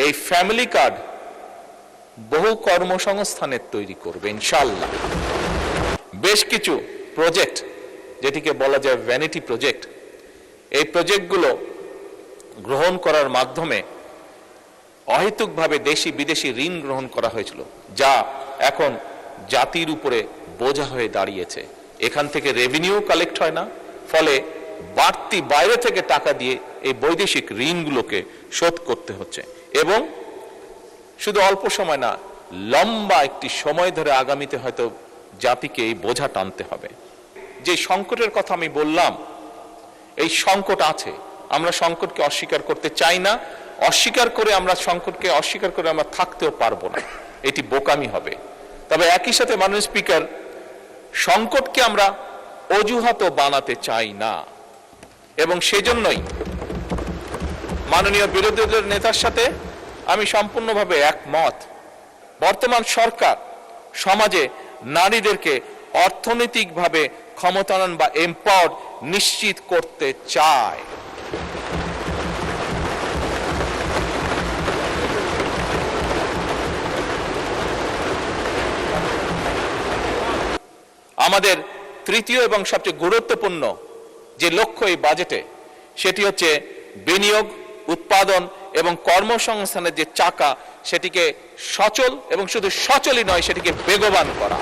এই family card বহু কর্মসংস্থানের তৈরি করবে ইনশাআল্লাহ। বেশ কিছু প্রজেক্ট, যেটিকে বলা যায় ভ্যানিটি প্রজেক্ট, এই প্রজেক্টগুলো গ্রহণ করার মাধ্যমে অহেতুকভাবে দেশি বিদেশি ঋণ গ্রহণ করা হয়েছিল, যা এখন জাতির উপরে বোঝা হয়ে দাঁড়িয়েছে। এখান থেকে রেভিনিউ কালেক্ট হয় না, ফলে বাড়তি বাইরে থেকে টাকা দিয়ে এই বৈদেশিক ঋণগুলোকে শোধ করতে হচ্ছে, এবং শুধু অল্প সময় না, লম্বা একটি সময় ধরে আগামীতে হয়তো জাতিকে এই বোঝা টানতে হবে। যে সংকটের কথা আমি বললাম, এই সংকট আছে, আমরা সংকটকে অস্বীকার করতে চাই না। সংকটকে অস্বীকার করে আমরা থাকতেও পারবো না, এটি বোকামি হবে। তবে একই সাথে মাননীয় স্পিকার, সংকটকে আমরা অজুহাতও বানাতে চাই না, এবং সেজন্যই মাননীয় বিরোধী দলের নেতার সাথে আমি সম্পূর্ণভাবে একমত। বর্তমান সরকার সমাজে নারীদেরকে অর্থনৈতিকভাবে ক্ষমতায়ন বা এম্পাওয়ার্ড নিশ্চিত করতে চায়। আমাদের তৃতীয় এবং সবচেয়ে গুরুত্বপূর্ণ যে লক্ষ্য এই বাজেটে, সেটি হচ্ছে বিনিয়োগ, উৎপাদন এবং কর্মসংস্থানের যে চাকা, সেটিকে সচল, এবং শুধু সচলই নয়, সেটিকে বেগবান করা।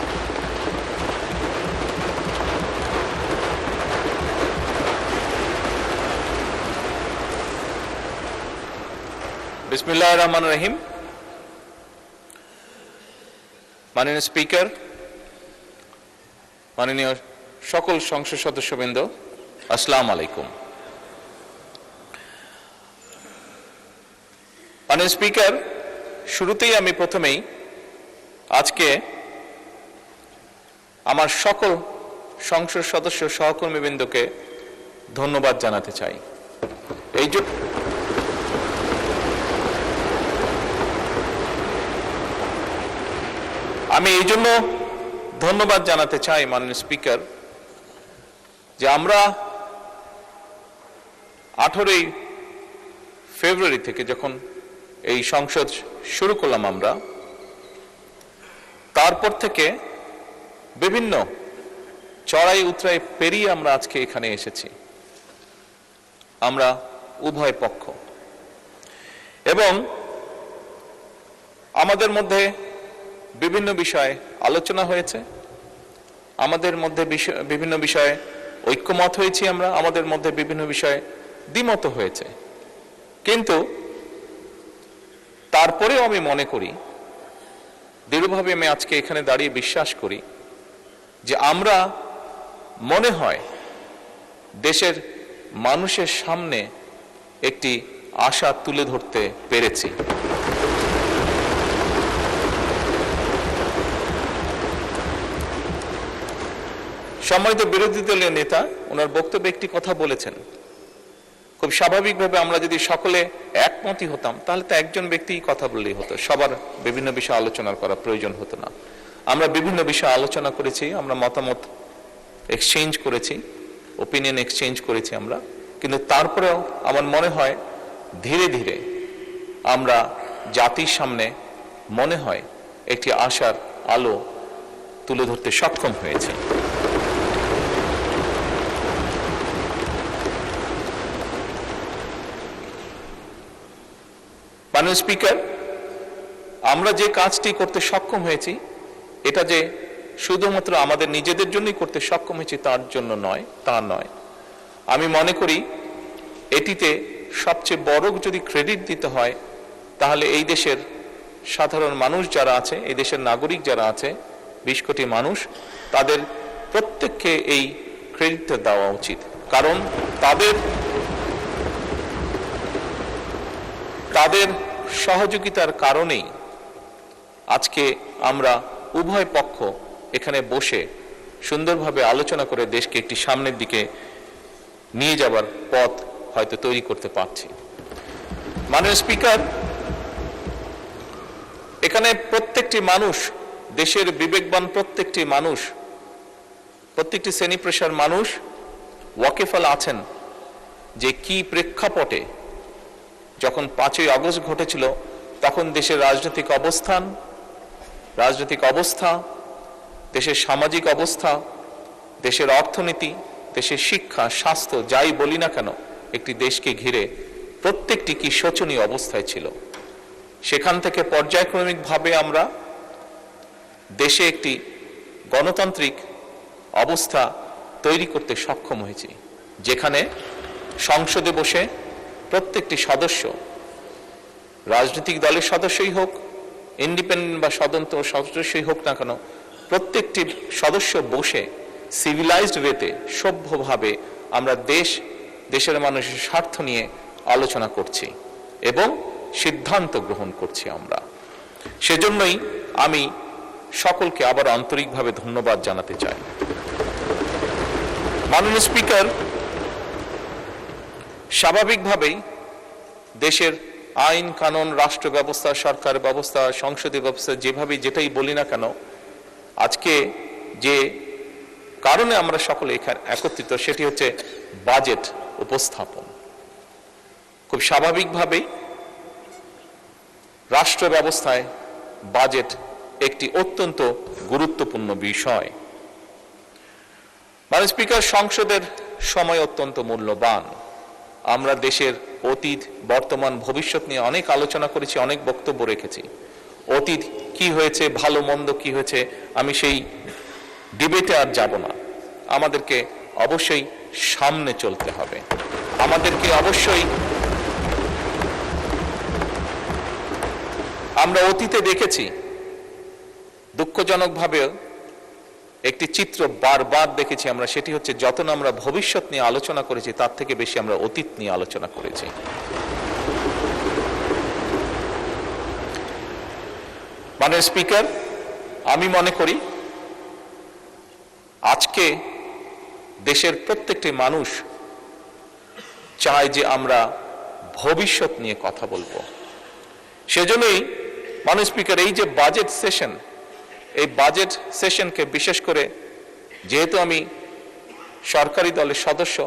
বিসমিল্লাহির রহমানির রহিম। মাননীয় স্পিকার, মাননীয় সকল সংসদ সদস্যবৃন্দ, আসসালামু আলাইকুম। মাননীয় স্পিকার, শুরুতেই আমি প্রথমেই আজকে আমার সকল সংসদ সদস্য সহকর্মীবৃন্দকে ধন্যবাদ জানাতে চাই। আমি এই জন্য ধন্যবাদ জানাতে চাই মাননীয় স্পিকার, যে আমরা 18ই ফেব্রুয়ারি থেকে যখন এই সংসদ শুরু করলাম, আমরা তারপর থেকে বিভিন্ন চড়াই উতরাই পেরিয়ে আমরা আজকে এখানে এসেছি, আমরা উভয় পক্ষ, এবং আমাদের মধ্যে বিভিন্ন বিষয়ে আলোচনা হয়েছে, আমাদের মধ্যে বিভিন্ন বিষয়ে ঐক্যমত হয়েছি, আমাদের মধ্যে বিভিন্ন বিষয়ে দ্বিমত হয়েছে। কিন্তু তারপরেও আমি মনে করি, দৃঢ়ভাবে আমি আজকে এখানে দাঁড়িয়ে বিশ্বাস করি, যে আমরা মনে হয় দেশের মানুষের সামনে একটি আশা তুলে ধরতে পেরেছি। সম্মানিত বিরোধী দলীয় নেতা ওনার বক্তব্যে একটি কথা বলেছেন, খুব স্বাভাবিকভাবে আমরা যদি সকলে একমতই হতাম, তাহলে তো একজন ব্যক্তি কথা বললেই হতো, সবার বিভিন্ন বিষয়ে আলোচনা করা প্রয়োজন হতো না। আমরা বিভিন্ন বিষয়ে আলোচনা করেছি, আমরা মতামত এক্সচেঞ্জ করেছি, ওপিনিয়ন এক্সচেঞ্জ করেছি আমরা, কিন্তু তারপরেও আমার মনে হয় ধীরে ধীরে আমরা জাতির সামনে মনে হয় একটি আশার আলো তুলে ধরতে সক্ষম হয়েছে। মাননীয় স্পিকার, আমরা যে কাজটি করতে সক্ষম হয়েছি, এটা যে শুধুমাত্র আমাদের নিজেদের জন্যই করতে সক্ষম হয়েছি তার জন্য নয়, তা নয়। আমি মনে করি এটিতে সবচেয়ে বড় যদি ক্রেডিট দিতে হয়, তাহলে এই দেশের সাধারণ মানুষ যারা আছে, এই দেশের নাগরিক যারা আছে, 20 কোটি মানুষ, তাদের প্রত্যেককে এই ক্রেডিটটা দেওয়া উচিত। কারণ তাদের সহযোগিতার কারণেই আজকে আমরা উভয় পক্ষ এখানে বসে সুন্দরভাবে আলোচনা করে দেশকে একটি সামনের দিকে নিয়ে যাবার পথ হয়তো তৈরি করতে পারছি। মাননীয় স্পিকার, এখানে প্রত্যেকটি মানুষ, দেশের বিবেকবান প্রত্যেকটি মানুষ, প্রত্যেকটি শ্রেণী পেশার মানুষ ওয়াকিফাল আছেন যে কি প্রেক্ষাপটে যখন 5ই আগস্ট ঘটেছিল, তখন দেশের রাজনৈতিক অবস্থা, দেশের সামাজিক অবস্থা, দেশের অর্থনীতি, দেশের শিক্ষা, স্বাস্থ্য, যাই বলি না কেন, একটি দেশকে ঘিরে প্রত্যেকটি কি শোচনীয় অবস্থায় ছিল। সেখান থেকে পর্যায়ক্রমিকভাবে আমরা দেশে একটি গণতান্ত্রিক অবস্থা তৈরি করতে সক্ষম হয়েছি, যেখানে সংসদে বসে প্রত্যেকটি সদস্য, রাজনৈতিক দলের সদস্যই হোক, ইন্ডিপেন্ডেন্ট বা স্বতন্ত্র সদস্যই হোক না কেন, প্রত্যেকটি সদস্য বসে সিভিলাইজড ওয়েতে, সভ্যভাবে আমরা দেশের মানুষের স্বার্থ নিয়ে আলোচনা করছি এবং সিদ্ধান্ত গ্রহণ করছি আমরা। সেজন্যই আমি সকলকে আবার আন্তরিকভাবে ধন্যবাদ জানাতে চাই। মাননীয় স্পিকার, স্বাভাবিকভাবেই দেশের আইন কানুন, রাষ্ট্র ব্যবস্থা, সরকার ব্যবস্থা, সংসদীয় ব্যবস্থা, যেভাবে যেটাই বলি না কেন, আজকে যে কারণে আমরা সকলে এখানে একত্রিত, সেটি হচ্ছে বাজেট উপস্থাপন। খুব স্বাভাবিকভাবেই রাষ্ট্র ব্যবস্থায় বাজেট একটি অত্যন্ত গুরুত্বপূর্ণ বিষয়। মাননীয় স্পিকার, সংসদের সময় অত্যন্ত মূল্যবান। আমরা দেশের অতীত, বর্তমান, ভবিষ্যৎ নিয়ে অনেক আলোচনা করেছি, অনেক বক্তব্য রেখেছি। অতীত কি হয়েছে, ভালো মন্দ কি হয়েছে, আমি সেই ডিবেটে আর যাব না। আমাদেরকে অবশ্যই সামনে চলতে হবে। আমাদেরকে অবশ্যই, আমরা অতীতে দেখেছি, দুঃখজনকভাবে একটি চিত্র বারবার দেখেছি আমরা, সেটি হচ্ছে যত না আমরা ভবিষ্যৎ নিয়ে আলোচনা করেছি, তার থেকে বেশি আমরা অতীত নিয়ে আলোচনা করেছি। মাননীয় স্পিকার, আমি মনে করি আজকে দেশের প্রত্যেকটি মানুষ চায় যে আমরা ভবিষ্যৎ নিয়ে কথা বলবো। সেজন্যই মাননীয় স্পিকার, এই যে বাজেট সেশন, এই বাজেট সেশনকে বিশেষ করে, যেহেতু আমি সরকারি দলের সদস্য,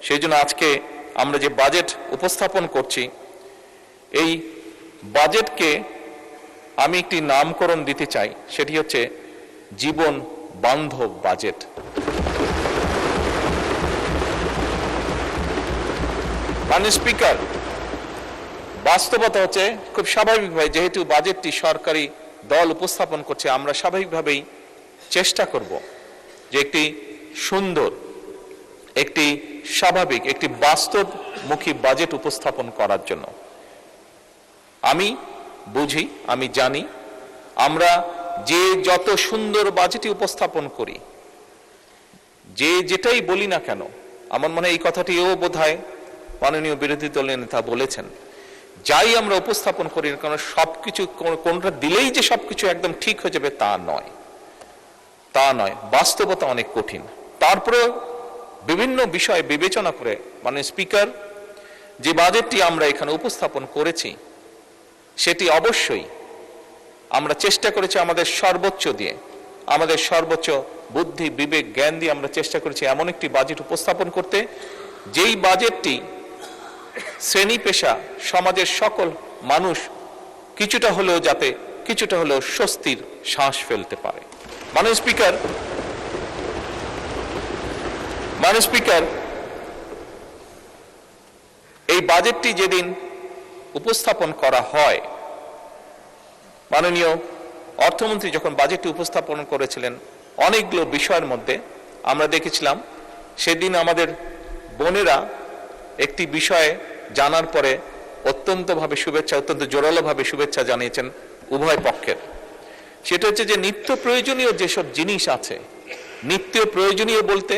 সেই জন্য আজকে আমরা যে বাজেট উপস্থাপন করছি, এই বাজেটকে আমি একটি নামকরণ দিতে চাই, সেটি হচ্ছে জীবন বান্ধব বাজেট। মাননীয় স্পিকার, বাস্তবতা হচ্ছে খুব স্বাভাবিকভাবে, যেহেতু বাজেটটি সরকারি দল উপস্থাপন করছে, আমরা স্বাভাবিকভাবেই চেষ্টা করব যে একটি সুন্দর, একটি স্বাভাবিক, একটি বাস্তবমুখী বাজেট উপস্থাপন করার জন্য। আমি বুঝি, আমি জানি, আমরা যে যত সুন্দর বাজেটই উপস্থাপন করি, যে যেটাই বলি না কেন, আমার মনে হয় এই কথাটিও বোধহয় মাননীয় বিরোধী দলের নেতা বলেছেন, যাই আমরা উপস্থাপন করি না কেন, সবকিছু কোনটা দিলেই যে সবকিছু একদম ঠিক হয়ে যাবে তা নয়। বাস্তবতা অনেক কঠিন। তারপরে বিভিন্ন বিষয় বিবেচনা করে মাননীয় স্পিকার, যে বাজেটটি আমরা এখানে উপস্থাপন করেছি, সেটি অবশ্যই আমরা চেষ্টা করেছি আমাদের সর্বোচ্চ দিয়ে, আমাদের সর্বোচ্চ বুদ্ধি, বিবেক, জ্ঞান দিয়ে আমরা চেষ্টা করেছি এমন একটি বাজেট উপস্থাপন করতে, যেই বাজেটটি শ্রেণী পেশা, সমাজের সকল মানুষ কিছুটা হলেও স্বস্তির শ্বাস ফেলতে পারে। মাননীয় স্পিকার, এই বাজেটটি যেদিন উপস্থাপন করা হয়, মাননীয় অর্থমন্ত্রী যখন বাজেটটি উপস্থাপন করেছিলেন, অনেকগুলো বিষয়ের মধ্যে আমরা দেখেছিলাম, সেদিন আমাদের বোনেরা একটি বিষয়ে জানার পরে অত্যন্ত জোরালোভাবে শুভেচ্ছা জানিয়েছেন উভয় পক্ষের। সেটা হচ্ছে যে নিত্য প্রয়োজনীয় যেসব জিনিস আছে, নিত্য প্রয়োজনীয় বলতে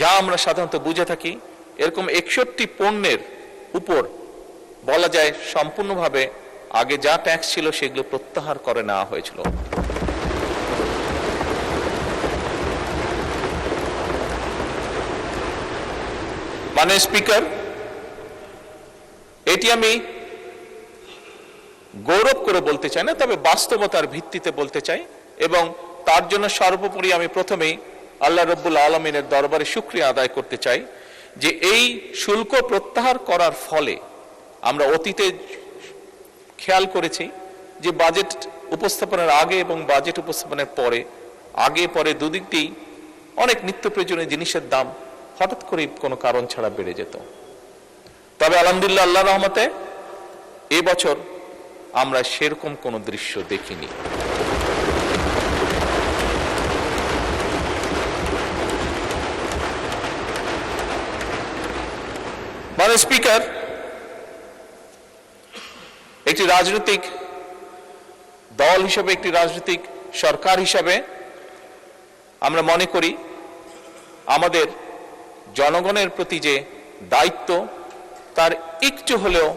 যা আমরা সাধারণত বুঝে থাকি, এরকম 61 পণ্যের উপর বলা যায় সম্পূর্ণভাবে আগে যা ট্যাক্স ছিল সেগুলো প্রত্যাহার করে নেওয়া হয়েছিল। মাননীয় স্পিকার, এটি আমি গৌরব করে বলতে চাই না, তবে বাস্তবতার ভিত্তিতে বলতে চাই, এবং তার জন্য সর্বোপরি আমি প্রথমেই আল্লাহ রব্বুল আলমিনের দরবারে শুকরিয়া আদায় করতে চাই যে এই শুল্ক প্রত্যাহার করার ফলে আমরা অতীতে খেয়াল করেছি যে বাজেট উপস্থাপনের আগে এবং বাজেট উপস্থাপনের পরে, আগে পরে দুদিক দিয়েই অনেক নিত্য প্রয়োজনীয় জিনিসের দাম হঠাৎ করে কোনো কারণ ছাড়া বেড়ে যেত। তবে আলহামদুলিল্লাহ, আল্লাহর রহমতে এবছর আমরা সেরকম কোনো দৃশ্য দেখিনি। মাননীয় স্পিকার, একটি রাজনৈতিক দল হিসেবে, একটি রাজনৈতিক সরকার হিসেবে আমরা মনে করি আমাদের জনগণের প্রতি যে দায়িত্ব, তার একটু হলেও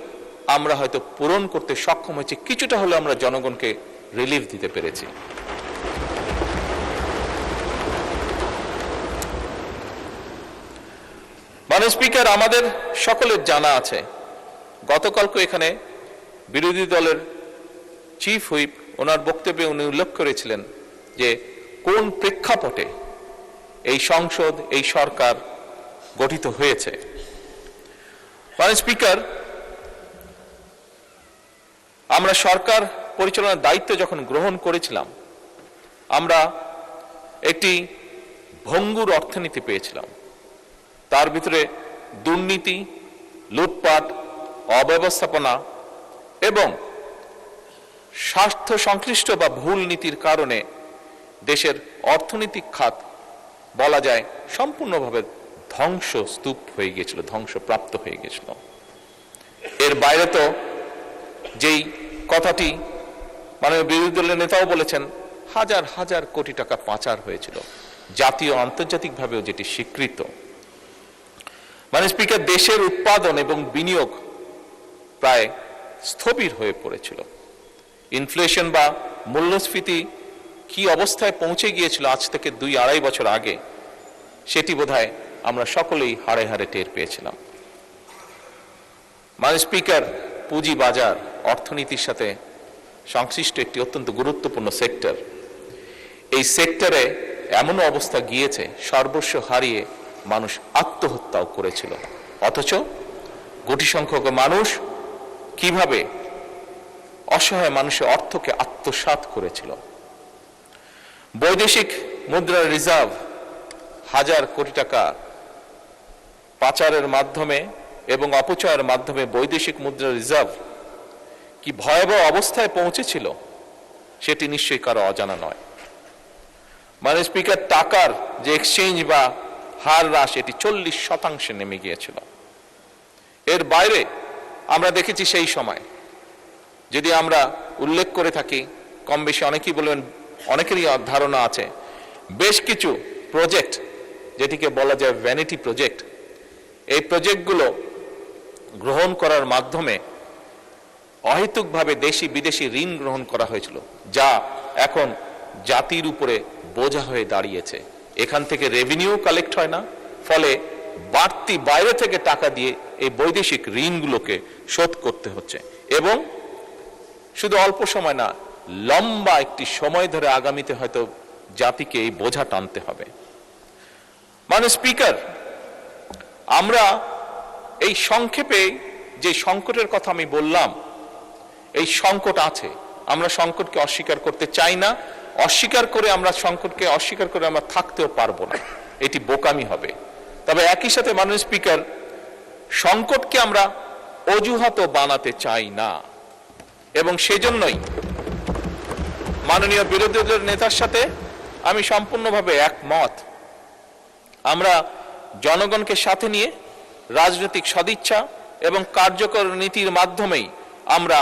আমরা হয়তো পূরণ করতে সক্ষম হয়েছি, কিছুটা হলেও আমরা জনগণকে রিলিফ দিতে পেরেছি। মাননীয় স্পিকার, আমাদের সকলের জানা আছে, গতকালকে এখানে বিরোধী দলের চিফ হুইপ ওনার বক্তব্যে উনি উল্লেখ করেছিলেন যে কোন প্রেক্ষাপটে এই সংসদ, এই সরকার গঠিত হয়েছে। মাননীয় স্পিকার, আমরা সরকার পরিচালনার দায়িত্ব যখন গ্রহণ করেছিলাম, আমরা একটি ভঙ্গুর অর্থনীতি পেয়েছিলাম। তার ভিতরে দুর্নীতি, লুটপাট, অব্যবস্থাপনা এবং স্বার্থ সংশ্লিষ্ট বা ভুল নীতির কারণে দেশের অর্থনৈতিক খাত বলা যায় সম্পূর্ণভাবে ধ্বংসস্তূপ হয়ে গিয়েছিল, ধ্বংসপ্রাপ্ত হয়ে গিয়েছিল। এর বাইরে তো যেই কথাটি মাননীয় বিরোধী দলের নেতাও বলেছেন, হাজার হাজার কোটি টাকা পাচার হয়েছিল, জাতীয় আন্তর্জাতিকভাবেও যেটি স্বীকৃত। মাননীয় স্পিকার, দেশের উৎপাদন এবং বিনিয়োগ প্রায় স্থবির হয়ে পড়েছিল। ইনফ্লেশন বা মূল্যস্ফীতি কি অবস্থায় পৌঁছে গিয়েছিল আজ থেকে 2-2.5 বছর আগে, সেটি বোধহয় আমরা সকলেই হাড়ে হাড়ে টের পেয়েছিলাম। মাননীয় স্পিকার, পুঁজি বাজার অর্থনীতির সাথে সংশ্লিষ্ট একটি অত্যন্ত গুরুত্বপূর্ণ সেক্টর। এই সেক্টরে এমন অবস্থা গিয়েছে, সর্বস্ব হারিয়ে মানুষ আত্মহত্যাও করেছিল। অথচ কোটি সংখ্যক মানুষ কিভাবে অসহায় মানুষের অর্থকে আত্মসাৎ করেছিল। বৈদেশিক মুদ্রার রিজার্ভ হাজার কোটি টাকা পাচারের মাধ্যমে এবং অপচয়ের মাধ্যমে বৈদেশিক মুদ্রার রিজার্ভ কি ভয়াবহ অবস্থায় পৌঁছেছিল, সেটি নিশ্চয়ই কারো অজানা নয়। মাননীয় স্পিকার, টাকার যে এক্সচেঞ্জ বা হার হ্রাস, এটি 40% নেমে গিয়েছিল। এর বাইরে আমরা দেখেছি সেই সময়, যদি আমরা উল্লেখ করে থাকি, কম বেশি অনেকেই বলবেন, অনেকেরই ধারণা আছে, বেশ কিছু প্রজেক্ট যেটিকে বলা যায় ভ্যানিটি প্রজেক্ট, এই প্রজেক্টগুলো গ্রহণ করার মাধ্যমে অহেতুকভাবে দেশি বিদেশি ঋণ গ্রহণ করা হয়েছিল, যা এখন জাতির উপরে বোঝা হয়ে দাঁড়িয়েছে। এখান থেকে রেভিনিউ কালেক্ট হয় না, ফলে বাড়তি বাইরে থেকে টাকা দিয়ে এই বৈদেশিক ঋণগুলোকে শোধ করতে হচ্ছে এবং শুধু অল্প সময় না, লম্বা একটি সময় ধরে আগামীতে হয়তো জাতিকে এই বোঝা টানতে হবে। মাননীয় স্পিকার, আমরা এই সংক্ষেপে যে সংকটের কথা আমি বললাম, এই সংকট আছে, আমরা সংকটকে অস্বীকার করতে চাই না। অস্বীকার করে আমরা সংকটকে অস্বীকার করে আমরা থাকতেও পারবো না, এটি বোকামি হবে। তবে একই সাথে মাননীয় স্পিকার, সংকটকে আমরা অজুহাতও বানাতে চাই না এবং সেজন্যই মাননীয় বিরোধী দলের নেতার সাথে আমি সম্পূর্ণভাবে একমত। আমরা জনগণকে সাথে নিয়ে রাজনৈতিক সদিচ্ছা এবং কার্যকর নীতির মাধ্যমেই আমরা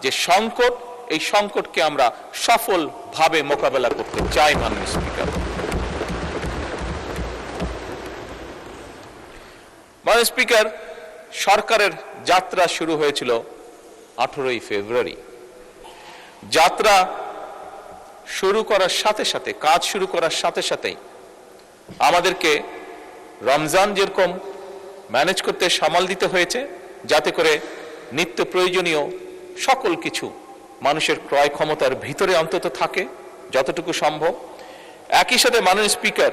যে সংকট, এই সংকটকে আমরা সফলভাবে মোকাবেলা করতে চাই। মাননীয় স্পিকার, মাননীয় স্পিকার, সরকারের যাত্রা শুরু হয়েছিল 18ই ফেব্রুয়ারি। যাত্রা শুরু করার সাথে সাথে, কাজ শুরু করার সাথে সাথেই আমাদেরকে রমজান যেরকম ম্যানেজ করতে সামাল দিতে হয়েছে, যাতে করে নিত্য প্রয়োজনীয় সকল কিছু মানুষের ক্রয় ক্ষমতার ভিতরে অন্তত থাকে যতটুকু সম্ভব। একই সাথে মাননীয় স্পিকার,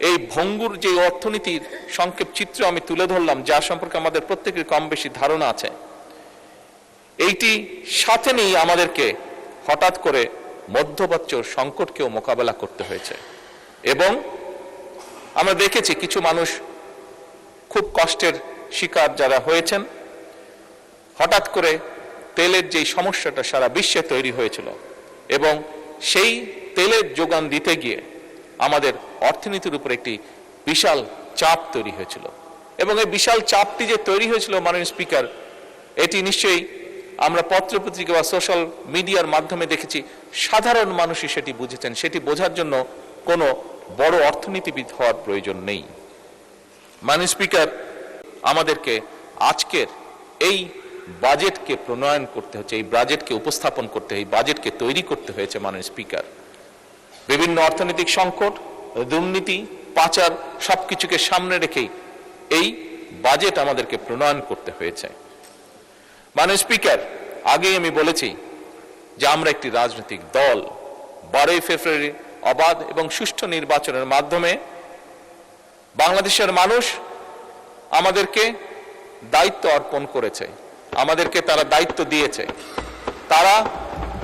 এই ভঙ্গুর যে অর্থনীতির সংক্ষেপ চিত্র আমি তুলে ধরলাম, যা সম্পর্কে আমাদের প্রত্যেকের কম বেশি ধারণা আছে, এইটি সাথে নিয়ে আমাদেরকে হঠাৎ করে মধ্যপ্রাচ্য সংকটকেও মোকাবেলা করতে হয়েছে। এবং আমরা দেখেছি কিছু মানুষ খুব কষ্টের শিকার যারা হয়েছেন, হঠাৎ করে তেলের যেই সমস্যাটা সারা বিশ্বে তৈরি হয়েছিল এবং সেই তেলের যোগান দিতে গিয়ে আমাদের অর্থনীতির উপর একটি বিশাল চাপ তৈরি হয়েছিল। এবং এই বিশাল চাপটি যে তৈরি হয়েছিল মাননীয় স্পিকার, এটি নিশ্চয়ই আমরা পত্রপত্রিকা বা সোশ্যাল মিডিয়ার মাধ্যমে দেখেছি, সাধারণ মানুষই সেটি বুঝেছেন। সেটি বোঝার জন্য কোনো বড় অর্থনীতিবিদ হওয়ার প্রয়োজন নেই। মাননীয় স্পিকার, আমাদেরকে আজকের এই বাজেটকে প্রণয়ন করতে হচ্ছে, এই বাজেটকে উপস্থাপন করতে, এই বাজেটকে তৈরি করতে হয়েছে মাননীয় স্পিকার। বিভিন্ন অর্থনৈতিক সংকট, দুর্নীতি, পাচার সবকিছুকে সামনে রেখেই এই বাজেট আমাদেরকে প্রণয়ন করতে হয়েছে। মাননীয় স্পিকার, আগেই আমি বলেছি যে আমরা একটি রাজনৈতিক দল। 12 ফেব্রুয়ারি অবাধ এবং সুষ্ঠু নির্বাচনের মাধ্যমে বাংলাদেশের মানুষ আমাদেরকে দায়িত্ব অর্পণ করেছে, আমাদেরকে তারা দায়িত্ব দিয়েছে। তারা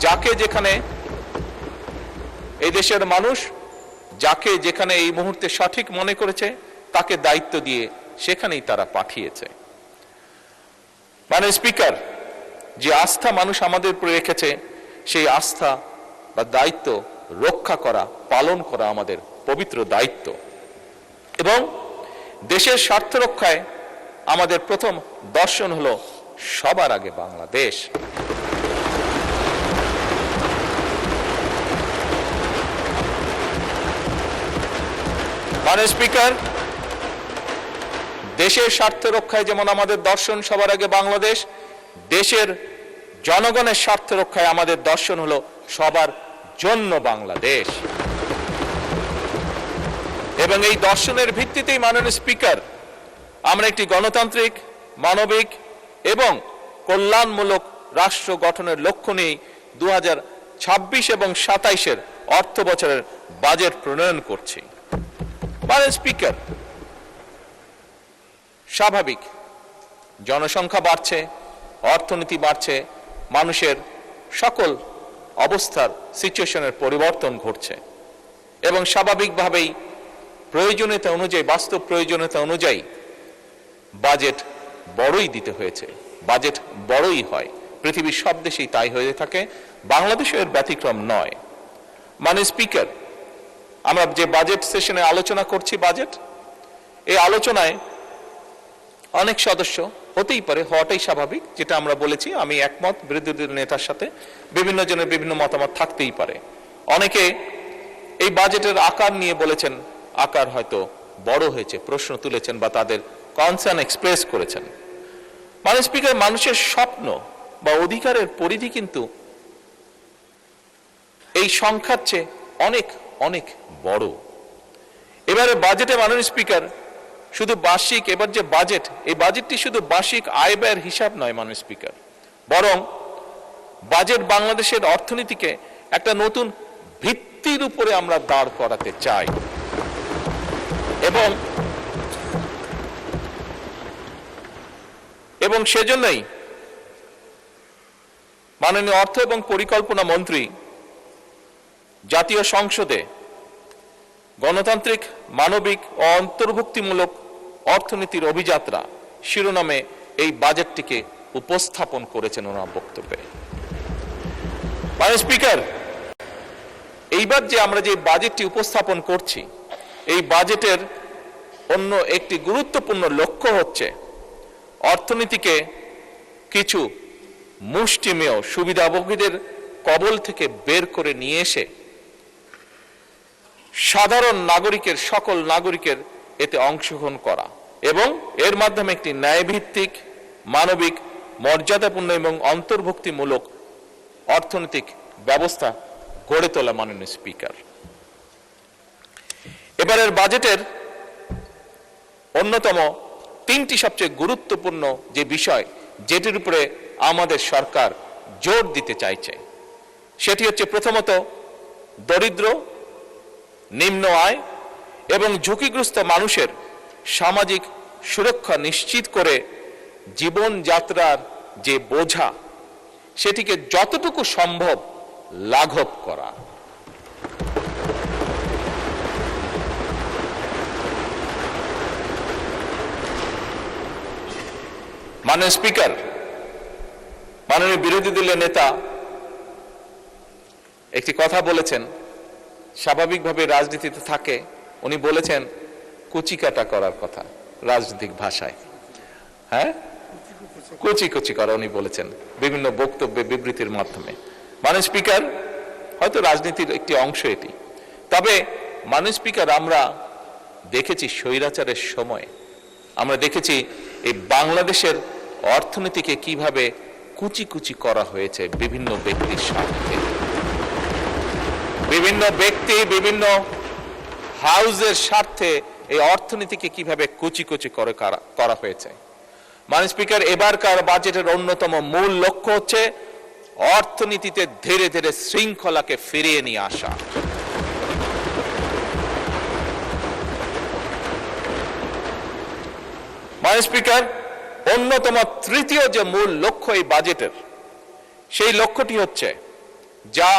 যাকে যেখানে, এই দেশের মানুষ যাকে যেখানে এই মুহূর্তে সঠিক মনে করেছে তাকে দায়িত্ব দিয়ে সেখানেই তারা পাঠিয়েছে। মাননীয় স্পিকার, যে আস্থা মানুষ আমাদের উপরে রেখেছে, সেই আস্থা বা দায়িত্ব রক্ষা করা, পালন করা আমাদের পবিত্র দায়িত্ব। এবং দেশের স্বার্থ রক্ষায় আমাদের প্রথম দর্শন হলো সবার আগে বাংলাদেশ। মাননীয় স্পিকার, দেশের স্বার্থ রক্ষায় যেমন আমাদের দর্শন সবার আগে বাংলাদেশ, দেশের জনগণের স্বার্থ রক্ষায় আমাদের দর্শন হলো সবার জন্য বাংলাদেশ। এবং এই দর্শনের ভিত্তিতেই মাননীয় স্পিকার, আমরা একটি গণতান্ত্রিক, মানবিক এবং কল্যাণমূলক রাষ্ট্র গঠনের লক্ষ্য নিয়ে 2026 এবং 27-এর অর্থ বছরের বাজেট প্রণয়ন করছি। মাননীয় স্পিকার, স্বাভাবিক জনসংখ্যা বাড়ছে, অর্থনীতি বাড়ছে, মানুষের সকল অবস্থার সিচুয়েশনের পরিবর্তন ঘটছে এবং স্বাভাবিকভাবেই প্রয়োজনীয়তা অনুযায়ী, বাস্তব প্রয়োজনীয়তা অনুযায়ী বাজেট বড়ই দিতে হয়েছে। বাজেট বড়ই হয়, পৃথিবীর সব দেশেই তাই হয়ে থাকে, বাংলাদেশের ব্যতিক্রম নয়। মাননীয় স্পিকার, আমরা যে বাজেট সেশনে আলোচনা করছি বাজেট, এই আলোচনায় অনেক সদস্য হতেই পারে, হওয়াটাই স্বাভাবিক, যেটা আমরা বলেছি, আমি একমত, বিরোধী দলের নেতার সাথে বিভিন্ন জনের বিভিন্ন মতামত থাকতেই পারে। অনেকে এই বাজেটের আকার নিয়ে বলেছেন আকার হয়তো বড় হয়েছে, প্রশ্ন তুলেছেন বা তাদের কনসার্ন এক্সপ্রেস করেছেন। মাননীয় স্পিকার, মানুষের স্বপ্ন বা অধিকারের পরিধি কিন্তু এই সংখ্যার চেয়ে অনেক অনেক বড়। এবারে বাজেটে মাননীয় স্পিকার শুধু বার্ষিক, এবার যে বাজেট, এই বাজেটটি শুধু বার্ষিক আয় ব্যয়ের হিসাব নয় মাননীয় স্পিকার, বরং বাজেট বাংলাদেশের অর্থনীতিকে একটা নতুন ভিত্তির উপরে আমরা দাঁড় করাতে চাই। এবং সেজন্যই মাননীয় অর্থ এবং পরিকল্পনা মন্ত্রী জাতীয় সংসদে গণতান্ত্রিক, মানবিক ও অন্তর্ভুক্তিমূলক অর্থনীতির অভিযাত্রা শিরোনামে এই বাজেটটিকে উপস্থাপন করেছেন ওনার বক্তব্যে। মাননীয় স্পিকার, এইবার যে আমরা যে বাজেটটি উপস্থাপন করছি, এই বাজেটের অন্য একটি গুরুত্বপূর্ণ লক্ষ্য হচ্ছে অর্থনীতিকে কিছু মুষ্টিমেয় সুবিধাভোগীদের কবল থেকে বের করে নিয়ে এসে সাধারণ নাগরিকের, সকল নাগরিকের এতে অংশগ্রহণ করা এবং এর মাধ্যমে একটি ন্যায়ভিত্তিক, মানবিক, মর্যাদাপূর্ণ এবং অন্তর্ভুক্তিমূলক অর্থনৈতিক ব্যবস্থা গড়ে তোলা। মাননীয় স্পিকার, এবারের বাজেটের অন্যতম 3টি সবচেয়ে গুরুত্বপূর্ণ যে বিষয়, যেটির উপরে আমাদের সরকার জোর দিতে চাইছে, সেটি হচ্ছে প্রথমত দরিদ্র, নিম্ন আয় এবং ঝুঁকিগ্রস্ত মানুষের সামাজিক সুরক্ষা নিশ্চিত করে জীবনযাত্রার যে বোঝা সেটিকে যতটুকু সম্ভব লাঘব করা। মাননীয় স্পিকার, মাননীয় বিরোধী দলের নেতা একটি কথা বলেছেন, স্বাভাবিকভাবে রাজনীতিতে থাকে, উনি বলেছেন কুচিকাটা করার কথা রাজনৈতিক ভাষায়। হ্যাঁ, কুচি কুচি করা উনি বলেছেন বিভিন্ন বক্তব্যে বিবৃতির মাধ্যমে। মাননীয় স্পিকার, হয়তো রাজনীতির একটি অংশ এটি, তবে মাননীয় স্পিকার, আমরা দেখেছি স্বৈরাচারের সময়, আমরা দেখেছি এই বাংলাদেশের অর্থনীতিকে কিভাবে কুচি কুচি করা হয়েছে বিভিন্ন ব্যক্তির স্বার্থে। বিভিন্ন ব্যক্তি বিভিন্ন হাউজের স্বার্থে এই অর্থনীতিকে কিভাবে কুচি কুচি করে করা হয়েছে। মাননীয় স্পিকার, এবারকার বাজেটের অন্যতম মূল লক্ষ্য হচ্ছে অর্থনীতিতে ধীরে ধীরে শৃঙ্খলাকে ফিরিয়ে নিয়ে আসা। মাননীয় স্পিকার, অন্যতম তৃতীয় যে মূল লক্ষ্য এই বাজেটের, সেই লক্ষ্যটি হচ্ছে যা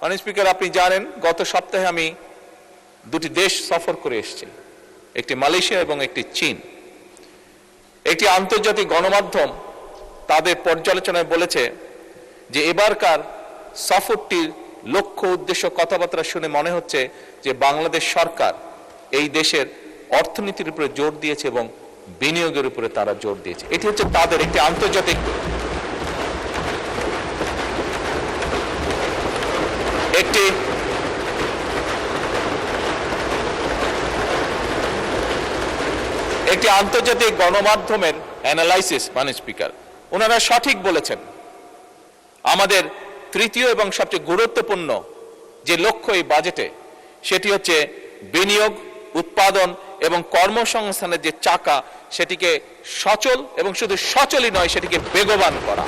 মাননীয় স্পিকার আপনি জানেন, গত সপ্তাহে আমি দুটি দেশ সফর করে এসেছি, একটি মালয়েশিয়া এবং একটি চীন। একটি আন্তর্জাতিক গণমাধ্যম তাদের পর্যালোচনায় বলেছে যে এবারকার সফরটির লক্ষ্য উদ্দেশ্য কথাবার্তা শুনে মনে হচ্ছে যে বাংলাদেশ সরকার এই দেশের অর্থনীতির উপরে জোর দিয়েছে এবং বিনিয়োগের উপরে তারা জোর দিয়েছে। এটি হচ্ছে তাদের একটি আন্তর্জাতিক একটি আন্তর্জাতিক গণমাধ্যমের অ্যানালাইসিস। মাননীয় স্পিকার, ওনারা সঠিক বলেছেন, আমাদের তৃতীয় এবং সবচেয়ে গুরুত্বপূর্ণ যে লক্ষ্য এই বাজেটে, সেটি হচ্ছে বিনিয়োগ, উৎপাদন এবং কর্মসংস্থানের যে চাকা, সেটিকে সচল এবং শুধু সচলই নয়, সেটিকে বেগবান করা।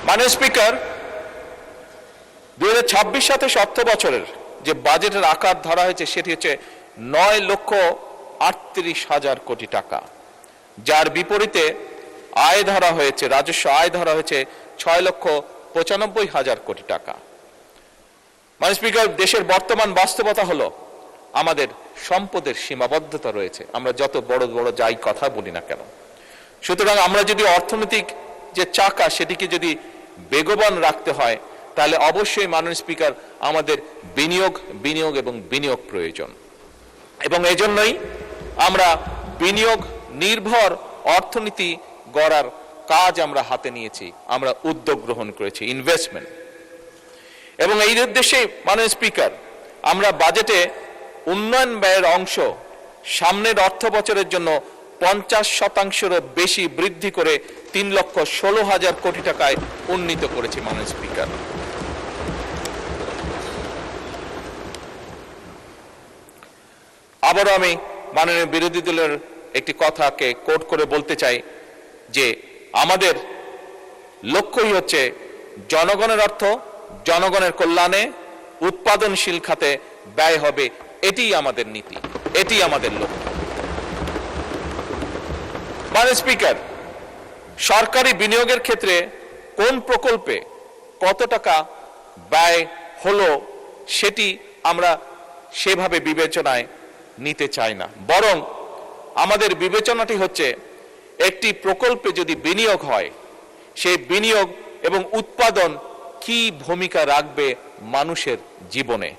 মাননীয় স্পিকার, 2026-27 অর্থ বছরের যে বাজেটের আকার ধরা হয়েছে সেটি হচ্ছে 9,38,000 কোটি টাকা, যার বিপরীতে আয় ধরা হয়েছে, রাজস্ব আয় ধরা হয়েছে 6,95,000 কোটি টাকা। মাননীয় স্পিকার, দেশের বর্তমান বাস্তবতা হলো আমাদের সম্পদের সীমাবদ্ধতা রয়েছে, আমরা যত বড় বড় যাই কথা বলি না কেন। সুতরাং আমরা যদি অর্থনৈতিক যে চাকা সেটিকে যদি বেগবান রাখতে হয়, তাহলে অবশ্যই মাননীয় স্পিকার আমাদের বিনিয়োগ এবং বিনিয়োগ প্রয়োজন, এবং এজন্যই আমরা বিনিয়োগ নির্ভর অর্থনীতি গড়ার কাজ আমরা হাতে নিয়েছি, আমরা উদ্যোগ গ্রহণ করেছি, ইনভেস্টমেন্ট। এবং এই উদ্দেশ্যে মাননীয় স্পিকার, আমরা বাজেটে উন্নয়ন ব্যয়ের অংশ সামনের অর্থ বছরের জন্য 50%-এরও বেশি বৃদ্ধি করে 3,16,000 কোটি টাকায় উন্নীত করেছি। মাননীয় স্পিকার, আবারও আমি মাননীয় বিরোধী দলের একটি কথাকে কোট করে বলতে চাই যে আমাদের লক্ষ্যই হচ্ছে জনগণের অর্থ জনগণের কল্যাণে উৎপাদনশীল খাতে ব্যয় হবে, এটিই আমাদের নীতি, এটি আমাদের লক্ষ্য। মাননীয় স্পিকার, সরকারি বিনিয়োগের ক্ষেত্রে কোন প্রকল্পে কত টাকা ব্যয় হলো সেটি আমরা সেভাবে বিবেচনায় নিতে চাই না, বরং আমাদের বিবেচনাটি হচ্ছে একটি প্রকল্পে যদি বিনিয়োগ হয়, সেই বিনিয়োগ এবং উৎপাদন কি ভূমিকা রাখবে মানুষের জীবনে,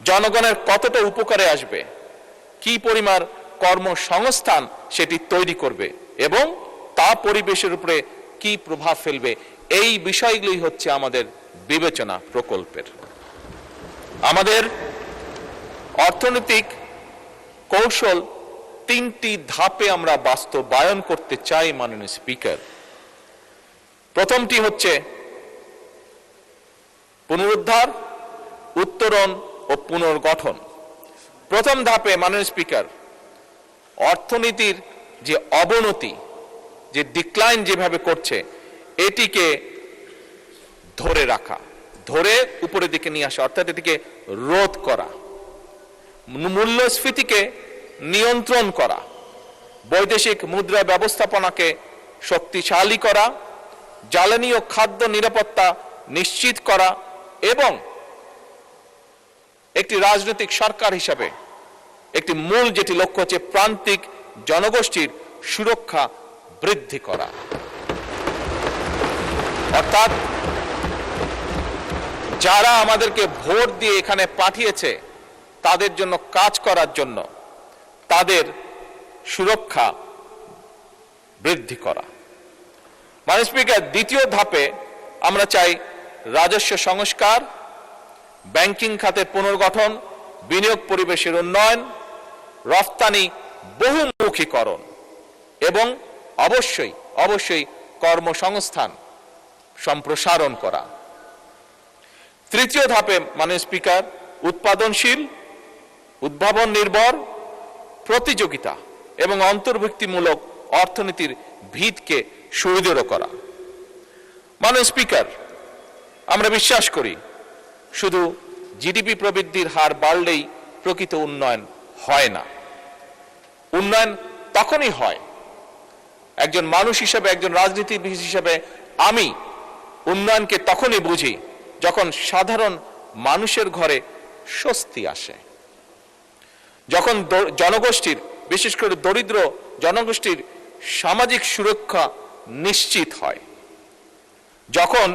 জনগণের কতটা উপকারে আসবে, কি পরিমাণ কর্মসংস্থান সেটি তৈরি করবে এবং তা পরিবেশের উপরে কি প্রভাব ফেলবে, এই বিষয়গুলোই হচ্ছে আমাদের বিবেচনা প্রকল্পের। আমাদের অর্থনৈতিক কৌশল 3টি ধাপে আমরা বাস্তবায়ন করতে চাই। মাননীয় স্পিকার, প্রথমটি হচ্ছে পুনরুদ্ধার, উত্তরণ ও পুনর্গঠন। প্রথম ধাপে মাননীয় স্পিকার, অর্থনীতির যে অবনতি, যে ডিক্লাইন যেভাবে করছে, এটিকে ধরে রাখা, ধরে উপরের দিকে নিয়ে আসা, অর্থাৎ এটিকে রোধ করা। মূল্যস্ফীতিকে নিয়ন্ত্রণ করা, বৈদেশিক মুদ্রা ব্যবস্থাপনাকে শক্তিশালী করা, জ্বালানি ও খাদ্য নিরাপত্তা নিশ্চিত করা এবং একটি রাজনৈতিক সরকার হিসাবে একটি মূল যেটি লক্ষ্য হচ্ছে প্রান্তিক জনগোষ্ঠীর সুরক্ষা বৃদ্ধি করা। অর্থাৎ যারা আমাদেরকে ভোট দিয়ে এখানে পাঠিয়েছে তাদের জন্য কাজ করার জন্য তাদের সুরক্ষা বৃদ্ধি করা। মাননীয় স্পিকার, দ্বিতীয় ধাপে আমরা চাই রাজস্ব সংস্কার, ব্যাংকিং খাতের পুনর্গঠন, বিনিয়োগ পরিবেশের উন্নয়ন, রফতানি বহুমুখীকরণ এবং অবশ্যই অবশ্যই কর্মসংস্থান সম্প্রসারণ করা। তৃতীয় ধাপে মাননীয় স্পিকার উৎপাদনশীল, উদ্ভাবন নির্ভর, প্রতিযোগিতা এবং অন্তর্ভুক্তিমূলক অর্থনীতির ভিতকে সুদৃঢ় করা। মাননীয় স্পিকার, আমরা বিশ্বাস করি শুধু জিডিপি প্রবৃদ্ধির হার বাড়লেই প্রকৃত উন্নয়ন হয় না। উন্নয়ন তখনই হয়, একজন মানুষ হিসেবে, একজন রাজনীতিবিদ হিসেবে আমি উন্নয়নকে তখনই বুঝি যখন সাধারণ মানুষের ঘরে স্বস্তি আসে, যখন জনগোষ্ঠীর, বিশেষ করে দরিদ্র জনগোষ্ঠীর সামাজিক সুরক্ষা নিশ্চিত হয়, যখন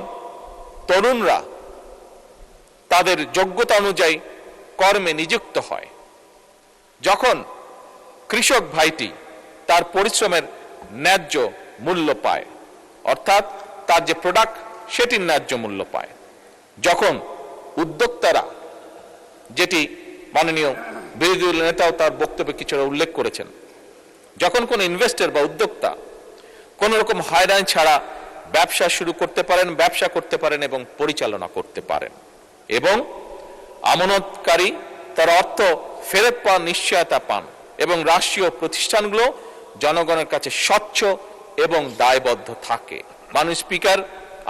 তরুণরা তাদের যোগ্যতা অনুযায়ী কর্মে নিযুক্ত হয়, যখন কৃষক ভাইটি তার পরিশ্রমের ন্যায্য মূল্য পায়, অর্থাৎ তার যে প্রোডাক্ট সেটির ন্যায্য মূল্য পায়, যখন উদ্যোক্তারা, যেটি মাননীয় বিরোধী দলের নেতাও তার বক্তব্যে কিছুটা উল্লেখ করেছেন, যখন কোন ইনভেস্টর বা উদ্যোক্তা কোন রকম হয়রানি ছাড়া ব্যবসা শুরু করতে পারেন, ব্যবসা করতে পারেন এবং পরিচালনা করতে পারেন এবং আমানতকারী তার অর্থ ফেরত পাওয়ার নিশ্চয়তা পান এবং রাষ্ট্রীয় প্রতিষ্ঠানগুলো জনগণের কাছে স্বচ্ছ এবং দায়বদ্ধ থাকে। মাননীয় স্পিকার,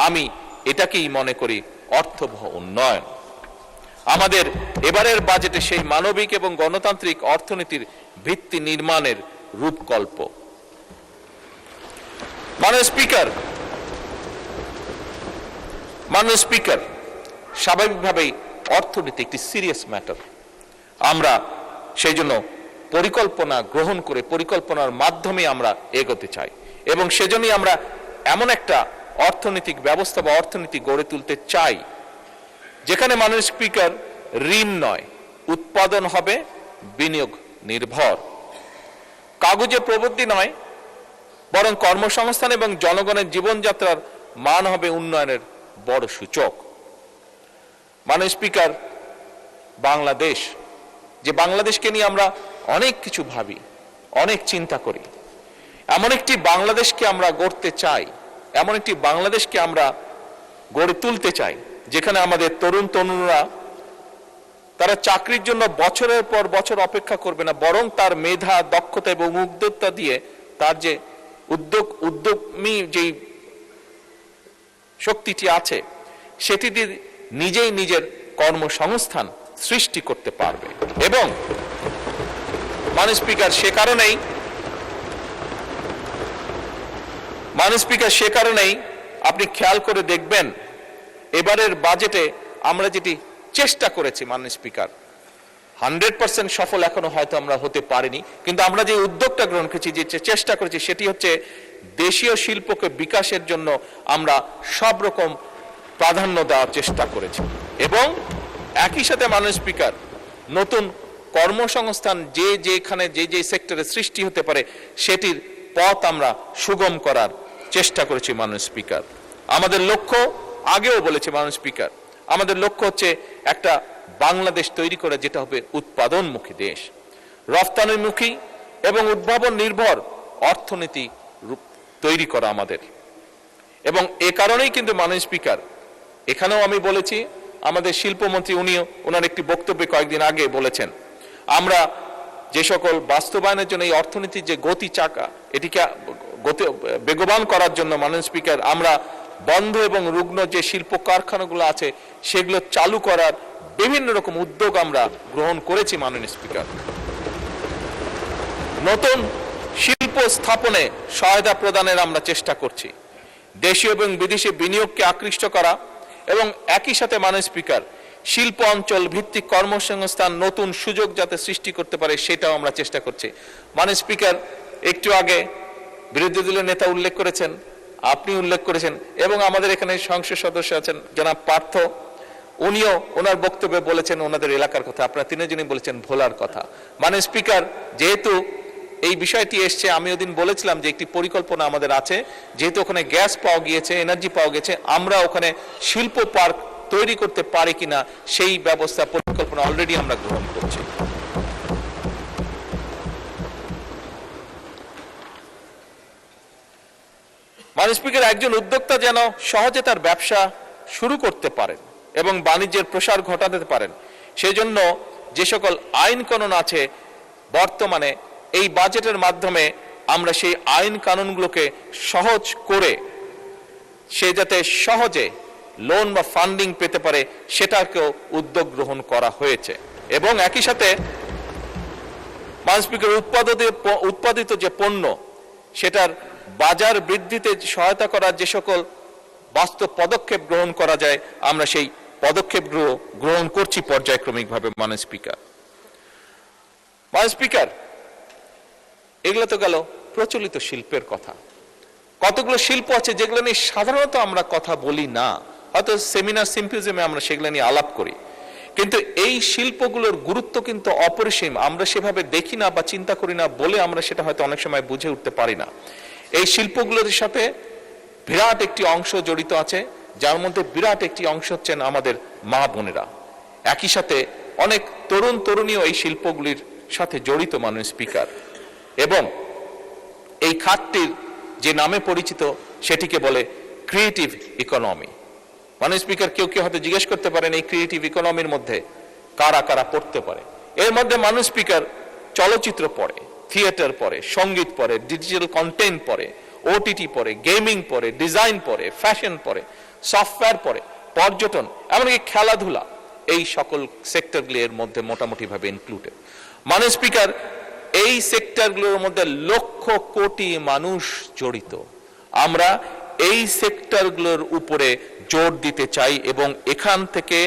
আমি এটাকেই মনে করি অর্থবহ উন্নয়ন। আমাদের এবারের বাজেটে সেই মানবিক এবং গণতান্ত্রিক অর্থনীতির ভিত্তি নির্মাণের রূপকল্প। মাননীয় স্পিকার, স্বাভাবিকভাবেই অর্থনীতি একটি সিরিয়াস ম্যাটার। আমরা সেই জন্য পরিকল্পনা গ্রহণ করে পরিকল্পনার মাধ্যমে আমরা এগোতে চাই এবং সেজন্যই আমরা এমন একটা অর্থনৈতিক ব্যবস্থা বা অর্থনীতি গড়ে তুলতে চাই যেখানে মাননীয় স্পিকার ঋণ নয়, উৎপাদন হবে বিনিয়োগ নির্ভর, কাগজে প্রবৃদ্ধি নয় বরং কর্মসংস্থান এবং জনগণের জীবনযাত্রার মান হবে উন্নয়নের বড় সূচক। মাননীয় স্পিকার, বাংলাদেশ, যে বাংলাদেশকে নিয়ে আমরা অনেক কিছু ভাবি, অনেক চিন্তা করি, এমন একটি বাংলাদেশকে আমরা গড়তে চাই, এমন একটি বাংলাদেশকে আমরা গড়ে তুলতে চাই যেখানে আমাদের তরুণরা তারা চাকরির জন্য বছরের পর বছর অপেক্ষা করবে না, বরং তার মেধা, দক্ষতা এবং উদ্যোক্তা দিয়ে তার যে উদ্যমী যে শক্তিটি আছে সেটি দিয়ে নিজেই নিজের কর্মসংস্থান সৃষ্টি করতে পারবে। এবং মাননীয় স্পিকার, সে কারণেই আপনি খেয়াল করে দেখবেন এবারের বাজেটে আমরা যেটি চেষ্টা করেছি মাননীয় স্পিকার, 100% সফল এখনো হয়তো আমরা হতে পারিনি, কিন্তু আমরা যে উদ্যোগটা গ্রহণ করেছি, যে চেষ্টা করেছি, সেটি হচ্ছে দেশীয় শিল্পকে বিকাশের জন্য আমরা সব রকম প্রাধান্য দেওয়ার চেষ্টা করেছি এবং একই সাথে মাননীয় স্পিকার নতুন কর্মসংস্থান যেখানে যে সেক্টরে সৃষ্টি হতে পারে সেটির পথ আমরা সুগম করার চেষ্টা করেছি। মাননীয় স্পিকার, আমাদের লক্ষ্য, আগেও বলেছি মাননীয় স্পিকার, আমাদের লক্ষ্য হচ্ছে একটা বাংলাদেশ তৈরি করা যেটা হবে উৎপাদনমুখী দেশ, রফতানিমুখী এবং উদ্ভাবন নির্ভর অর্থনীতি তৈরি করা আমাদের। এবং এ কারণেই কিন্তু মাননীয় স্পিকার, এখানেও আমি বলেছি, আমাদের শিল্পমন্ত্রী ওনার একটি বক্তব্যে কয়েকদিন আগে বলেছেন, আমরা যে সকল বাস্তবায়নের জন্য এই অর্থনীতির যে গতি চাকা, এটিকে বেগবান করার জন্য মাননীয় স্পিকার আমরা বন্ধ এবং রুগ্ন যে শিল্প কারখানাগুলো আছে সেগুলো চালু করার বিভিন্ন রকম উদ্যোগ আমরা গ্রহণ করেছি মাননীয় স্পিকার। নতুন শিল্প স্থাপনে সহায়তা প্রদানের আমরা চেষ্টা করছি। দেশীয় এবং বিদেশি বিনিয়োগকে আকৃষ্ট করা এবং একই সাথে মাননীয় স্পিকার শিল্প অঞ্চল ভিত্তিক কর্মসংস্থান নতুন সুযোগ যাতে সৃষ্টি করতে পারে সেটাও আমরা চেষ্টা করছি। মাননীয় স্পিকার, একটু আগে বিরোধী দলের নেতা উল্লেখ করেছেন, আপনি উল্লেখ করেছেন, এবং আমাদের এখানে সংসদ সদস্য আছেন জনাব পার্থ, উনিও ওনার বক্তব্যে বলেছেন ওনাদের এলাকার কথা, আপনারা তিনজনই বলেছেন ভোলার কথা। মাননীয় স্পিকার, যেহেতু এই বিষয়টি এসছে, আমি ওদিন বলেছিলাম যে একটি পরিকল্পনা আমাদের আছে, যেহেতু ওখানে গ্যাস পাওয়া গিয়েছে, এনার্জি পাওয়া গেছে, আমরা ওখানে শিল্প পার্ক তৈরি করতে পারি কিনা সেই ব্যবস্থা পরিকল্পনা অলরেডি আমরা গ্রহণ করছি। মাননীয় স্পিকার, একজন উদ্যোক্তা যেন সহজে তার ব্যবসা শুরু করতে পারেন এবং বাণিজ্যের প্রসার ঘটাতে পারেন, সেজন্য যে সকল আইন কানুন আছে বর্তমানে এই বাজেটের মাধ্যমে আমরা সেই আইন কানুনগুলোকে সহজ করে সে যাতে সহজে লোন বা ফান্ডিং পেতে পারে সেটাকেও উদ্যোগ গ্রহণ করা হয়েছে। এবং একই সাথে মাননীয় স্পিকার, উৎপাদিত যে পণ্য সেটার বাজার বৃদ্ধিতে সহায়তা করার যে সকল বাস্তব পদক্ষেপ গ্রহণ করা যায় আমরা সেই পদক্ষেপগুলো গ্রহণ করছি পর্যায়ক্রমিকভাবে। মাননীয় স্পিকার, মাননীয় স্পিকার, এগুলো তো গেল প্রচলিত শিল্পের কথা। কতগুলো শিল্প আছে যেগুলো নিয়ে সাধারণত আমরা কথা বলি না, হয়তো সেমিনার সিম্পোজিয়ামে আমরা সেগুলো নিয়ে আলাপ করি, কিন্তু এই শিল্পগুলোর গুরুত্ব কিন্তু অপরিসীম। আমরা সেভাবে দেখি না বা চিন্তা করি না বলে আমরা সেটা হয়তো অনেক সময় বুঝে উঠতে পারি না। এই শিল্পগুলোর সাথে বিরাট একটি অংশ জড়িত আছে, যার মধ্যে বিরাট একটি অংশ হচ্ছেন আমাদের মা বোনেরা। একই সাথে অনেক তরুণ তরুণীও এই শিল্পগুলির সাথে জড়িত। মাননীয় স্পিকার, এবং এই খাতটির যে নামে পরিচিত সেটিকে বলে ক্রিয়েটিভ ইকোনমি। মাননীয় স্পিকার, কেউ কেউ হয়তো জিজ্ঞেস করতে পারেন এই ক্রিয়েটিভ ইকোনমির মধ্যে কারা কারা পড়তে পারে। এর মধ্যে মাননীয় স্পিকার চলচ্চিত্র পড়ে, থিয়েটার পড়ে, সঙ্গীত পড়ে, ডিজিটাল কন্টেন্ট পড়ে, ওটিটি পড়ে, গেমিং পড়ে, ডিজাইন পড়ে, ফ্যাশন পড়ে, সফটওয়্যার পড়ে, পর্যটন, এমনকি খেলাধুলা, এই সকল সেক্টরগুলি এর মধ্যে মোটামুটি ভাবে ইনক্লুডেড। মাননীয় স্পিকার, এই সেক্টরগুলোর মধ্যে লক্ষ কোটি মানুষ জড়িত। আমরা এই সেক্টরগুলোর উপরে জোর দিতে চাই এবং এখান থেকে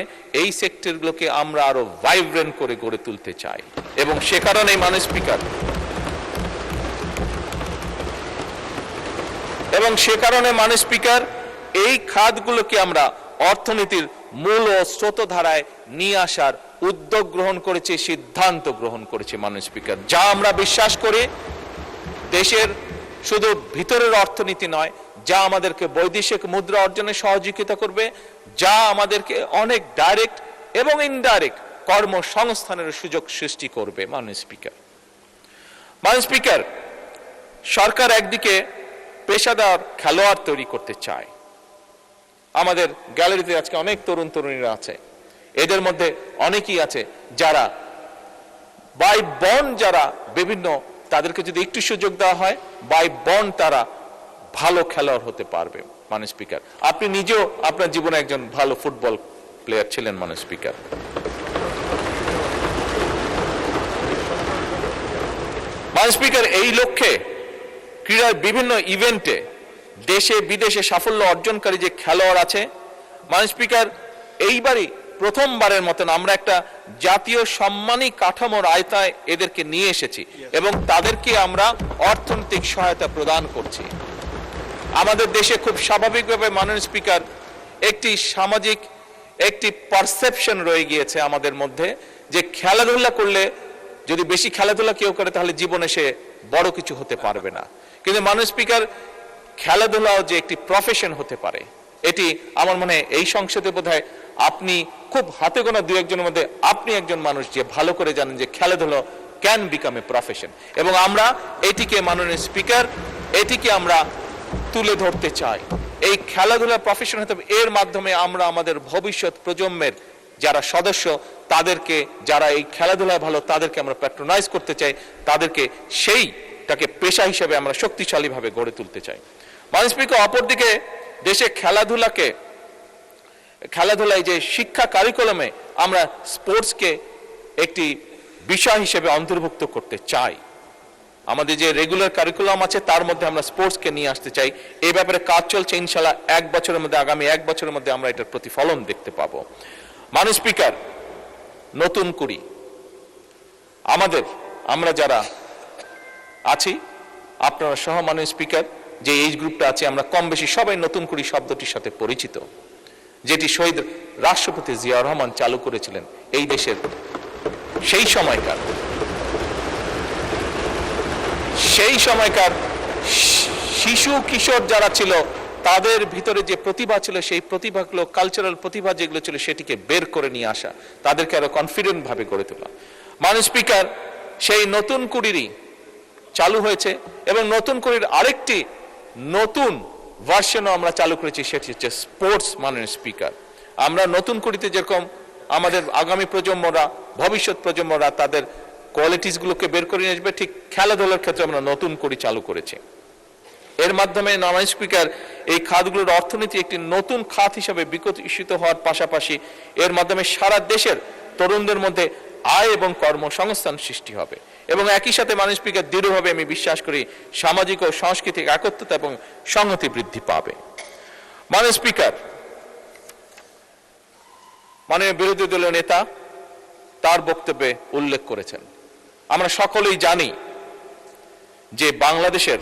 এই সেক্টরগুলোকে আমরা আরো ভাইব্রেন্ট করে গড়ে তুলতে চাই। এবং সে কারণে মাননীয় স্পিকার, মাননীয় স্পিকার, এই খাতগুলোকে আমরা অর্থনীতির মূল ও স্রোতধারায় নিয়ে আসার উদ্যোগ গ্রহণ করেছি, সিদ্ধান্ত গ্রহণ করেছি। মাননীয় স্পিকার, যা আমরা বিশ্বাস করি দেশের শুধু ভিতরের অর্থনীতি নয়, যা আমাদেরকে বৈদেশিক মুদ্রা অর্জনে সহযোগিতা করবে, যা আমাদেরকে অনেক ডাইরেক্ট এবং ইনডাইরেক্ট কর্মসংস্থানের সুযোগ সৃষ্টি করবে। মাননীয় স্পিকার, সরকার একদিকে পেশাদার খেলোয়াড় তৈরি করতে চায়। আমাদের গ্যালারিতে আজকে অনেক তরুণ তরুণীরা আছে, এদের মধ্যে অনেকেই আছে যারা বাই বন্ড, যারা বিভিন্ন, তাদেরকে যদি একটু সুযোগ দেওয়া হয় বাই বন্ড তারা ভালো খেলোয়াড় হতে পারবে। মাননীয় স্পিকার, আপনি নিজেও আপনার জীবনে একজন ভালো ফুটবল প্লেয়ার ছিলেন। মাননীয় স্পিকার, এই লক্ষ্যে ক্রীড়ার বিভিন্ন ইভেন্টে দেশে বিদেশে সাফল্য অর্জনকারী যে খেলোয়াড় আছে, মাননীয় স্পিকার, এইবারই প্রথমবারের মতন আমরা একটা জাতীয় সম্মানী কাঠামোর আয়তায় এদেরকে নিয়ে এসেছি এবং তাদেরকে আমরা অর্থনৈতিক সহায়তা প্রদান করছি। আমাদের দেশে খুব স্বাভাবিকভাবে মাননীয় স্পিকার একটি সামাজিক একটি পারসেপশন রয়ে গিয়েছে আমাদের মধ্যে যে খেলাধুলা করলে, যদি বেশি খেলাধুলা কেউ করে তাহলে জীবনে সে বড় কিছু হতে পারবে না। কিন্তু মাননীয় স্পিকার, খেলাধুলাও যে একটি প্রফেশন হতে পারে, এটি আমার মনে হয় এই সংসদে বোধহয় আপনি খুব হাতে গোনা দু একজনের মধ্যে আপনি একজন মানুষ যে ভালো করে জানেন যে খেলাধুলা ক্যান বিকাম এ প্রফেশন, এবং আমরা এটিকে মাননীয় স্পিকার এটিকে আমরা তুলে ধরতে চাই। এই খেলাধুলা প্রফেশন হতে হবে, এর মাধ্যমে আমরা আমাদের ভবিষ্যৎ প্রজন্মের যারা সদস্য তাদেরকে, যারা এই খেলাধুলায় ভালো তাদেরকে আমরা প্যাট্রোনাইজ করতে চাই, তাদেরকে সেইটাকে পেশা হিসেবে আমরা শক্তিশালীভাবে গড়ে তুলতে চাই। মাননীয় স্পিকার, অপরদিকে দেশে খেলাধুলাকে খেলাধুলায় যে শিক্ষা কারিকুলামে আমরা স্পোর্টসকে একটি বিষয় হিসেবে অন্তর্ভুক্ত করতে চাই। আমাদের যে রেগুলার কারিকুলাম আছে তার মধ্যে আমরা স্পোর্টসকে নিয়ে আসতে চাই। এই ব্যাপারে কাজ চলছে, ইনশাআল্লাহ আগামী এক বছরের মধ্যে আমরা এটার প্রতিফলন দেখতে পাবো। মাননীয় স্পিকার, নতুন কুড়ি আমরা যারা আছি, আপনারা সহ মাননীয় স্পিকার, যে এইজ গ্রুপটা আছে, আমরা কম বেশি সবাই নতুন কুড়ি শব্দটির সাথে পরিচিত, যেটি শহীদ রাষ্ট্রপতি জিয়াউর রহমান চালু করেছিলেন এই দেশের সেই সময়কার শিশু কিশোর যারা ছিল তাদের ভিতরে যে প্রতিভা ছিল, সেই প্রতিভাগুলো, কালচারাল প্রতিভা যেগুলো ছিল, সেটিকে বের করে নিয়ে আসা, তাদেরকে আরো কনফিডেন্ট ভাবে গড়ে তোলা। মাননীয় স্পিকার, সেই নতুন কুড়িরই চালু হয়েছে এবং নতুন কুড়ির আরেকটি নতুন ভার্সনও আমরা চালু করেছি, সেটি হচ্ছে স্পোর্টস। মাননীয় স্পিকার, আমরা নতুন কুড়িতে যেরকম আমাদের আগামী প্রজন্মরা, ভবিষ্যৎ প্রজন্মরা তাদের কোয়ালিটিস গুলোকে বের করে নিয়ে আসবে, ঠিক খেলাধুলার ক্ষেত্রে আমরা নতুন কুড়ি চালু করেছি। এর মাধ্যমে মাননীয় স্পিকার, এই খাতগুলোর অর্থনীতি একটি নতুন খাত হিসেবে বিকশিত হওয়ার পাশাপাশি এর মাধ্যমে সারা দেশের তরুণদের মধ্যে আয় এবং কর্মসংস্থান সৃষ্টি হবে এবং একই সাথে মাননীয় স্পিকার, দৃঢ়ভাবে আমি বিশ্বাস করি সামাজিক ও সাংস্কৃতিক একত্রতা এবং সংহতি বৃদ্ধি পাবে। মাননীয় স্পিকার, মাননীয় বিরোধী দলীয় নেতা তার বক্তব্যে উল্লেখ করেছেন, আমরা সকলেই জানি যে বাংলাদেশের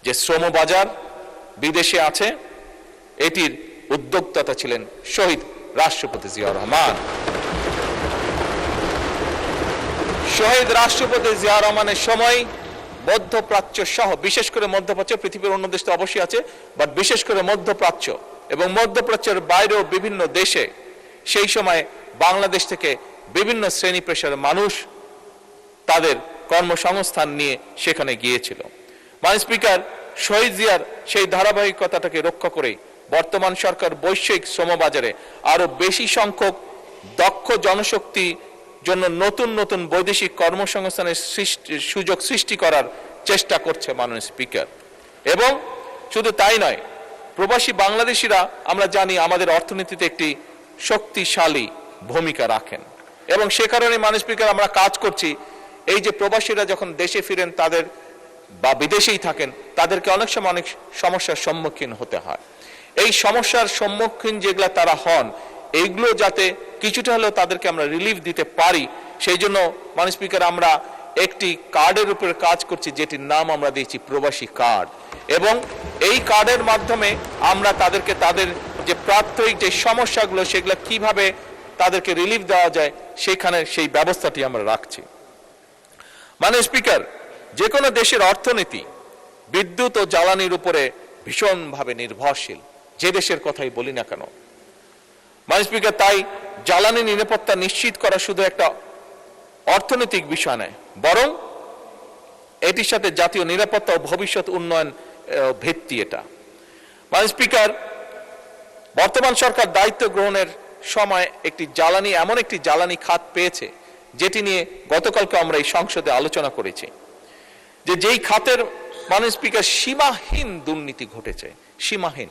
যে শ্রম বাজার বিদেশে আছে, এটির উদ্যোক্তা ছিলেন শহীদ রাষ্ট্রপতি জিয়াউর রহমান। শহীদ রাষ্ট্রপতি জিয়াউর রহমানের সময় মধ্যপ্রাচ্য সহ, বিশেষ করে মধ্যপ্রাচ্য, পৃথিবীর অন্য দেশ তো অবশ্যই আছে, বাট বিশেষ করে মধ্যপ্রাচ্য এবং মধ্যপ্রাচ্যের বাইরেও বিভিন্ন দেশে সেই সময় বাংলাদেশ থেকে বিভিন্ন শ্রেণী পেশার মানুষ তাদের কর্মসংস্থান নিয়ে সেখানে গিয়েছিল। মাননীয় স্পিকার, শহীদ জিয়ার সেই ধারাবাহিকতাটাকে রক্ষা করে বর্তমান সরকার বৈশ্বিক শ্রমবাজারে আরো বেশি সংখ্যক দক্ষ জনশক্তি জন্য নতুন নতুন বৈদেশিক কর্মসংস্থানের সুযোগ সৃষ্টি করার চেষ্টা করছে। মাননীয় স্পিকার, এবং শুধু তাই নয়, প্রবাসী বাংলাদেশিরা আমরা জানি আমাদের অর্থনীতিতে একটি শক্তিশালী ভূমিকা রাখেন এবং সে কারণে মাননীয় স্পিকার, আমরা কাজ করছি এই যে প্রবাসীরা যখন দেশে ফিরেন তাদের বা বিদেশেই থাকেন, তাদেরকে অনেক সময় অনেক সমস্যার সম্মুখীন হতে হয়। এই সমস্যার সম্মুখীন যেগুলা তারা হন, এইগুলো যাতে কিছুটা হলেও তাদেরকে আমরা রিলিফ দিতে পারি, সেই জন্য মাননীয় স্পিকার, আমরা একটি কার্ডের উপরে কাজ করছি, যেটির নাম আমরা দিয়েছি প্রবাসী কার্ড, এবং এই কার্ডের মাধ্যমে আমরা তাদেরকে তাদের যে প্রাত্যহিক যে সমস্যাগুলো, সেগুলো কিভাবে তাদেরকে রিলিফ দেওয়া যায়, সেখানে সেই ব্যবস্থাটি আমরা রাখছি। মাননীয় স্পিকার, যে কোনো দেশের অর্থনীতি বিদ্যুৎ ও জ্বালানির উপরে ভীষণভাবে নির্ভরশীল, যে দেশের কথাই বলি না কেন। মাননীয় স্পিকার, তাই জ্বালানি নিরাপত্তা নিশ্চিত করা শুধু একটা অর্থনৈতিক বিষয় নয়, বরং এটির সাথে জাতীয় নিরাপত্তা ও ভবিষ্যৎ উন্নয়ন ভিত্তি এটা। মাননীয় স্পিকার, বর্তমান সরকার দায়িত্ব গ্রহণের সময় এমন একটি জ্বালানি খাত পেয়েছে, যেটি নিয়ে গতকালকে আমরা এই সংসদে আলোচনা করেছি, যেই খাতের মাননীয় স্পিকার সীমাহীন দুর্নীতি ঘটেছে, সীমাহীন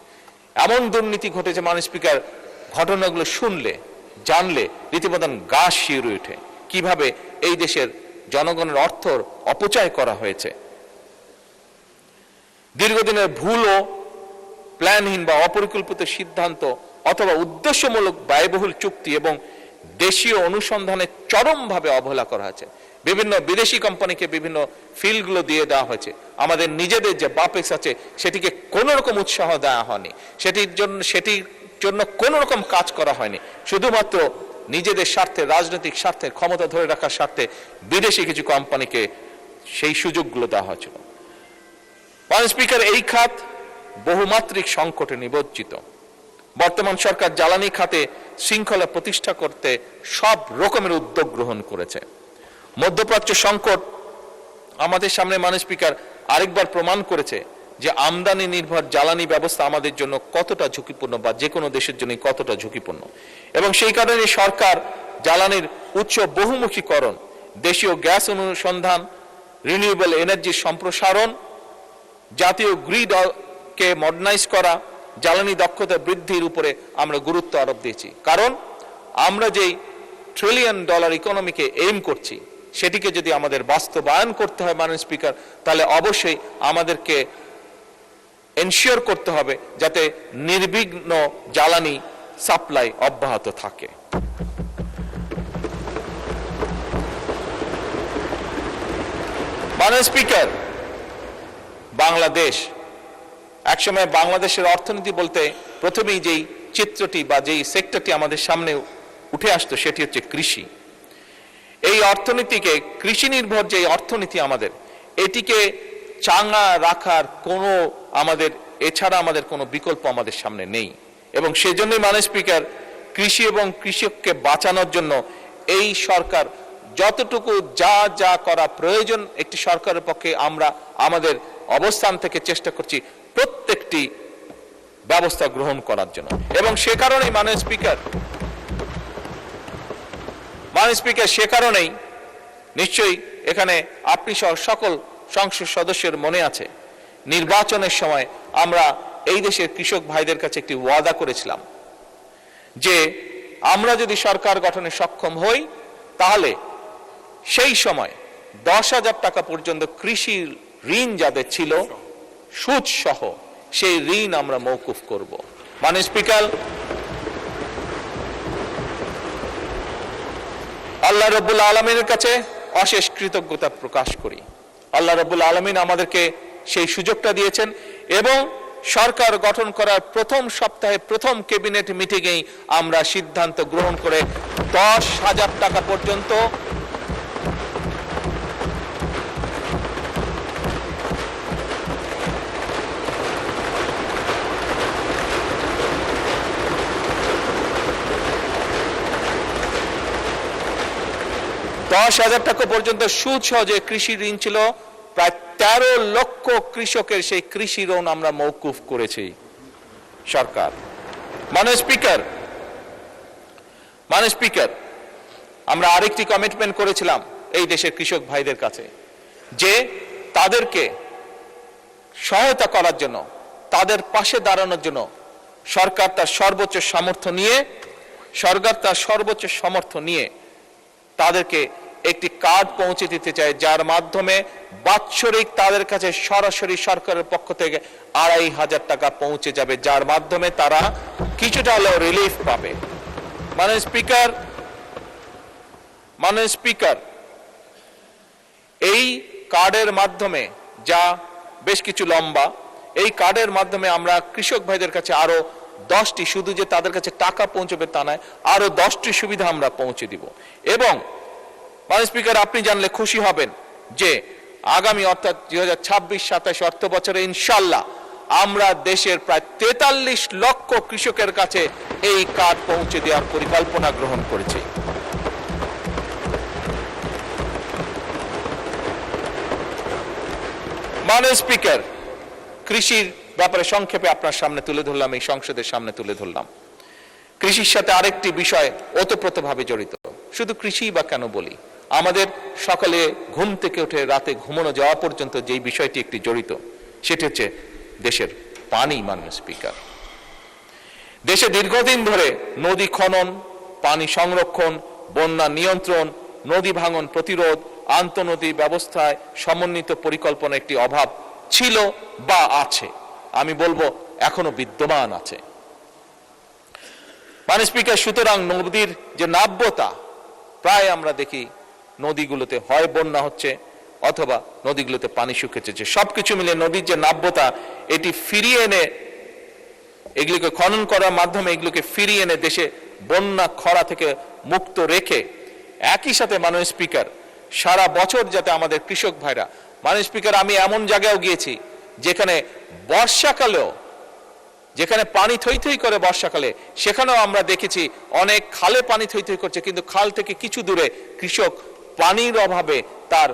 এমন দুর্নীতি ঘটেছে মাননীয় স্পিকার, ঘটনাগুলো শুনলে জানলে রীতিমতো গা শিউরে ওঠে, কিভাবে এই দেশের জনগণের অর্থ অপচয় করা হয়েছে। দীর্ঘদিনের ভুল ও প্ল্যানহীন বা অপরিকল্পিত সিদ্ধান্ত অথবা উদ্দেশ্যমূলক ব্যয়বহুল চুক্তি এবং দেশীয় অনুসন্ধানে চরমভাবে অবহেলা করা হয়েছে। বিভিন্ন বিদেশি কোম্পানিকে বিভিন্ন ফিল্ডগুলো দিয়ে দেওয়া হয়েছে, আমাদের নিজেদের যে বাপেক্স আছে সেটিকে কোনো রকম উৎসাহ দেওয়া হয়নি, সেটির জন্য কোনো রকম কাজ করা হয়নি, শুধুমাত্র নিজেদের স্বার্থে, রাজনৈতিক স্বার্থে, ক্ষমতা ধরে রাখার স্বার্থে বিদেশি কিছু কোম্পানিকে সেই সুযোগগুলো দেওয়া হয়েছিল। মাননীয় স্পিকার, এই খাত বহুমাত্রিক সংকটে নিমজ্জিত। বর্তমান সরকার জ্বালানি খাতে শৃঙ্খলা প্রতিষ্ঠা করতে সব রকমের উদ্যোগ গ্রহণ করেছে। মধ্যপ্রাচ্য সংকট আমাদের সামনে মাননীয় স্পিকার আরেকবার প্রমাণ করেছে যে আমদানি নির্ভর জ্বালানি ব্যবস্থা আমাদের জন্য কতটা ঝুঁকিপূর্ণ, বা যে কোনো দেশের জন্য কতটা ঝুঁকিপূর্ণ, এবং সেই কারণে সরকার জ্বালানির উৎস বহুমুখীকরণ, দেশীয় গ্যাস অনুসন্ধান, রিনিউয়েবল এনার্জির সম্প্রসারণ, জাতীয় গ্রিডকে মডার্নাইজ করা, জ্বালানি দক্ষতা বৃদ্ধির উপরে আমরা গুরুত্ব আরোপ দিয়েছি। কারণ আমরা যেই $1 ট্রিলিয়ন ইকোনমিকে এইম করছি, সেটিকে যদি আমাদের বাস্তবায়ন করতে হয় মাননীয় স্পিকার, তাহলে অবশ্যই আমাদেরকে এনশিওর করতে হবে যাতে নির্বিঘ্ন জ্বালানি সাপ্লাই অব্যাহত থাকে। মাননীয় স্পিকার, বাংলাদেশ একসময় বাংলাদেশের অর্থনীতি বলতে প্রথমেই যেই চিত্রটি বা যেই সেক্টরটি আমাদের সামনে উঠে আসতো সেটি হচ্ছে কৃষি। এই অর্থনীতিকে, কৃষি নির্ভর যে অর্থনীতি আমাদের, এটিকে চাঙ্গা রাখার কোনো এছাড়া আমাদের কোনো বিকল্প আমাদের সামনে নেই। এবং সেজন্যই মাননীয় স্পিকার, কৃষি এবং কৃষককে বাঁচানোর জন্য এই সরকার যতটুকু যা করা প্রয়োজন একটি সরকারের পক্ষে আমরা আমাদের অবস্থান থেকে চেষ্টা করছি প্রত্যেকটি ব্যবস্থা গ্রহণ করার জন্য। এবং সে কারণেই মাননীয় স্পিকার, সে কারণেই নিশ্চয়ই এখানে আপনি সহ সকল সংসদ সদস্যের মনে আছে, নির্বাচনের সময় আমরা এই দেশের কৃষক ভাইদের কাছে একটি ওয়াদা করেছিলাম যে আমরা যদি সরকার গঠনে সক্ষম হই তাহলে সেই সময় 10,000 টাকা পর্যন্ত কৃষি ঋণ যাদের ছিল সুদ সহ সেই ঋণ আমরা মওকুফ করব। মাননীয় স্পিকার, আল্লাহ রাব্বুল আলামিনের কাছে অশেষ কৃতজ্ঞতা প্রকাশ করি। আল্লাহ রাব্বুল আলামিন আমাদেরকে সেই সুযোগটা দিয়েছেন এবং সরকার গঠন করার প্রথম সপ্তাহে প্রথম ক্যাবিনেট মিটিংয়েই আমরা সিদ্ধান্ত গ্রহণ করে 10,000 টাকা পর্যন্ত সুদ সহ যে কৃষি ঋণ ছিল প্রায় 13 লক্ষ কৃষকের সেই কৃষি ঋণ আমরা মওকুফ করেছি সরকার। মাননীয় স্পিকার, আমরা আরেকটি কমিটমেন্ট করেছিলাম এই দেশের কৃষক ভাইদের কাছে যে তাদেরকে সহায়তা করার জন্য, তাদের পাশে দাঁড়ানোর জন্য সরকার তার সর্বোচ্চ সামর্থ্য নিয়ে তাদেরকে একটি কার্ড পৌঁছে দিতে চায়, যার মাধ্যমে বাৎসরিক তাদের কাছে সরাসরি সরকারের পক্ষ থেকে 2,500 টাকা পৌঁছে যাবে, যার মাধ্যমে তারা কিছুটা হলেও রিলিফ পাবে। মাননীয় স্পিকার, এই কার্ডের মাধ্যমে, যা বেশ কিছু লম্বা, এই কার্ডের মাধ্যমে আমরা কৃষক ভাইদের কাছে আরো 10টি, শুধু যে তাদের কাছে টাকা পৌঁছবে তা নয়, আরো 10টি সুবিধা আমরা পৌঁছে দিব। এবং মাননীয় স্পিকার, আপনি জানলে খুশি হবেন যে আগামী অর্থাৎ 2026-27 অর্থ বছরে ইনশাআল্লাহ আমরা দেশের প্রায় 43 লক্ষ কৃষকের কাছে এই কার্ড পৌঁছে দেওয়ার পরিকল্পনা গ্রহণ করেছি। মাননীয় স্পিকার, কৃষির ব্যাপারে সংক্ষেপে আপনার সামনে তুলে ধরলাম, এই সংসদের সামনে তুলে ধরলাম। কৃষির সাথে আরেকটি বিষয় ওতপ্রোতভাবে জড়িত। শুধু কৃষি বা কেন বলি, আমাদের সকালে ঘুম থেকে উঠে রাতে ঘুমানো যাওয়া পর্যন্ত যেই বিষয়টি একটি জড়িত, সেটি হচ্ছে দেশের পানি। মাননীয় স্পিকার, দেশে দীর্ঘদিন ধরে নদী খনন, পানি সংরক্ষণ, বন্যা নিয়ন্ত্রণ, নদী ভাঙন প্রতিরোধ, আন্তঃনদী ব্যবস্থায় সমন্বিত পরিকল্পনা একটি অভাব ছিল বা আছে, আমি বলবো এখনো বিদ্যমান আছে। মাননীয় স্পিকার, সুতরাং নদীর যে নাব্যতা, প্রায় আমরা দেখি নদীগুলোতে হয় বন্যা হচ্ছে অথবা নদীগুলোতে পানি শুকিয়েছে, সবকিছু মিলে নদীর যে নাব্যতা, এটি ফিরিয়ে এনে, এগুলিকে খনন করার মাধ্যমে এগুলোকে ফিরিয়ে এনে দেশে বন্যা খরা থেকে মুক্ত রেখে, একই সাথে মাননীয় স্পিকার, সারা বছর যাতে আমাদের কৃষক ভাইরা, মাননীয় স্পিকার, আমি এমন জায়গায় গিয়েছি যেখানে বর্ষাকালেও, যেখানে পানি থই থই করে বর্ষাকালে, সেখানেও আমরা দেখেছি অনেক খালে পানি থই থই করছে, কিন্তু খাল থেকে কিছু দূরে কৃষক পানির অভাবে তার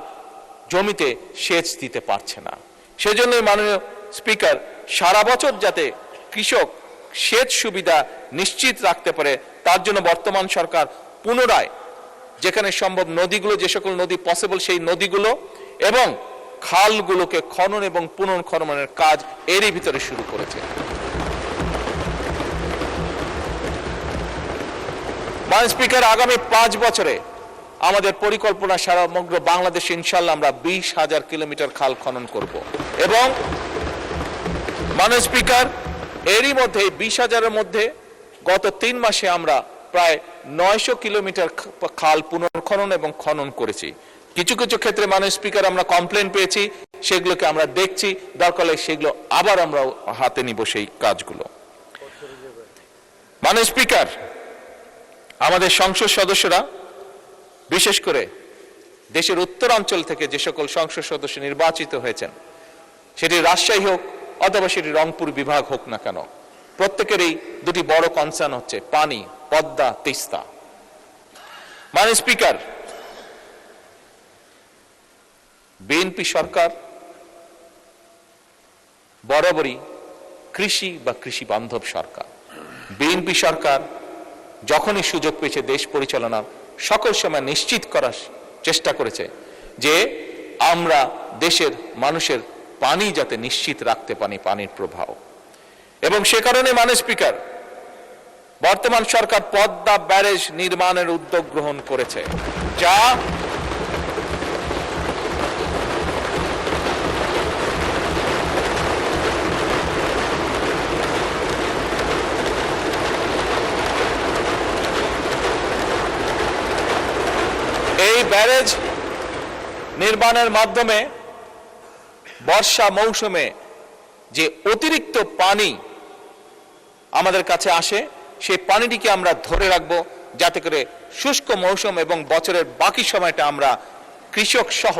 জমিতে সেচ দিতে পারছে না। সেজন্যই মাননীয় স্পিকার, সারা বছর যাতে কৃষক সেচ সুবিধা নিশ্চিত রাখতে পারে, তার জন্য বর্তমান সরকার পুনরায় যেখানে সম্ভব নদীগুলো, যে সকল নদী পসিবল সেই নদীগুলো এবং খালগুলোকে খনন এবং পুনর্খননের কাজ এরই ভিতরে শুরু করেছে। মাননীয় স্পিকার, আগামী 5 বছরে আমাদের পরিকল্পনা সমগ্র বাংলাদেশে ইনশাআল্লাহ আমরা 20,000 কিলোমিটার খাল খনন করব এবং মাননীয় স্পিকার, এরই মধ্যে 20,000-এর মধ্যে গত 3 মাসে আমরা প্রায় 900 কিলোমিটার খাল পুনর্খনন এবং খনন করেছি। কিছু কিছু ক্ষেত্রে মাননীয় স্পিকার আমরা কমপ্লেন পেয়েছি, সেগুলোকে আমরা দেখছি, দরকার হলে সেগুলো আবার আমরা হাতে নিব সেই কাজগুলো। মাননীয় স্পিকার, আমাদের সংসদ সদস্যরা বিশেষ করে দেশের উত্তরাঞ্চল থেকে যে সকল সংসদ সদস্য নির্বাচিত হয়েছেন, সেটি রাজশাহী হোক অথবা সেটি রংপুর বিভাগ হোক না কেন, প্রত্যেকেরই দুটি বড় কনসার্ন হচ্ছে পানি, পদ্মা, তিস্তা। মাননীয় স্পিকার, বিএনপি সরকার বরাবরই কৃষি বা কৃষি বান্ধব সরকার। বিএনপি সরকার যখনই সুযোগ পেয়েছে দেশ পরিচালনার সকল সময় নিশ্চিত করার চেষ্টা করেছে যে আমরা দেশের মানুষের পানি যাতে নিশ্চিত রাখতে পারি, পানির প্রবাহ। এবং সে কারণে মাননীয় স্পিকার, বর্তমান সরকার পদ্মা ব্যারেজ নির্মাণের উদ্যোগ গ্রহণ করেছে, যা এই ব্যারেজ নির্মাণের মাধ্যমে বর্ষা মৌসুমে যে অতিরিক্ত পানি আমাদের কাছে আসে, সেই পানিটিকে আমরা ধরে রাখবো, যাতে করে শুষ্ক মৌসুম এবং বছরের বাকি সময়টা আমরা কৃষক সহ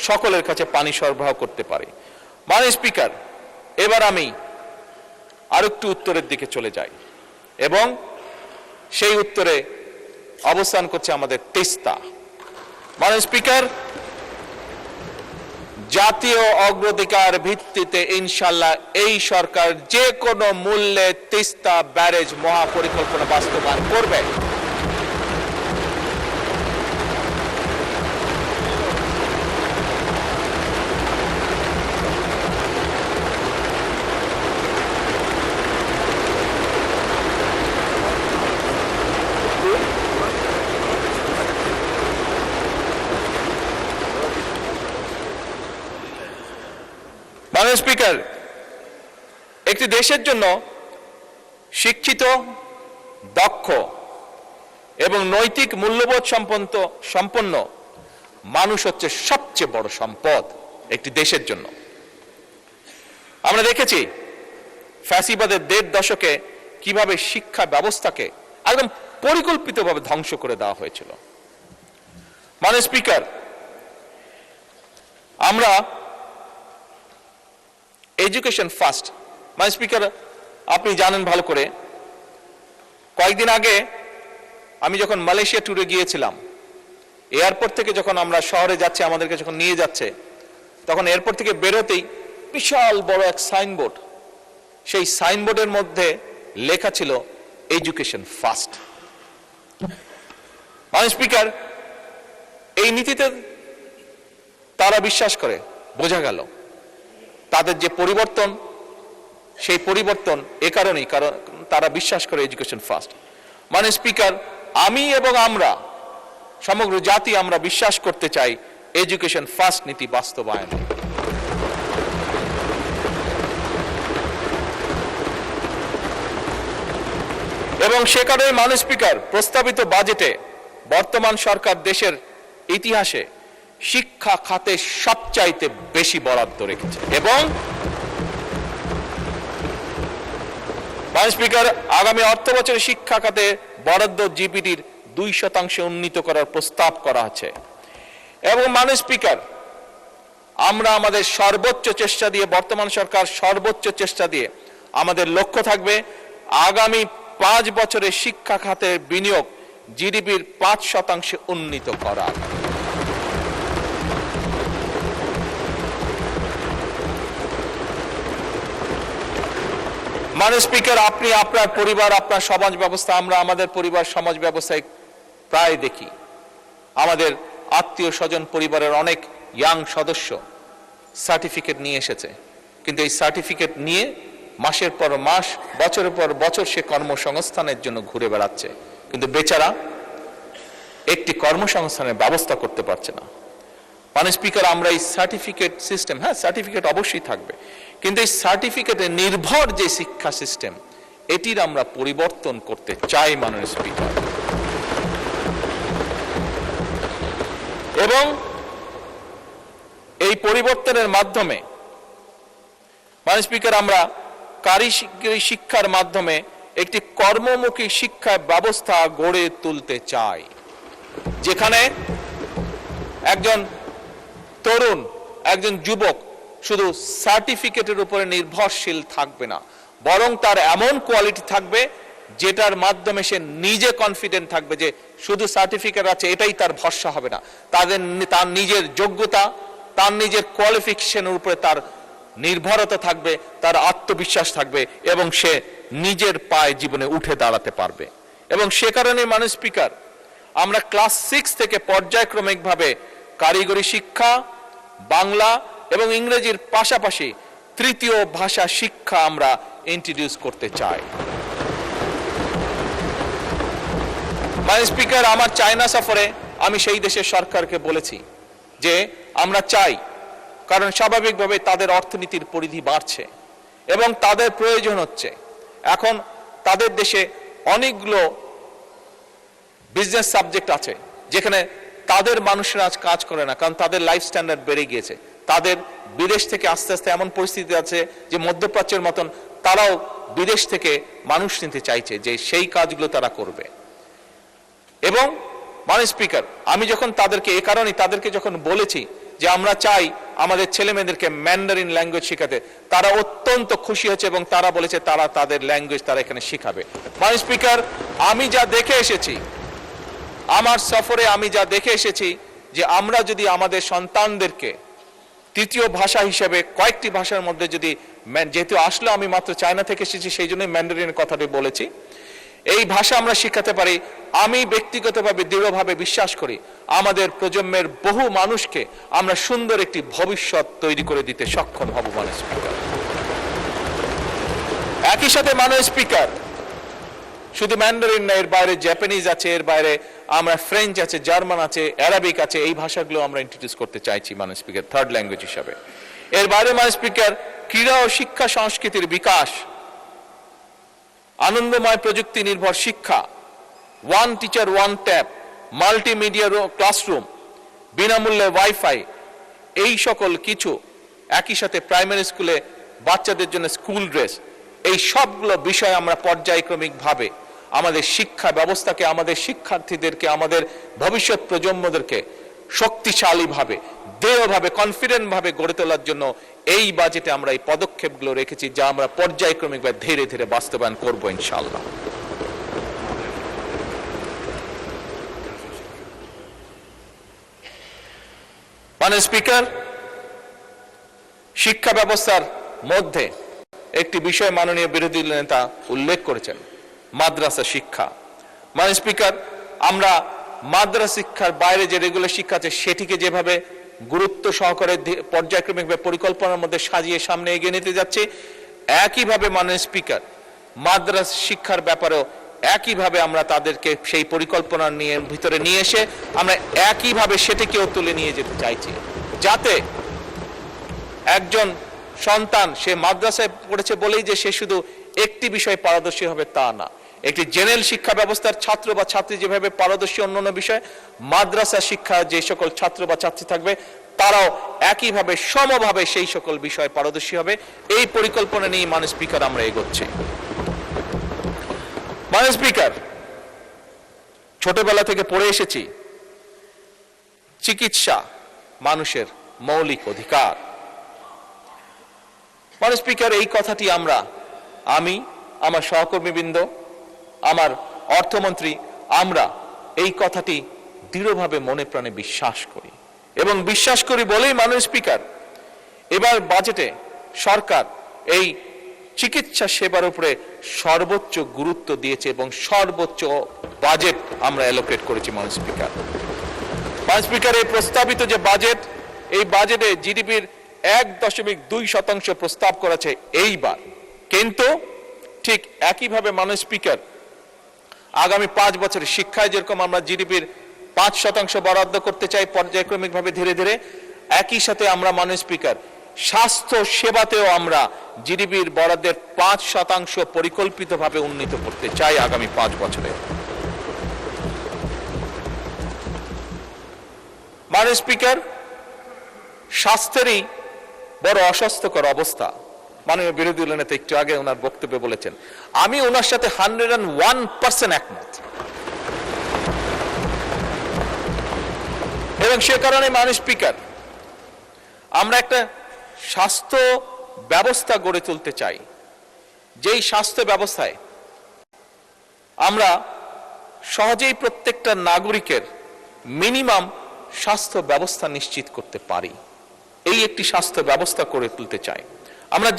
সকলের কাছে পানি সরবরাহ করতে পারি। মাননীয় স্পিকার, এবার আমি আরেকটু উত্তরের দিকে চলে যাই এবং সেই উত্তরে অবস্থান করছে আমাদের তিস্তা। মাননীয় স্পিকার, জাতীয় অগ্রাধিকার ভিত্তিতে ইনশাআল্লাহ এই সরকার যে কোনো মূল্যে তিস্তা ব্যারেজ মহাপরিকল্পনা বাস্তবায়ন করবে। মাননীয় স্পিকার, একটি দেশের জন্য শিক্ষিত, দক্ষ এবং নৈতিক মূল্যবোধ সম্পন্ন মানুষ হচ্ছে সবচেয়ে বড় সম্পদ একটি দেশের জন্য। আমরা দেখেছি ফ্যাসিবাদের 1.5 দশকে কিভাবে শিক্ষা ব্যবস্থাকে একদম পরিকল্পিতভাবে ধ্বংস করে দেওয়া হয়েছিল। মাননীয় স্পিকার, আমরা এডুকেশন ফার্স্ট। মাননীয় স্পিকার, আপনি জানেন ভালো করে, কয়েকদিন আগে আমি যখন মালয়েশিয়া ট্যুরে গিয়েছিলাম, এয়ারপোর্ট থেকে যখন আমরা শহরে যাচ্ছি, আমাদেরকে যখন নিয়ে যাচ্ছে, তখন এয়ারপোর্ট থেকে বেরোতেই বিশাল বড় এক সাইনবোর্ড, সেই সাইনবোর্ডের মধ্যে লেখা ছিল এডুকেশন ফার্স্ট। মাননীয় স্পিকার, এই নীতিতে তারা বিশ্বাস করে, বোঝা গেল তাদের যে পরিবর্তন, সেই পরিবর্তন এ কারণেই, কারণ তারা বিশ্বাস করে এডুকেশন ফার্স্ট। মাননীয় স্পিকার, আমি এবং আমরা সমগ্র জাতি আমরা বিশ্বাস করতে চাই এডুকেশন ফার্স্ট নীতি বাস্তবায়ন। এবং সে কারণে মাননীয় স্পিকার, প্রস্তাবিত বাজেটে বর্তমান সরকার দেশের ইতিহাসে শিক্ষা খাতে সবচাইতে বেশি বরাদ্দ রেখেছে এবং মাননীয় স্পিকার, আগামী অর্থ বছরে শিক্ষা খাতে বরাদ্দ জিডিপির 2% উন্নীত করার প্রস্তাব করা আছে। এবং মাননীয় স্পিকার, আমরা আমাদের সর্বোচ্চ চেষ্টা দিয়ে, বর্তমান সরকার সর্বোচ্চ চেষ্টা দিয়ে, আমাদের লক্ষ্য থাকবে আগামী 5 বছরে শিক্ষা খাতের বিনিয়োগ জিডিপির 5% উন্নীত করা। মাননীয় স্পিকার, আপনি আপনার পরিবার, আপনার সমাজ ব্যবস্থা, আমরা আমাদের পরিবার সমাজ ব্যবস্থায় প্রায় দেখি আমাদের আত্মীয় স্বজন পরিবারের অনেক ইয়াং সদস্য সার্টিফিকেট নিয়ে এসেছে, কিন্তু এই সার্টিফিকেট নিয়ে মাসের পর মাস, বছরের পর বছর সে কর্মসংস্থানের জন্য ঘুরে বেড়াচ্ছে, কিন্তু বেচারা একটি কর্মসংস্থানের ব্যবস্থা করতে পারছে না। মাননীয় স্পিকার, আমরা এই সার্টিফিকেট সিস্টেম, হ্যাঁ সার্টিফিকেট অবশ্যই থাকবে, কিন্তু এই সার্টিফিকেটে নির্ভর যে শিক্ষা সিস্টেম, এটির আমরা পরিবর্তন করতে চাই মাননীয় স্পিকার। এবং এই পরিবর্তনের মাধ্যমে মাননীয় স্পিকার, আমরা কারিগরি শিক্ষার মাধ্যমে একটি কর্মমুখী শিক্ষা ব্যবস্থা গড়ে তুলতে চাই, যেখানে একজন তরুণ, একজন যুবক শুধু সার্টিফিকেটের উপরে নির্ভরশীল থাকবে না, বরং তার এমন কোয়ালিটি থাকবে যেটার মাধ্যমে সে নিজে কনফিডেন্ট থাকবে যে শুধু সার্টিফিকেট আছে এটাই তার ভরসা হবে না, তার নিজের যোগ্যতা, তার নিজের কোয়ালিফিকেশনের উপরে তার নির্ভরতা থাকবে, তার আত্মবিশ্বাস থাকবে এবং সে নিজের পায়ে জীবনে উঠে দাঁড়াতে পারবে। এবং সে কারণে মাননীয় স্পিকার, আমরা ক্লাস 6 থেকে পর্যায়ক্রমিকভাবে কারিগরি শিক্ষা, বাংলা এবং ইংরেজির পাশাপাশি তৃতীয় ভাষা শিক্ষা আমরা ইন্ট্রোডিউস করতে চাই। মাননীয় স্পিকার, আমার চায়না সফরে আমি সেই দেশের সরকারকে বলেছি যে আমরা চাই, কারণ স্বাভাবিকভাবে তাদের অর্থনীতির পরিধি বাড়ছে এবং তাদের প্রয়োজন হচ্ছে, এখন তাদের দেশে অনেকগুলো বিজনেস সাবজেক্ট আছে যেখানে তাদের মানুষরা আজ কাজ করে না, কারণ তাদের লাইফ স্ট্যান্ডার্ড বেড়ে গিয়েছে। তাদের বিদেশ থেকে আস্তে আস্তে এমন পরিস্থিতি আছে যে মধ্যপ্রাচ্যের মতন তারাও বিদেশ থেকে মানুষ নিতে চাইছে, যে সেই কাজগুলো তারা করবে। এবং মাননীয় স্পিকার, আমি যখন তাদেরকে এ কারণে তাদেরকে যখন বলেছি যে আমরা চাই আমাদের ছেলে মেয়েদেরকে ম্যান্ডারিন ল্যাঙ্গুয়েজ শেখাতে, তারা অত্যন্ত খুশি হয়েছে এবং তারা বলেছে তারা তাদের ল্যাঙ্গুয়েজ তারা এখানে শিখাবে। মাননীয় স্পিকার, আমি যা দেখে এসেছি, আমার সফরে আমি যা দেখে এসেছি, যে আমরা যদি আমাদের সন্তানদেরকে তৃতীয় ভাষা হিসেবে কয়েকটি ভাষার মধ্যে যদি, যেহেতু আসলে আমি মাত্র চায়না থেকে এসেছি সেই জন্যই ম্যান্ডারিনের কথাটি বলেছি, এই ভাষা আমরা শিখাতে পারি, আমি ব্যক্তিগতভাবে দৃঢ়ভাবে বিশ্বাস করি আমাদের প্রজন্মের বহু মানুষকে আমরা সুন্দর একটি ভবিষ্যৎ তৈরি করে দিতে সক্ষম হব মাননীয় স্পিকার। একই সাথে মাননীয় স্পিকার, শুধু ম্যান্ডারিন না, এর বাইরে জাপানিজ আছে, এর বাইরে আমরা ফ্রেঞ্চ আছে, জার্মান আছে, অ্যারাবিক আছে, এই ভাষাগুলো আমরা ইন্ট্রোডিউস করতে চাইছি মাননীয় স্পিকার থার্ড ল্যাঙ্গুয়েজ হিসাবে। এর বাইরে মাননীয় স্পিকার, ক্রীড়া ও শিক্ষা সংস্কৃতির বিকাশ, আনন্দময় প্রযুক্তি নির্ভর শিক্ষা, one teacher one tab, multimedia classroom, বিনামূল্যে ওয়াইফাই, এই সকল কিছু, একই সাথে প্রাইমারি স্কুলে বাচ্চাদের জন্য স্কুল ড্রেস, এই সবগুলো বিষয় আমরা পর্যায়ক্রমিকভাবে আমাদের শিক্ষা ব্যবস্থাকে, আমাদের শিক্ষার্থীদেরকে, আমাদের ভবিষ্যৎ প্রজন্মদেরকে শক্তিশালীভাবে, দৃঢ়ভাবে, কনফিডেন্ট ভাবে গড়ে তোলার জন্য এই বাজেটে আমরা এই পদক্ষেপগুলো রেখেছি, যা আমরা পর্যায়ক্রমিকভাবে ধীরে ধীরে বাস্তবায়ন করব ইনশাআল্লাহ। মাননীয় স্পিকার, শিক্ষা ব্যবস্থার মধ্যে একটি বিষয় মাননীয় বিরোধী নেতা উল্লেখ করেছেন, মাদ্রাসা শিক্ষা। মাননীয় স্পিকার, আমরা মাদ্রাসা শিক্ষার বাইরে যে রেগুলার শিক্ষা আছে সেটিকে যেভাবে গুরুত্ব সহকারে পর্যায়ক্রমিকভাবে পরিকল্পনার মধ্যে সাজিয়ে সামনে এগিয়ে নিতে যাচ্ছে, একইভাবে মাননীয় স্পিকার, মাদ্রাসা শিক্ষার ব্যাপারেও একইভাবে আমরা তাদেরকে সেই পরিকল্পনা নিয়ে ভিতরে নিয়ে এসে আমরা একইভাবে সেটিকেও তুলে নিয়ে যেতে চাইছি, যাতে একজন সন্তান সে মাদ্রাসায় পড়েছে বলেই যে সে শুধু একটি বিষয়ে পারদর্শী হবে তা না, একটি জেনারেল শিক্ষা ব্যবস্থার ছাত্র বা ছাত্রী যেভাবে পারদর্শী অন্যান্য বিষয়, মাদ্রাসা শিক্ষা যে সকল ছাত্র বা ছাত্রী থাকবে তারাও একইভাবে সমভাবে সেই সকল বিষয়ে পারদর্শী হবে। এই পরিকল্পনা নিয়ে মাননীয় স্পিকার আমরা এগোচ্ছি। মাননীয় স্পিকার, ছোটবেলা থেকে পড়ে এসেছি চিকিৎসা মানুষের মৌলিক অধিকার। মাননীয় স্পিকার, এই কথাটি আমি, আমার সহকর্মীবৃন্দ, আমার অর্থমন্ত্রী, আমরা এই কথাটি দৃঢ়ভাবে মনে প্রাণে বিশ্বাস করি এবং বিশ্বাস করি বলেই মাননীয় স্পিকার, এবার বাজেটে সরকার এই চিকিৎসা সেবার উপরে সর্বোচ্চ গুরুত্ব দিয়েছে এবং সর্বোচ্চ বাজেট আমরা অ্যালোকেট করেছি মাননীয় স্পিকার। মাননীয় স্পিকার, এই প্রস্তাবিত যে বাজেট, এই বাজেটে জিডিপির 1.2% প্রস্তাব করেছে এইবার, কিন্তু ঠিক একইভাবে মাননীয় স্পিকার, আগামী 5 বছরের শিক্ষায় যেরকম আমরা জিডিপির 5% বরাদ্দ করতে চাই পর্যায়ক্রমিকভাবে ধীরে ধীরে। একই সাথে আমরা মাননীয় স্পিকার স্বাস্থ্য সেবাতেও আমরা জিডিপির বরাদ্দের 5% পরিকল্পিতভাবে উন্নীত করতে চাই আগামী 5 বছরে। মাননীয় স্পিকার, স্বাস্থ্যেরই বড় অস্বাস্থ্যকর অবস্থা। মাননীয় বিরোধী দলীয় নেতা একটু আগে ওনার বক্তব্যে বলেছেন, আমি ওনার সাথে 101% একমত। এবং সে কারণে মাননীয় স্পিকার, আমরা একটা স্বাস্থ্য ব্যবস্থা গড়ে তুলতে চাই, যেই স্বাস্থ্য ব্যবস্থায় আমরা সহজেই প্রত্যেকটা নাগরিকের মিনিমাম স্বাস্থ্য ব্যবস্থা নিশ্চিত করতে পারি। এই একটি স্বাস্থ্য ব্যবস্থা গড়ে তুলতে চাই। আমরা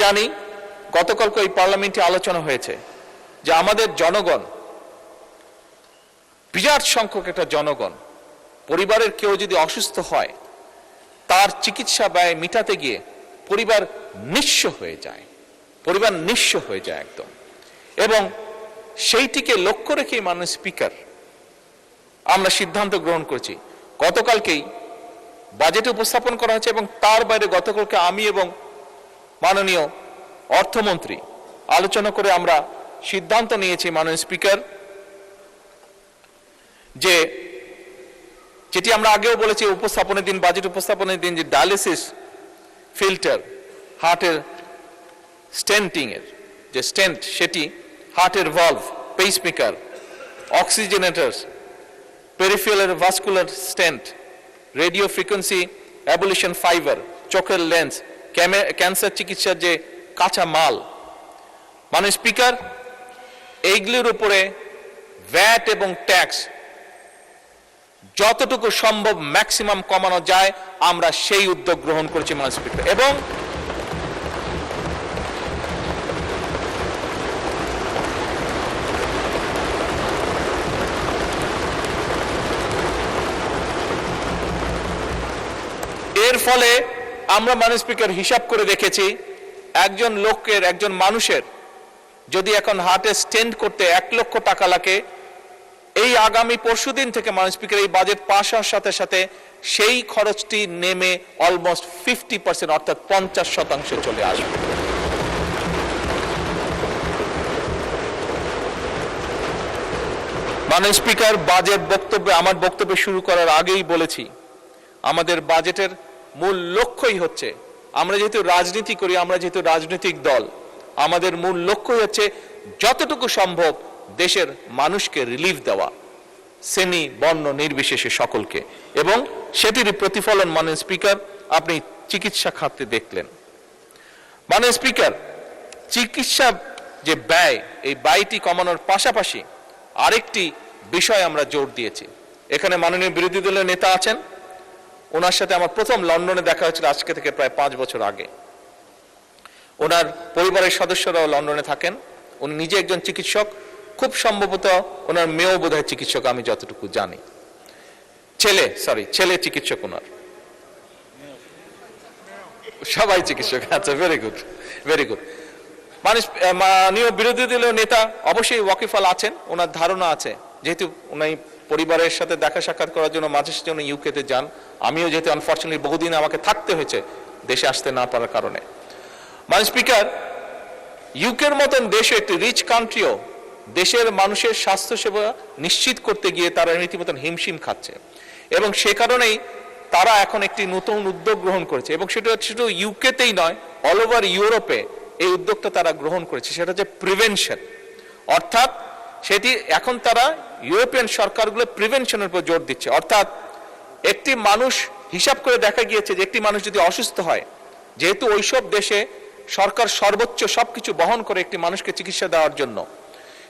জানি গতকালকে এই পার্লামেন্টে আলোচনা হয়েছে যে আমাদের জনগণ, বিরাট সংখ্যক একটা জনগণ, পরিবারের কেউ যদি অসুস্থ হয় তার চিকিৎসা ব্যয় মিটাতে গিয়ে পরিবার নিঃস্ব হয়ে যায়, একদম। এবং সেইটিকে লক্ষ্য রেখেই মাননীয় স্পিকার আমরা সিদ্ধান্ত গ্রহণ করেছি। গতকালকেই বাজেটে উপস্থাপন করা হয়েছে এবং তার বাইরে গতকালকে আমি এবং মাননীয় অর্থমন্ত্রী আলোচনা করে আমরা সিদ্ধান্ত নিয়েছি মাননীয় স্পিকার, যে যেটি আমরা আগেও বলেছি উপস্থাপনের দিন, বাজেট উপস্থাপনের দিন, যে ডায়ালিসিস ফিল্টার, হার্টের স্টেন্টিং এর যে স্টেন্ট, সেটি হার্টের valve, pacemaker, oxygenator, peripheral vascular stent, radio frequency ablation fibre, চোখের লেন্স, ক্যান্সার চিকিৎসার যে কাঁচা মাল। মাননীয় স্পিকার, এইগুলির উপরে ভ্যাট এবং ট্যাক্স যতটুকু সম্ভব ম্যাক্সিমাম কমানো যায় আমরা সেই উদ্যোগ গ্রহণ করেছি মাননীয় স্পিকার। এবং এর ফলে আমরা মাননীয় স্পিকার হিসাব করে দেখেছি, একজন মানুষের যদি এখন হার্টে স্টেন্ট করতে 1 লক্ষ টাকা লাগে, এই আগামী পরশুদিন থেকে মাননীয় স্পিকার এই বাজেট পাশ হওয়ার সাথে সাথে সেই খরচটি নেমে অলমোস্ট 50%, অর্থাৎ 50% চলে আসবে। মাননীয় স্পিকার, আমার বক্তব্য শুরু করার আগেই বলেছি, আমাদের বাজেটের মূল লক্ষ্যই হচ্ছে, আমরা যেহেতু রাজনীতি করি, আমরা যেহেতু রাজনৈতিক দল, আমাদের মূল লক্ষ্যই হচ্ছে যতটুকু সম্ভব দেশের মানুষকে রিলিফ দেওয়া, শ্রেণী বর্ণ নির্বিশেষে সকলকে। এবং সেটির প্রতিফলন মাননীয় স্পিকার আপনি চিকিৎসা খাতে দেখলেন। মাননীয় স্পিকার, চিকিৎসা যে ব্যয়, এই ব্যয়টি কমানোর পাশাপাশি আরেকটি বিষয় আমরা জোর দিয়েছি। এখানে মাননীয় বিরোধী দলের নেতা আছেন, ওনার সাথে আমার প্রথম লন্ডনে দেখা হয়েছিল আজকে থেকে প্রায় 5 বছর আগে। ওনার পরিবারের সদস্যরাও লন্ডনে থাকেন, উনি নিজে একজন চিকিৎসক, খুব সম্ভবত ওনার মেয়েও বোধহয় চিকিৎসক, আমি যতটুকু জানি। ছেলে চিকিৎসক, ওনার সবাই চিকিৎসক। আচ্ছা, ভেরি গুড। মাননীয় বিরোধী দলীয় নেতা অবশ্যই ওয়াকিফাল আছেন, ওনার ধারণা আছে, যেহেতু উনি পরিবারের সাথে দেখা সাক্ষাৎ করার জন্য মাঝে সাঝে উনি ইউকেতে যান, আমিও যেহেতু আনফর্চুনেটলি বহুদিন আমাকে থাকতে হয়েছে দেশে আসতে না পারার কারণে। মাননীয় স্পিকার, ইউকের মতন দেশে একটি রিচ কান্ট্রিও দেশের মানুষের স্বাস্থ্য সেবা নিশ্চিত করতে গিয়ে তারা রীতিমতন হিমশিম খাচ্ছে, এবং সে কারণেই তারা এখন একটি নতুন উদ্যোগ গ্রহণ করেছে, এবং সেটা শুধু ইউকেতেই নয়, অল ওভার ইউরোপে এই উদ্যোগটা তারা গ্রহণ করেছে। সেটা হচ্ছে প্রিভেনশন, অর্থাৎ সেটি এখন তারা ইউরোপিয়ান সরকারগুলো প্রিভেনশনের উপর জোর দিচ্ছে। অর্থাৎ একটি মানুষ, হিসাব করে দেখা গিয়েছে যে একটি মানুষ যদি অসুস্থ হয়, যেহেতু ওইসব দেশে সরকার সর্বোচ্চ সবকিছু বহন করে একটি মানুষকে চিকিৎসা দেওয়ার জন্য,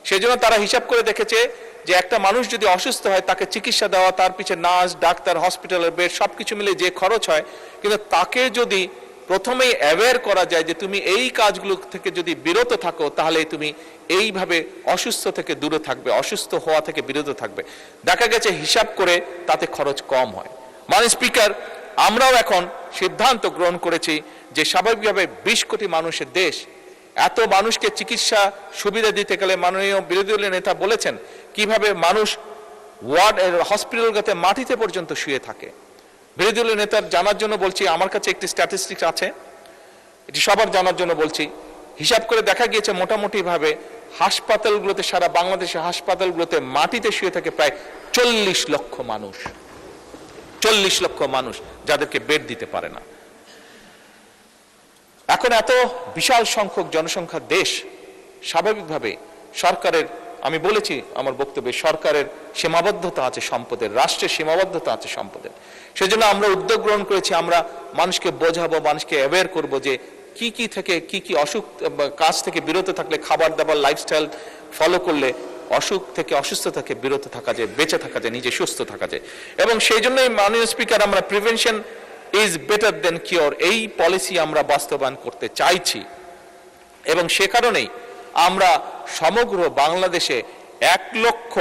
সেজন্য তারা হিসাব করে দেখেছে যে একটা মানুষ যদি অসুস্থ হয় তাকে চিকিৎসা দেওয়া, তার পিছনে নার্স, ডাক্তার, হসপিটালের বেড সবকিছু মিলে যে খরচ হয়, কিন্তু তাকে যদি প্রথমেই অ্যাওয়্যার করা যায় যে তুমি এই কাজগুলো থেকে যদি বিরত থাকো তাহলে তুমি এইভাবে অসুস্থ থেকে দূরে থাকবে, অসুস্থ হওয়া থেকে বিরত থাকবে, দেখা গেছে হিসাব করে তাতে খরচ কম হয়। মাননীয় স্পিকার, আমরাও এখন সিদ্ধান্ত গ্রহণ করেছি যে স্বাভাবিকভাবে 20 কোটি মানুষের দেশ, এত মানুষকে চিকিৎসা সুবিধা দিতে গেলে মাননীয় বিরোধী দলীয় নেতা বলেছেন কিভাবে মানুষ ওয়ার্ড হসপিটালগুলোতে মাটিতে পর্যন্ত শুয়ে থাকে। বিরোধী দলীয় নেতার জানার জন্য বলছি, আমার কাছে একটি স্ট্যাটিস্টিক্স আছে, এটি সবার জানার জন্য বলছি। হিসাব করে দেখা গিয়েছে মোটামুটি ভাবে হাসপাতালগুলোতে, সারা বাংলাদেশের হাসপাতালগুলোতে মাটিতে শুয়ে থাকে প্রায় 40 লক্ষ মানুষ। 40 লক্ষ মানুষ যাদেরকে বেড দিতে পারে না। এখন এত বিশাল সংখ্যক জনসংখ্যার দেশ, স্বাভাবিকভাবে সরকারের, আমি বলেছি আমার বক্তব্যে, সরকারের সীমাবদ্ধতা আছে সম্পদের, রাষ্ট্রের সীমাবদ্ধতা আছে সম্পদের। সেজন্য আমরা উদ্যোগ গ্রহণ করেছি, আমরা মানুষকে বোঝাবো, মানুষকে অ্যাওয়্যার করব যে কি কি থেকে কি অসুখ, কাজ থেকে বিরত থাকলে, খাবার দাবার লাইফস্টাইল ফলো করলে অসুখ থেকে, অসুস্থ থেকে বিরত থাকা যায়, বেঁচে থাকা যায়, নিজে সুস্থ থাকা যায়। এবং সেই জন্যই মাননীয় স্পিকার, আমরা prevention is better then cure এই পলিসি আমরা বাস্তবায়ন করতে চাইছি। এবং সে কারণেই আমরা সমগ্র বাংলাদেশে 1 লক্ষ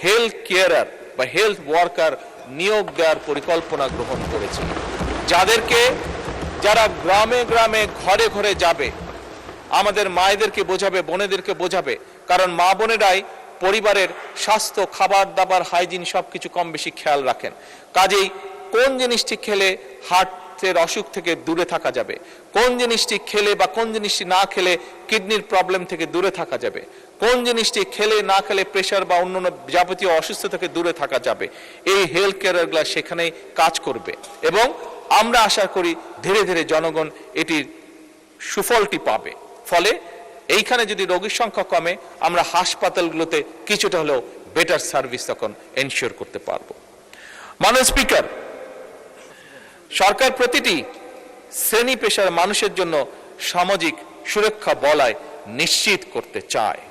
হেলথ কেয়ারার বা হেলথ ওয়ার্কার নিয়োগ দেওয়ার পরিকল্পনা গ্রহণ করেছি, যারা গ্রামে গ্রামে ঘরে ঘরে যাবে, আমাদের মায়েদেরকে বোঝাবে, বোনেদেরকে বোঝাবে। কারণ মা বোনেরাই পরিবারের স্বাস্থ্য, খাবার দাবার, হাইজিন সবকিছু কম বেশি খেয়াল রাখেন। কাজেই কোন জিনিসটি খেলে হার্টের অসুখ থেকে দূরে থাকা যাবে, কোন জিনিসটি খেলে বা কোন জিনিসটি না খেলে কিডনির প্রবলেম থেকে দূরে থাকা যাবে, কোন জিনিসটি খেলে না খেলে প্রেশার বা অন্যান্য যাবতীয় অসুস্থ থেকে দূরে থাকা যাবে, এই হেলথ কেয়ারগুলো সেখানেই কাজ করবে। এবং আমরা আশা করি ধীরে ধীরে জনগণ এটির সুফলটি পাবে। ফলে এইখানে যদি রোগীর সংখ্যা কমে, আমরা হাসপাতালগুলোতে কিছুটা হলেও বেটার সার্ভিস তখন এনশিওর করতে পারবো। মাননীয় স্পিকার, সরকার প্রতিটি শ্রেণী পেশার মানুষের জন্য সামাজিক সুরক্ষা বলয় নিশ্চিত করতে চায়।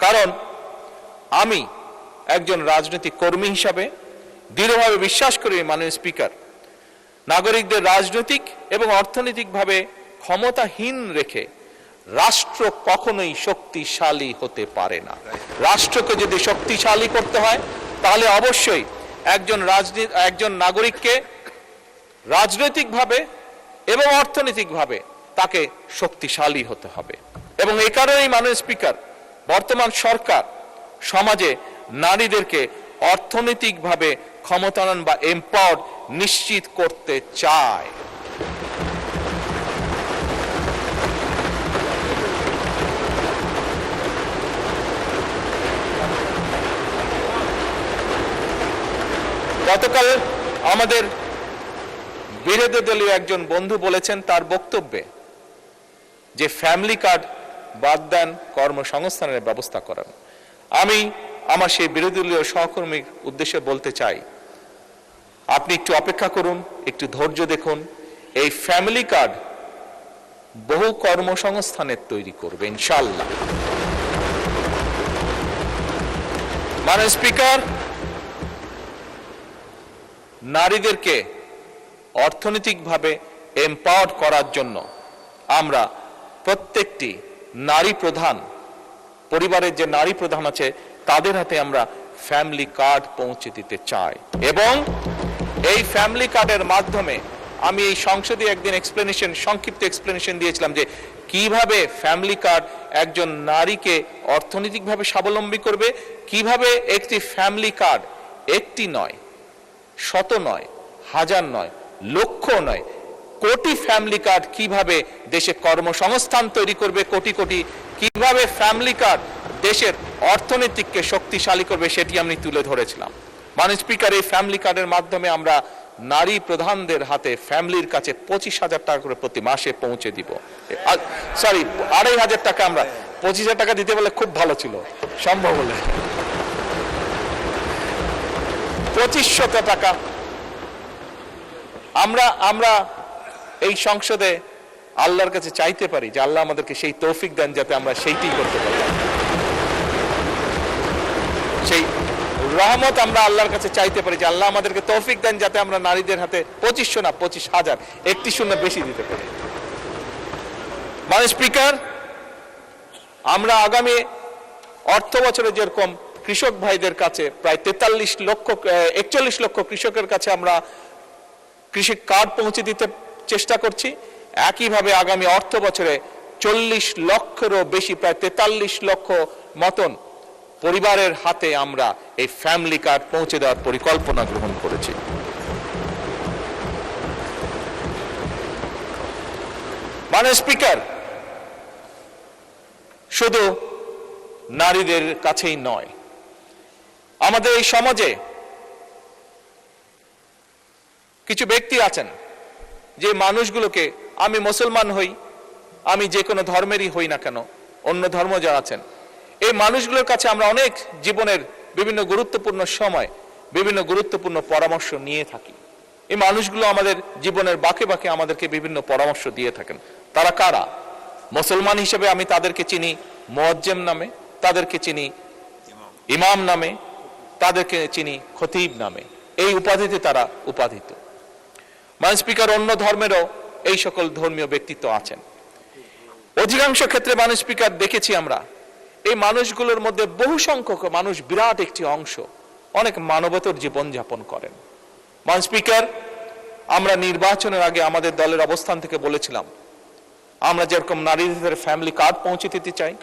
কারণ আমি একজন রাজনৈতিক কর্মী হিসাবে দৃঢ়ভাবে বিশ্বাস করি, মাননীয় স্পিকার, নাগরিকদের রাজনৈতিক এবং অর্থনৈতিকভাবে ক্ষমতাহীন রেখে রাষ্ট্র কখনোই শক্তিশালী হতে পারে না। রাষ্ট্রকে যদি শক্তিশালী করতে হয়, তাহলে অবশ্যই একজন নাগরিককে রাজনৈতিকভাবে এবং অর্থনৈতিকভাবে তাকে শক্তিশালী হতে হবে। এবং এই কারণেই মাননীয় স্পিকার, বর্তমান সরকার সমাজে নারীদেরকে অর্থনৈতিকভাবে ক্ষমতায়ন বা এম্পাওয়ার্ড নিশ্চিত করতে চায়। গতকাল আমাদের বিরোধী দলীয় একজন বন্ধু বলেছেন তার বক্তব্যে যে ফ্যামিলি কার্ড বাদ দেন, কর্মসংস্থানের ব্যবস্থা করেন। আমি আমার সেই বিরোধী দলীয় সহকর্মীর উদ্দেশ্যে বলতে চাই, আপনি একটু অপেক্ষা করুন, একটু ধৈর্য দেখুন। এই ফ্যামিলি কার্ড বহু কর্মসংস্থানের তৈরি করবে ইনশাআল্লাহ। মাননীয় স্পিকার, নারীদেরকে অর্থনৈতিকভাবে এম্পাওয়ার্ড করার জন্য আমরা প্রত্যেকটি নারী প্রধান পরিবারের যে নারী প্রধান আছে তাদের হাতে আমরা ফ্যামিলি কার্ড পৌঁছে দিতে চাই। এবং এই ফ্যামিলি কার্ডের মাধ্যমে আমি এই সংসদে একদিন সংক্ষিপ্ত এক্সপ্লেনেশন দিয়েছিলাম যে কিভাবে ফ্যামিলি কার্ড একজন নারীকে অর্থনৈতিকভাবে স্বাবলম্বী করবে, কিভাবে একটি ফ্যামিলি কার্ড একটি নয়, শত নয়, হাজার নয়, লক্ষ নয়, কোটি ফ্যামিলি কার্ড কিভাবে দেশে কর্মসংস্থান তৈরি করবে, কোটি কোটি, কিভাবে ফ্যামিলি কার্ড দেশের অর্থনীতিকে শক্তিশালী করবে, সেটি আমি তুলে ধরেছিলাম। মাননীয় স্পিকার, এই ফ্যামিলি কার্ডের মাধ্যমে আমরা নারী প্রধানদের হাতে, ফ্যামিলির কাছে 25,000 টাকা করে প্রতি মাসে পৌঁছে দিব। 2,500 টাকা, আমরা 25,000 টাকা দিতে বলে খুব ভালো ছিল, সম্ভব হলে 2,500 টাকা আমরা এই সংসদে আল্লাহর কাছে চাইতে পারি যে আল্লাহ আমাদেরকে সেই তৌফিক দেন যাতে আমরা সেইটি করতে পারি। সেই রহমত আমরা আল্লাহর কাছে চাইতে পারি যে আল্লাহ আমাদেরকে তৌফিক দেন যাতে আমরা নারীদের হাতে 2500 না 25,000, একটি শূন্য বেশি দিতে পারি। মাননীয় স্পিকার, আমরা আগামী অর্থ বছরে যেরকম কৃষক ভাইদের কাছে প্রায় 41 লক্ষ কৃষকের কাছে আমরা কৃষি কার্ড পৌঁছে দিতে চেষ্টা করছি, একইভাবে আগামী অর্থ বছরে 40 লক্ষেরও বেশি, প্রায় 43 লক্ষ মতন পরিবারের হাতে আমরা এই ফ্যামিলি কার্ড পৌঁছে দেওয়ার পরিকল্পনা গ্রহণ করেছি। মাননীয় স্পিকার, শুধু নারীদের কাছেই নয়, আমাদের এই সমাজে কিছু ব্যক্তি আছেন যে মানুষগুলোকে, আমি মুসলমান হই, আমি যে কোনো ধর্মেরই হই না কেন, অন্য ধর্ম যারা আছেন, এই মানুষগুলোর কাছে আমরা অনেক জীবনের বিভিন্ন গুরুত্বপূর্ণ সময় বিভিন্ন গুরুত্বপূর্ণ পরামর্শ নিয়ে থাকি। এই মানুষগুলো আমাদের জীবনের বাঁকে বাঁকে আমাদেরকে বিভিন্ন পরামর্শ দিয়ে থাকেন। তারা কারা? মুসলমান হিসেবে আমি তাদেরকে চিনি মুয়াজ্জিম নামে, তাদেরকে চিনি ইমাম নামে, তাদেরকে চিনি খতিব নামে, এই উপাধিতে তারা উপাধিত। মাননীয় স্পিকার, অন্য ধর্মেরও এই সকল ধর্মীয় ব্যক্তিত্ব আছেন। অধিকাংশ ক্ষেত্রে মাননীয় স্পিকার দেখেছি আমরা এই মানুষগুলোর মধ্যে বহু সংখ্যক মানুষ, বিরাট একটি অংশ অনেক মানবতর জীবন যাপন করেন। মাননীয় স্পিকার, আমরা নির্বাচনের আগে আমাদের দলের অবস্থান থেকে বলেছিলাম, আমরা যেরকম নারীদের ফ্যামিলি কার্ড পৌঁছে দিতে চাই,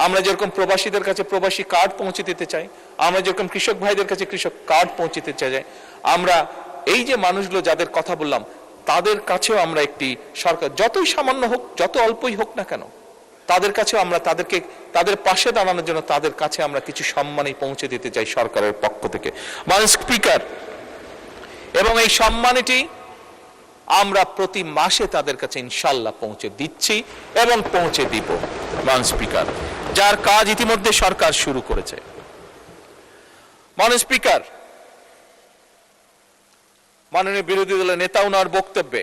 আমরা যেরকম প্রবাসীদের কাছে প্রবাসী কার্ড পৌঁছে দিতে চাই, আমরা যেরকম কৃষক ভাইদের কাছে কৃষক কার্ড পৌঁছে দিতে চাই, আমরা এই যে মানুষগুলো যাদের কথা বললাম তাদের কাছেও আমরা একটি সরকার, যতই সামান্য হোক, যত অল্পই হোক না কেন, তাদের কাছেও আমরা তাদের পাশে দাঁড়ানোর জন্য তাদের কাছে আমরা কিছু সম্মানই পৌঁছে দিতে চাই সরকারের পক্ষ থেকে। মাননীয় স্পিকার, এবং এই সম্মানটি আমরা প্রতি মাসে তাদের কাছে ইনশাল্লাহ পৌঁছে দিচ্ছি এবং পৌঁছে দিব। মাননীয় স্পিকার, যার কাজ ইতিমধ্যে সরকার শুরু করেছে। মাননীয় স্পিকার, মাননীয় বিরোধী দলের নেতা ওনার বক্তব্যে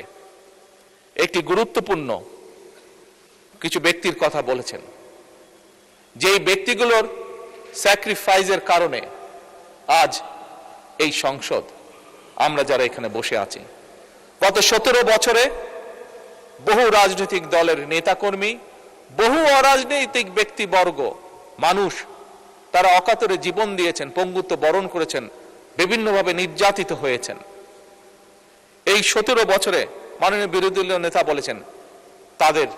একটি গুরুত্বপূর্ণ কিছু ব্যক্তির কথা বলেছেন, যেই ব্যক্তিগুলোর স্যাক্রিফাইসের কারণে আজ এই সংসদ, আমরা যারা এখানে বসে আছি, গত 17 বছরে বহু রাজনৈতিক দলের নেতাকর্মী, বহু অরাজনৈতিক ব্যক্তিবর্গ, মানুষ, তারা অকাতরে জীবন দিয়েছেন, পঙ্গুত্ব বরণ করেছেন, বিভিন্নভাবে নির্যাতিত হয়েছেন। এই 17 বছরে মাননীয় বিরোধী দলীয় নেতা বলেছেন তাদের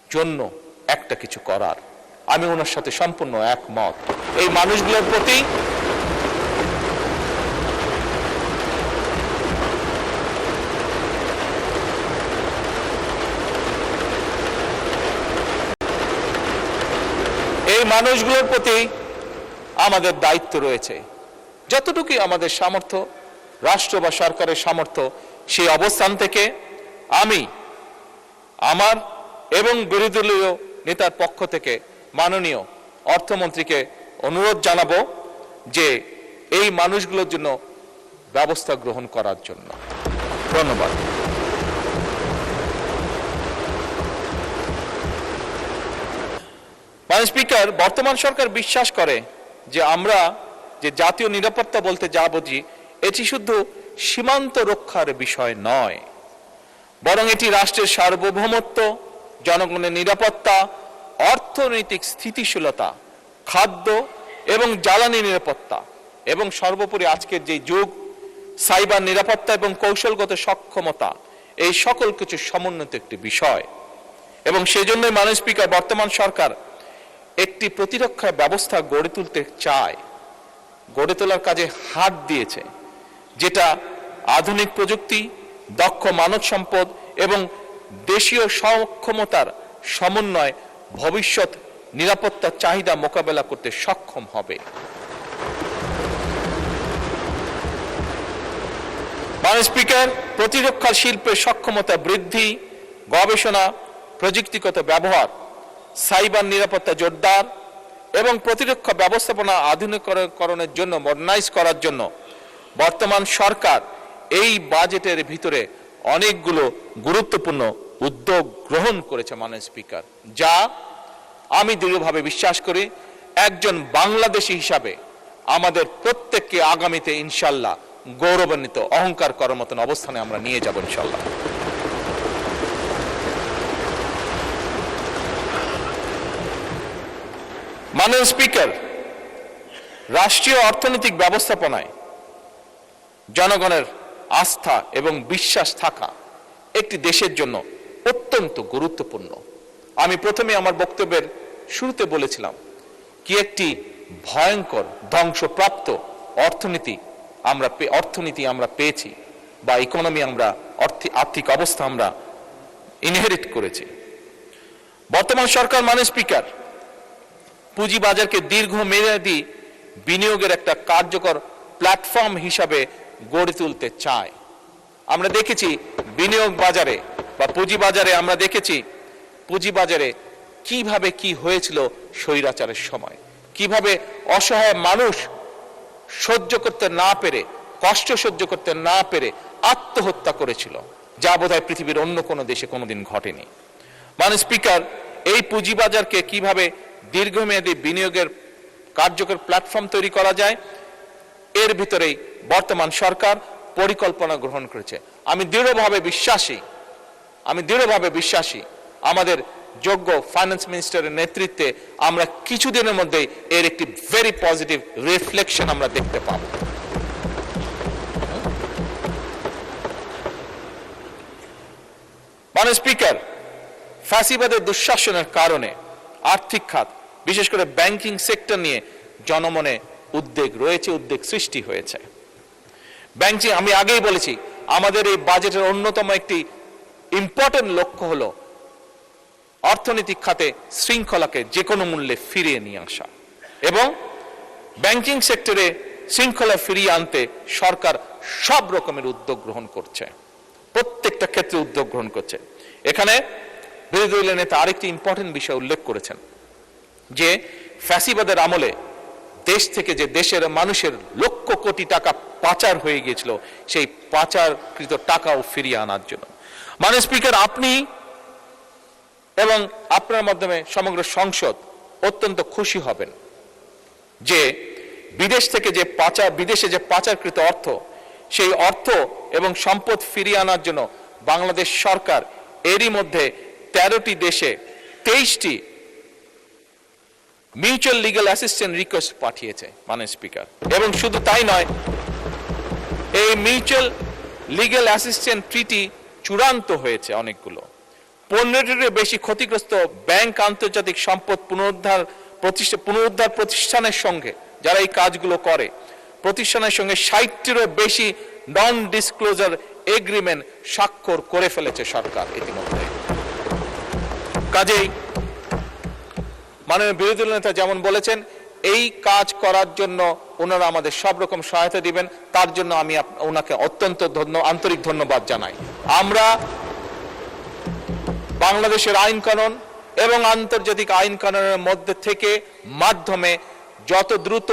জন্য একটা কিছু করার। আমি ওনার সাথে সম্পূর্ণ একমত। এই মানুষগুলোর প্রতি আমাদের দায়িত্ব রয়েছে। যতটুকু আমাদের সামর্থ্য, রাষ্ট্র বা সরকারের সামর্থ্য, সেই অবস্থান থেকে আমি আমার এবং বিরোধী দলীয় নেতার পক্ষ থেকে মাননীয় অর্থমন্ত্রীকে অনুরোধ জানাবো যে এই মানুষগুলোর জন্য ব্যবস্থা গ্রহণ করার জন্য। ধন্যবাদ। মাননীয় স্পিকার, বর্তমান সরকার বিশ্বাস করে যে আমরা যে জাতীয় নিরাপত্তা বলতে যা বুঝি, এটি শুধু সীমান্ত রক্ষার বিষয় নয়, বরং এটি রাষ্ট্রের সার্বভৌমত্ব, জনগণের নিরাপত্তা, অর্থনৈতিক স্থিতিশীলতা, খাদ্য এবং জ্বালানি নিরাপত্তা, এবং সর্বোপরি আজকের যে যুগ, সাইবার নিরাপত্তা এবং কৌশলগত সক্ষমতা, এই সকল কিছু সমন্বিত একটি বিষয়। এবং সেজন্যই মাননীয় স্পিকার, বর্তমান সরকার একটি প্রতিরক্ষা ব্যবস্থা গড়ে তুলতে চায়, গড়ে তোলার কাজে হাত দিয়েছে, যেটা আধুনিক প্রযুক্তি, দক্ষ মানব সম্পদ এবং দেশীয় সক্ষমতার সমন্বয় ভবিষ্যৎ নিরাপত্তা চাহিদা মোকাবেলা করতে সক্ষম হবে। মাননীয় স্পিকার, প্রতিরক্ষা শিল্পের সক্ষমতা বৃদ্ধি, গবেষণা, প্রযুক্তিগত ব্যবহার, সাইবার নিরাপত্তা জোরদার এবং প্রতিরক্ষা ব্যবস্থাপনা আধুনিকরণের জন্য, মডার্নাইজ করার জন্য বর্তমান সরকার এই বাজেটের ভিতরে অনেকগুলো গুরুত্বপূর্ণ উদ্যোগ গ্রহণ করেছে। মাননীয় স্পিকার, যা আমি দৃঢ়ভাবে বিশ্বাস করি একজন বাংলাদেশী হিসাবে আমাদের প্রত্যেককে আগামীতে ইনশাল্লাহ গৌরবান্বিত, অহংকার করার মতন অবস্থানে আমরা নিয়ে যাব ইনশাল্লাহ। মাননীয় স্পিকার, রাষ্ট্রীয় অর্থনৈতিক ব্যবস্থাপনায় জনগণের আস্থা এবং বিশ্বাস থাকা একটি দেশের জন্য অত্যন্ত গুরুত্বপূর্ণ। আমি প্রথমে আমার বক্তব্যের শুরুতে বলেছিলাম, কি একটি ভয়ঙ্কর ধ্বংসপ্রাপ্ত অর্থনীতি আমরা পেয়েছি, বা ইকোনমি আমরা আর্থিক অবস্থা আমরা ইনহেরিট করেছি। বর্তমান সরকার মাননীয় স্পিকার পুঁজিবাজারকে দীর্ঘমেয়াদী বিনিয়োগের একটা কার্যকর প্ল্যাটফর্ম হিসাবে গড়ে তুলতে চায়। আমরা দেখেছি বিনিয়োগ বাজারে বা পুঁজিবাজারে, আমরা দেখেছি পুঁজিবাজারে কিভাবে কি হয়েছিল স্বৈরাচারের সময়, কিভাবে অসহায় মানুষ সহ্য করতে না পেরে, কষ্ট সহ্য করতে না পেরে আত্মহত্যা করেছিল, যা বোধহয় পৃথিবীর অন্য কোনো দেশে কোনোদিন ঘটেনি। মাননীয় স্পিকার, এই পুঁজিবাজারকে কিভাবে দীর্ঘমেয়াদী বিনিয়োগের কার্যকর প্ল্যাটফর্ম তৈরি করা যায়, এর ভিতরেই বর্তমান সরকার পরিকল্পনা গ্রহণ করেছে। আমি দৃঢ়ভাবে বিশ্বাসী আমাদের যোগ্য ফাইন্যান্স মিনিস্টারের নেতৃত্বে আমরা কিছুদিনের মধ্যেই এর একটি ভেরি পজিটিভ রিফ্লেকশন আমরা দেখতে পাব। মাননীয় স্পিকার, ফ্যাসিবাদের দুঃশাসনের কারণে আর্থিক খাত, বিশেষ করে ব্যাংকিং সেক্টর নিয়ে জনমনে উদ্বেগ রয়েছে, উদ্বেগ সৃষ্টি হয়েছে। ব্যাংকিং, আমি আগেই বলেছি, আমাদের এই বাজেটের অন্যতম একটি ইম্পর্টেন্ট লক্ষ্য হলো অর্থনৈতিক খাতে শৃঙ্খলাকে যে কোনো মূল্যে ফিরিয়ে নিয়ে আসা, এবং ব্যাংকিং সেক্টরে শৃঙ্খলা ফিরিয়ে আনতে সরকার সব রকমের উদ্যোগ গ্রহণ করছে, প্রত্যেকটা ক্ষেত্রে উদ্যোগ গ্রহণ করছে। এখানে বিরোধী দলীয় নেতা আরেকটি ইম্পর্টেন্ট বিষয় উল্লেখ করেছেন যে ফ্যাসিবাদের আমলে দেশ থেকে যে দেশের মানুষের লক্ষ কোটি টাকা পাচার হয়ে গিয়েছিল, সেই পাচারকৃত টাকাও ফিরিয়ে আনার জন্য। মাননীয় স্পিকার, আপনি এবং আপনার মাধ্যমে সমগ্র সংসদ অত্যন্ত খুশি হবেন যে বিদেশে যে পাচারকৃত অর্থ, সেই অর্থ এবং সম্পদ ফিরিয়ে আনার জন্য বাংলাদেশ সরকার এরই মধ্যে 13টি দেশে 23টি মিউচুয়াল লিগ্যাল অ্যাসিস্ট্যান্স রিকোয়েস্ট পাঠিয়েছে মাননীয় স্পিকার। এবং শুধু তাই নয়, এই মিউচুয়াল লিগ্যাল অ্যাসিস্ট্যান্স ট্রিটি চূড়ান্ত হয়েছে অনেকগুলো। 15টিরও বেশি ক্ষতিগ্রস্ত ব্যাংক আন্তর্জাতিক সম্পদ পুনরুদ্ধার প্রতিষ্ঠানের সঙ্গে, যারা এই কাজগুলো করে, প্রতিষ্ঠানের সঙ্গে 60টিরও বেশি নন ডিসক্লোজার এগ্রিমেন্ট স্বাক্ষর করে ফেলেছে সরকার ইতিমধ্যে। কাজেই মাননীয় বিরোধী দল নেতা যেমন বলেছেন, এই কাজ করার জন্য ওনারা আমাদের সব রকম সহায়তা দিবেন, তার জন্য আমি ওনাকে অত্যন্ত আন্তরিক ধন্যবাদ জানাই। আমরা বাংলাদেশের আইন কানুন এবং আন্তর্জাতিক আইন কানুনের মধ্যে থেকে মাধ্যমে যত দ্রুত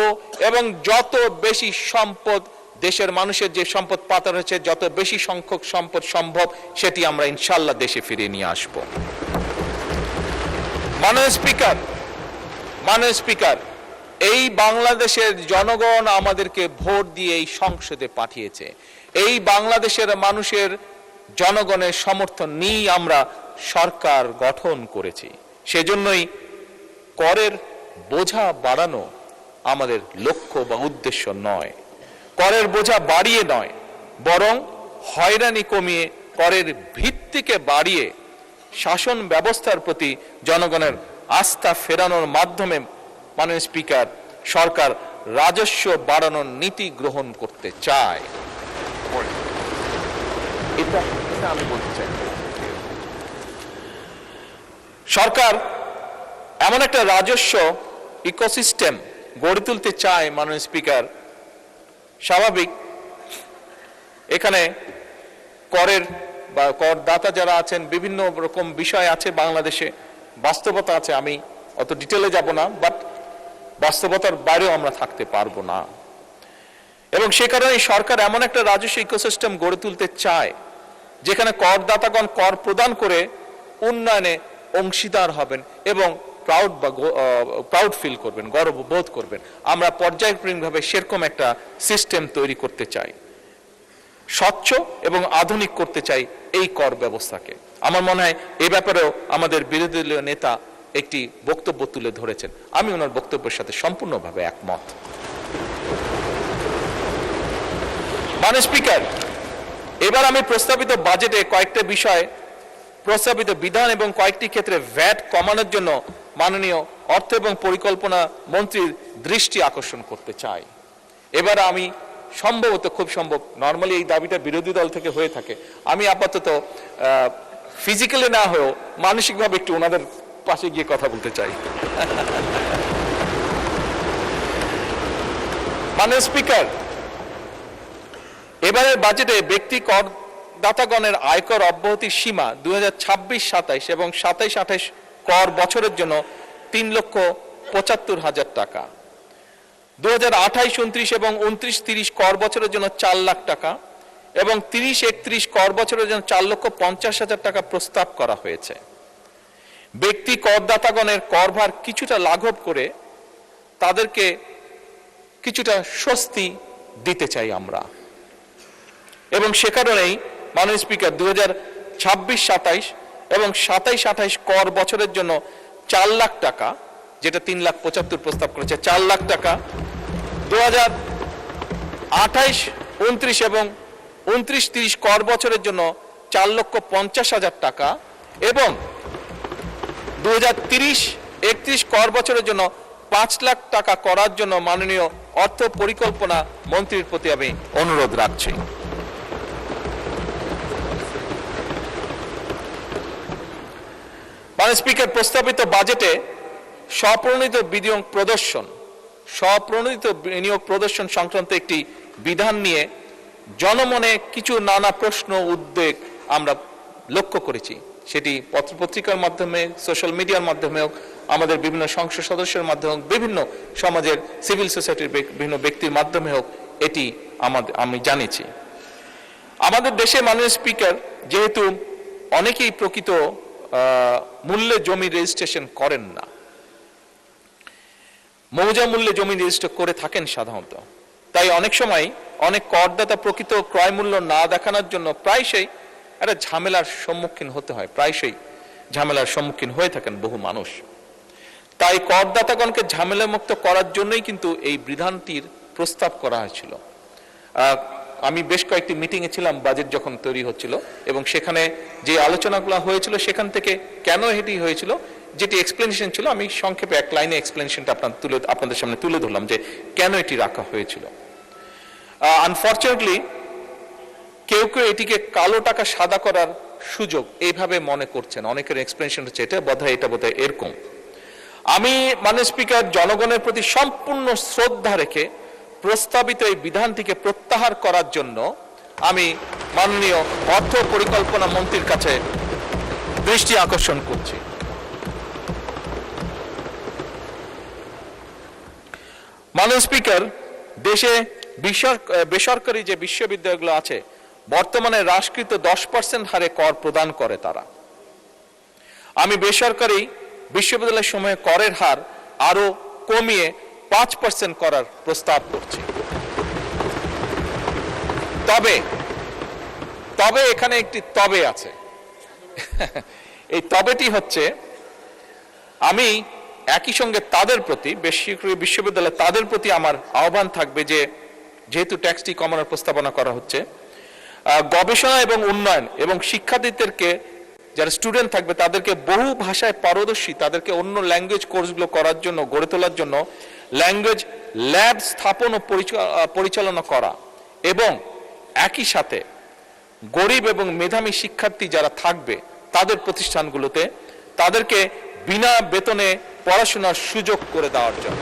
এবং যত বেশি সম্পদ, দেশের মানুষের যে সম্পদ পাচার হয়েছে, যত বেশি সংখ্যক সম্পদ সম্ভব, সেটি আমরা ইনশাআল্লাহ দেশে ফিরিয়ে নিয়ে আসব। মাননীয় স্পিকার, এই বাংলাদেশের জনগণ আমাদেরকে ভোট দিয়ে এই সংসদে পাঠিয়েছে। এই বাংলাদেশের মানুষের জনগণের সমর্থন নিয়ে আমরা সরকার গঠন করেছি। সেজন্যই করের বোঝা বাড়ানো আমাদের লক্ষ্য বা উদ্দেশ্য নয়, করের বোঝা বাড়িয়ে নয়, বরং হয়রানি কমিয়ে করের ভিত্তিকে বাড়িয়ে শাসন ব্যবস্থার প্রতি জনগণের আস্থা ফেরানোর মাধ্যমে মাননীয় স্পিকার, সরকার রাজস্ব বাড়ানোর নীতি গ্রহণ করতে চায়। এটা আমি বলতে চাই, সরকার এমন একটা রাজস্ব ইকোসিস্টেম গড়ে তুলতে চায়। মাননীয় স্পিকার, স্বাভাবিক এখানে করের বা করদাতা যারা আছেন, বিভিন্ন রকম বিষয় আছে, বাংলাদেশে বাস্তবতা আছে, আমি অত ডিটেলে যাব না, বাট বাস্তবতার বাইরেও আমরা থাকতে পারবো না। এবং সে কারণে সরকার এমন একটা রাজস্ব ইকোসিস্টেম গড়ে তুলতে চায় যেখানে করদাতাগণ কর প্রদান করে উন্নয়নে অংশীদার হবেন এবং প্রাউড ফিল করবেন, গর্ববোধ করবেন। আমরা পর্যায়ক্রমিকভাবে সেরকম একটা সিস্টেম তৈরি করতে চাই, স্বচ্ছ এবং আধুনিক করতে চাই এই কর ব্যবস্থাকে। আমার মনে হয় এই ব্যাপারেও আমাদের বিরোধী দলীয় নেতা একটি বক্তব্য তুলে ধরেছেন, আমি ওনার বক্তব্যের সাথে সম্পূর্ণভাবে একমত। মাননীয় স্পিকার, এবার আমি প্রস্তাবিত বাজেটে কয়েকটা বিষয়, প্রস্তাবিত বিধান এবং কয়েকটি ক্ষেত্রে ভ্যাট কমানোর জন্য মাননীয় অর্থ এবং পরিকল্পনা মন্ত্রীর দৃষ্টি আকর্ষণ করতে চাই। এবার আমি সম্ভবত, খুব সম্ভব, নর্মালি এই দাবিটা বিরোধী দল থেকে হয়ে থাকে, আমি আপাতত ফিজিক্যালি না হয়েও মানসিকভাবে একটু ওনাদের পাশে গিয়ে কথা বলতে চাই। মাননীয় স্পিকার, এবারের বাজেটে ব্যক্তি করদাতাগণের আয়কর অব্যাহতির সীমা 2026-27 এবং 27-28 কর বছরের জন্য 3,75,000 টাকা, 2028-29 এবং 29-30 কর বছরের জন্য 4 লাখ টাকা এবং 30-31 কর বছরের জন্য 4,50,000 টাকা প্রস্তাব করা হয়েছে। ব্যক্তি করদাতাগণের করভার কিছুটা লাঘব করে তাদেরকে কিছুটা স্বস্তি দিতে চাই আমরা, এবং সে কারণেই মাননীয় স্পিকার 2026-27 এবং 27-28 কর বছরের জন্য 4 লাখ টাকা, যেটা 3,75,000 প্রস্তাব করেছে, 4 লাখ টাকা, 2028-29 এবং 29-30 কর বছরের জন্য 4,50,000 টাকা এবং 2030-31 কর বছরের জন্য 5 লাখ টাকা করার জন্য মাননীয় অর্থ পরিকল্পনা মন্ত্রীর প্রতি আমি অনুরোধ রাখছি। মাননীয় স্পিকার, প্রস্তাবিত বাজেটে স্বপ্রণোদিত বিনিয়োগ প্রদর্শন সংক্রান্ত একটি বিধান নিয়ে জনমনে কিছু নানা প্রশ্ন উদ্বেগ আমরা লক্ষ্য করেছি। সেটি পত্রপত্রিকার মাধ্যমে, সোশ্যাল মিডিয়ার মাধ্যমে হোক, আমাদের বিভিন্ন সংসদ সদস্যের মাধ্যমে হোক, বিভিন্ন সমাজের সিভিল সোসাইটির বিভিন্ন ব্যক্তির মাধ্যমে হোক, এটি আমি জানিয়েছি। আমাদের দেশে মাননীয় স্পিকার, যেহেতু অনেকেই প্রকৃত মূল্যে জমি রেজিস্ট্রেশন করেন না, মৌজা মূল্যে জমি রেজিস্টার করে থাকেন সাধারণত, তাই অনেক সময় অনেক করদাতা প্রকৃত ক্রয় মূল্য না দেখানোর জন্য প্রায়শই একটা ঝামেলার সম্মুখীন হতে হয়, প্রায়শই ঝামেলার সম্মুখীন হয়ে থাকেন বহু মানুষ। তাই করদাতাগণকে ঝামেলা মুক্ত করার জন্যই কিন্তু এই বিধানটির প্রস্তাব করা হয়েছিল। আমি বেশ কয়েকটি মিটিংয়ে ছিলাম বাজেট যখন তৈরি হচ্ছিল, এবং সেখানে যে আলোচনাগুলো হয়েছিল সেখান থেকে কেন এটি হয়েছিল, যেটি এক্সপ্লেনেশন ছিল, আমি সংক্ষেপে এক লাইনে এক্সপ্লেনেশনটা আপনাদের সামনে তুলে ধরলাম যে কেন এটি রাখা হয়েছিল। আনফরচুনেটলি কেউ কেউ এটিকে কালো টাকা সাদা করার সুযোগ এইভাবে মনে করছেন, অনেকের এক্সপ্লেনেশন হচ্ছে এটা বোধহয় এরকম। আমি মাননীয় স্পিকার, জনগণের প্রতি সম্পূর্ণ শ্রদ্ধা রেখে প্রস্তাবিত এই বিধানটিকে প্রত্যাহার করার জন্য আমি মাননীয় অর্থ পরিকল্পনা মন্ত্রীর কাছে দৃষ্টি আকর্ষণ করছি। মাননীয় স্পিকার, দেশে বেসরকারি যে বিশ্ববিদ্যালয়গুলো আছে বর্তমানে হ্রাসকৃত 10% হারে কর প্রদান করে তারা। আমি বেসরকারি বিশ্ববিদ্যালয়ের সময়ে করের হার আরো কমিয়ে 5% করার প্রস্তাব করছি। তবে এখানে একটি তবে আছে। এই তবেটি হচ্ছে, আমি একই সঙ্গে তাদের প্রতি, বেসরকারি বিশ্ববিদ্যালয় তাদের প্রতি আমার আহ্বান থাকবে যে যেহেতু ট্যাক্সটি কমানোর প্রস্তাবনা করা হচ্ছে, গবেষণা এবং উন্নয়ন এবং শিক্ষার্থীদেরকে, যারা স্টুডেন্ট থাকবে তাদেরকে বহু ভাষায় পারদর্শী, তাদেরকে অন্য ল্যাঙ্গুয়েজ কোর্সগুলো করার জন্য, গড়ে তোলার জন্য ল্যাঙ্গুয়েজ ল্যাব স্থাপন ও পরিচালনা করা, এবং একই সাথে গরিব এবং মেধাবী শিক্ষার্থী যারা থাকবে তাদের প্রতিষ্ঠানগুলোতে তাদেরকে বিনা বেতনে পড়াশোনার সুযোগ করে দেওয়ার জন্য।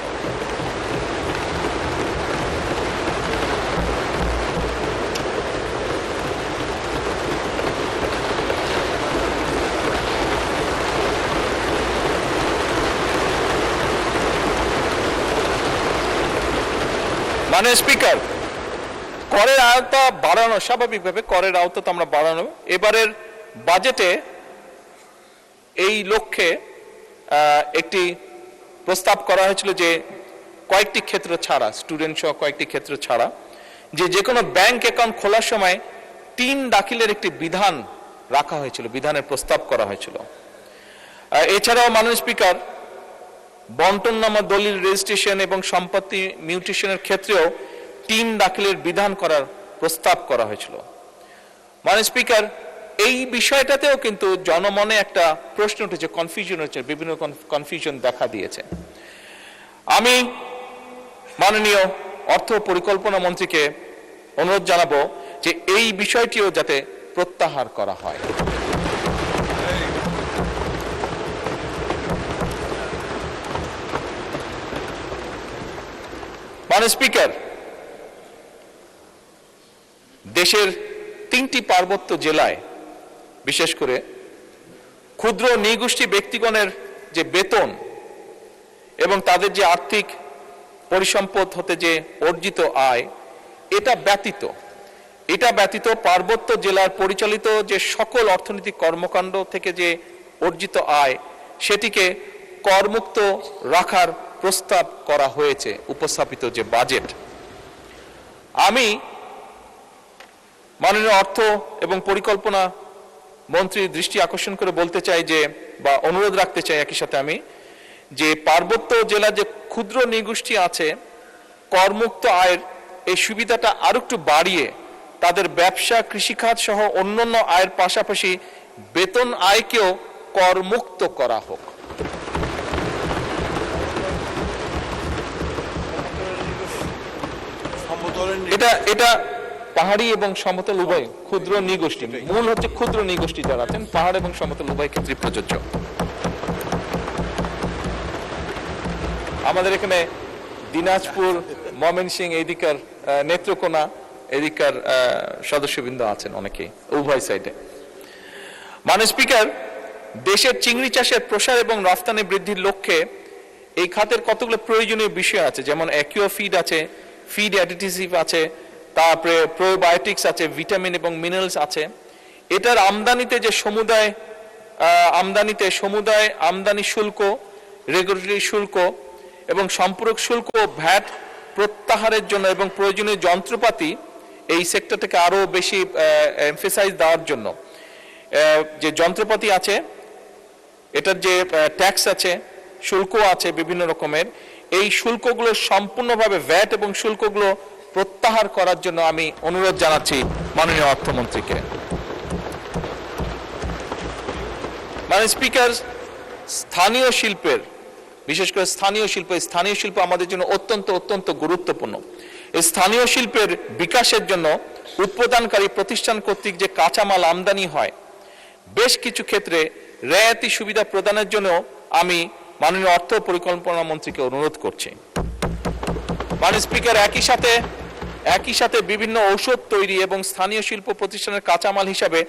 মাননীয় স্পিকার, করের আওতা বাড়ানো, স্বাভাবিকভাবে করের আওতা তো আমরা বাড়ানো, এবারের বাজেটে এই লক্ষ্যে একটি প্রস্তাব করা হয়েছিল যে কয়েকটি ক্ষেত্র ছাড়া, স্টুডেন্ট সহ কয়েকটি ক্ষেত্র ছাড়া, যে কোনো ব্যাংক অ্যাকাউন্ট খোলার সময় 3 দাখিলের একটি বিধান রাখা হয়েছিল, বিধানের প্রস্তাব করা হয়েছিল। এছাড়াও মাননীয় স্পিকার, বন্টননামা, দলিল রেজিস্ট্রেশন এবং সম্পত্তি মিউটেশনের ক্ষেত্রেও 3 দাখিলের বিধান করার প্রস্তাব করা হয়েছিল। মাননীয় স্পিকার, এই বিষয়টাতেও কিন্তু জনমনে একটা প্রশ্ন উঠেছে, কনফিউশন হচ্ছে, বিভিন্ন কনফিউশন দেখা দিয়েছে। আমি মাননীয় অর্থ পরিকল্পনা মন্ত্রীকে অনুরোধ জানাবো যে এই বিষয়টিও যাতে প্রত্যাহার করা হয়। মাননীয় স্পিকার, দেশের 3টি পার্বত্য জেলায় বিশেষ করে ক্ষুদ্র নৃগোষ্ঠী ব্যক্তিগণের যে বেতন এবং তাদের যে আর্থিক পরিসম্পদ হতে যে অর্জিত আয়, এটা ব্যতীত পার্বত্য জেলার পরিচালিত যে সকল অর্থনৈতিক কর্মকাণ্ড থেকে যে অর্জিত আয়, সেটিকে করমুক্ত রাখার প্রস্তাব করা হয়েছে উপস্থাপিত যে বাজেট। আমি মাননীয় অর্থ এবং পরিকল্পনা মন্ত্রীর দৃষ্টি আকর্ষণ করে বলতে চাই যে, বা অনুরোধ রাখতে চাই একই সাথে আমি, যে পার্বত্য জেলার যে ক্ষুদ্র নৃগোষ্ঠী আছে, করমুক্ত আয়ের এই সুবিধাটা আরো একটু বাড়িয়ে তাদের ব্যবসা, কৃষিখাত সহ অন্যান্য আয়ের পাশাপাশি বেতন আয়কেও করমুক্ত করা হোক। এটা পাহাড়ি এবং সমতল উভয় ক্ষুদ্র নৃগোষ্ঠী, মূল হচ্ছে ক্ষুদ্র নৃগোষ্ঠী যারা আছেন, পাহাড় এবং সমতল উভয় ক্ষেত্রে প্রযোজ্য। আমাদের এখানে দিনাজপুর, ময়মনসিংহ, এদিকার নেত্রকোনা, এদিকার সদস্যবৃন্দ আছেন অনেকেই, উভয় সাইডে। মাননীয় স্পিকার, দেশের চিংড়ি চাষের প্রসার এবং রফতানি বৃদ্ধির লক্ষ্যে এই খাতের কতগুলো প্রয়োজনীয় বিষয় আছে, যেমন অ্যাকুয়া ফিড আছে, ফিড অ্যাডিটিভ আছে, তারপরে প্রোবায়োটিক্স আছে, ভিটামিন এবং মিনারেলস আছে। এটার আমদানিতে যে সমুদায় আমদানি শুল্ক, রেগুলেটরি শুল্ক এবং সম্পূরক শুল্ক ও ভ্যাট প্রত্যাহারের জন্য এবং প্রয়োজনীয় যন্ত্রপাতি এই সেক্টরটাকে আরো বেশি এমফেসাইজ দেওয়ার জন্য যে যন্ত্রপাতি আছে, এটার যে ট্যাক্স আছে, শুল্ক আছে বিভিন্ন রকমের, এই শুল্কগুলো সম্পূর্ণভাবে ভ্যাট এবং শুল্কগুলো প্রত্যাহার করার জন্য আমি অনুরোধ জানাচ্ছি মাননীয় অর্থমন্ত্রীকে। মাননীয় স্পিকার, স্থানীয় শিল্পের, বিশেষ করে স্থানীয় শিল্প আমাদের জন্য অত্যন্ত গুরুত্বপূর্ণ। এই স্থানীয় শিল্পের বিকাশের জন্য উৎপাদনকারী প্রতিষ্ঠান কর্তৃক যে কাঁচামাল আমদানি হয়, বেশ কিছু ক্ষেত্রে রেয়াতি সুবিধা প্রদানের জন্য আমি মাননীয় অর্থ পরিকল্পনা মন্ত্রীকে অনুরোধ করছি। মাননীয় স্পিকার, একই সাথে বিভিন্ন ঔষধ তৈরি এবং স্থানীয় শিল্প প্রতিষ্ঠানের কাঁচামাল হিসাবে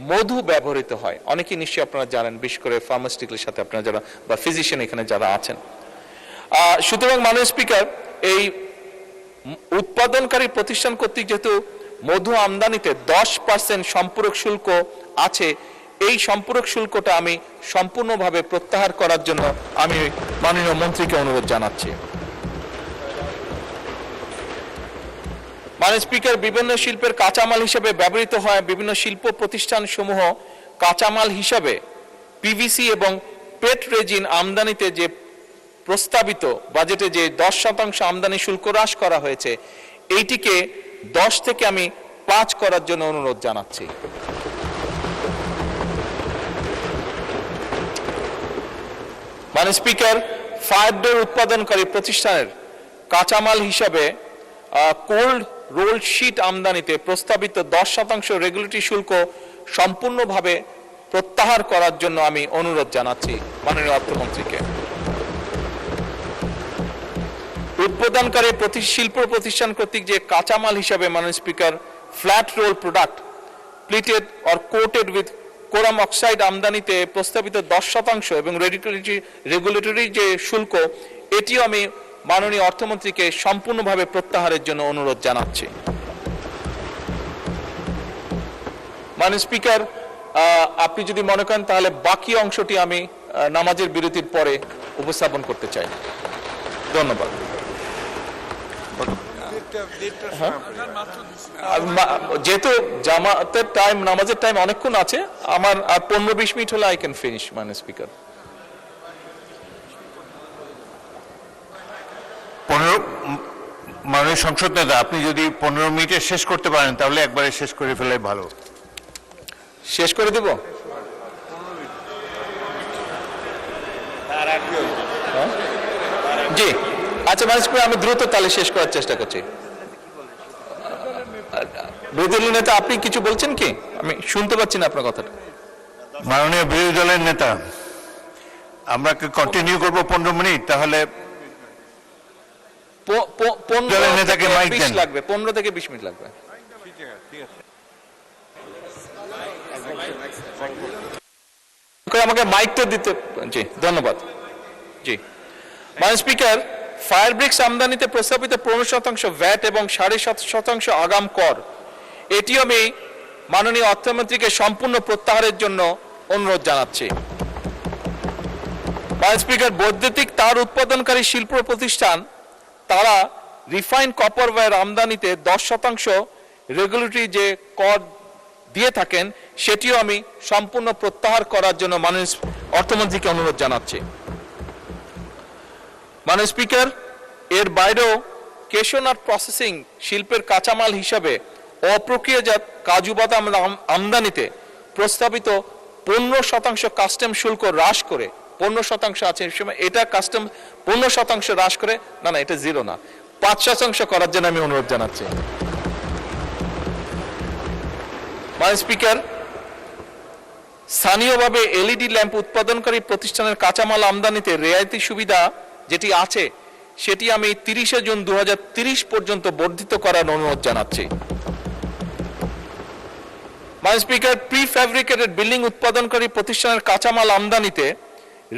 মধু ব্যবহৃত হয়। অনেকেই নিশ্চয়ই আপনারা জানেন, বিশেষ করে ফার্মাসিউটিক্যালের সাথে আপনারা যারা বা ফিজিশিয়ান এখানে যারা আছেন। সুতরাং মাননীয় স্পিকার, এই উৎপাদনকারী প্রতিষ্ঠান কর্তৃক যেহেতু মধু আমদানিতে 10% সম্পূরক শুল্ক আছে, এই সম্পূরক শুল্কটা আমি সম্পূর্ণভাবে প্রত্যাহার করার জন্য আমি মাননীয় মন্ত্রীকে অনুরোধ জানাচ্ছি। মাননীয় স্পিকার, বিভিন্ন শিল্পের কাঁচামাল হিসেবে ব্যবহৃত হয় বিভিন্ন শিল্প প্রতিষ্ঠান সমূহ কাঁচামাল হিসাবে পিভিসি এবং পেট রেজিন আমদানিতে যে প্রস্তাবিত বাজেটে যে 10% আমদানি শুল্ক হ্রাস করা হয়েছে, এইটিকে 10 থেকে আমি 5 করার জন্য অনুরোধ জানাচ্ছি। মাননীয় স্পিকার, ফায়ার ডোর উৎপাদনকারী প্রতিষ্ঠানের কাঁচামাল হিসাবে কোল্ড রোল শীট আমদানিতে প্রস্তাবিত 10% রেগুলেটরি শুল্ক সম্পূর্ণভাবে প্রত্যাহার করার জন্য আমি অনুরোধ জানাচ্ছি মাননীয় অর্থমন্ত্রীকে। উৎপাদনকারী শিল্প প্রতিষ্ঠান কর্তৃক যে কাঁচামাল হিসাবে মাননীয় speaker flat roll product plated or coated with chromium oxide আমদানিতে প্রস্তাবিত 10% এবং রেগুলেটরি যে শুল্ক, এটিও আমি মাননীয় অর্থমন্ত্রীকে সম্পূর্ণভাবে প্রত্যাহারের জন্য অনুরোধ জানাচ্ছি। মাননীয় স্পিকার, আপনি যদি মনে করেন তাহলে বাকি অংশটি আমি নামাজের বিরতির পরে উপস্থাপন করতে চাই। ধন্যবাদ। যেহেতু জামাতের টাইম, নামাজের টাইম অনেকক্ষণ আছে, আমার আর 15-20 মিনিট হলে আই ক্যান ফিনিশ। মাননীয় স্পিকার, 15 মাননীয় সংসদ নেতা, আপনি যদি 15 মিনিটে শেষ করতে পারেন তাহলে একবারে শেষ করে ফেলাই ভালো। শেষ করে দেব? হ্যাঁ? জি, আচ্ছা মানুষ আমি দ্রুত তাহলে শেষ করার চেষ্টা করছি। বিরোধী নেতা আপনি কিছু বলছেন কি? আমি শুনতে পাচ্ছি না আপনার কথাটা। মাননীয় বিরোধী দলের নেতা, আমরা কি কন্টিনিউ করবো 15 মিনিট? তাহলে দলের নেতাকে মাইক দেন। লাগবে 15 থেকে 20 মিনিট লাগবে। আমাকে মাইকটা দিতে, জি ধন্যবাদ। জি মাননীয় স্পিকার, ফায়ার ব্রিক্স আমদানিতে প্রস্তাবিত 15% ভ্যাট এবং 7.5% আগাম কর, এটিও আমি মাননীয় অর্থমন্ত্রীকে সম্পূর্ণ প্রত্যাহারের জন্য অনুরোধ জানাচ্ছি। মাননীয় স্পিকার, বৈদ্যুতিক তার উৎপাদনকারী শিল্প প্রতিষ্ঠান তারা রিফাইন্ড কপার ওয়্যার আমদানিতে 10% রেগুলেটরি যে কর দিয়ে থাকেন সেটিও আমি সম্পূর্ণ প্রত্যাহার করার জন্য মাননীয় অর্থমন্ত্রীকে অনুরোধ জানাচ্ছি। মাননীয় স্পিকার, এর বাইরেও কেশনাট প্রসেসিং শিল্পের কাঁচামাল হিসাবে অপ্রক্রিয়াজাত কাজু বাদাম আমদানিতে প্রস্তাবিত 15% কাস্টম শুল্ক হ্রাস করে, 15% আছে এটা কাস্টম 15% হ্রাস করে, না এটা 0 না 5% করার জন্য আমি অনুরোধ জানাচ্ছি। মাননীয় স্পিকার, স্থানীয়ভাবে এলইডি ল্যাম্প উৎপাদনকারী প্রতিষ্ঠানের কাঁচামাল আমদানিতে রেয়াইতি সুবিধা যেটি আছে সেটি আমি 30 জুন 2030 পর্যন্ত বর্ধিত করার অনুরোধ জানাচ্ছি। মাননীয় স্পিকার, প্রি ফ্যাব্রিকেটেড বিল্ডিং উৎপাদনকারী প্রতিষ্ঠানের কাঁচামাল আমদানিতে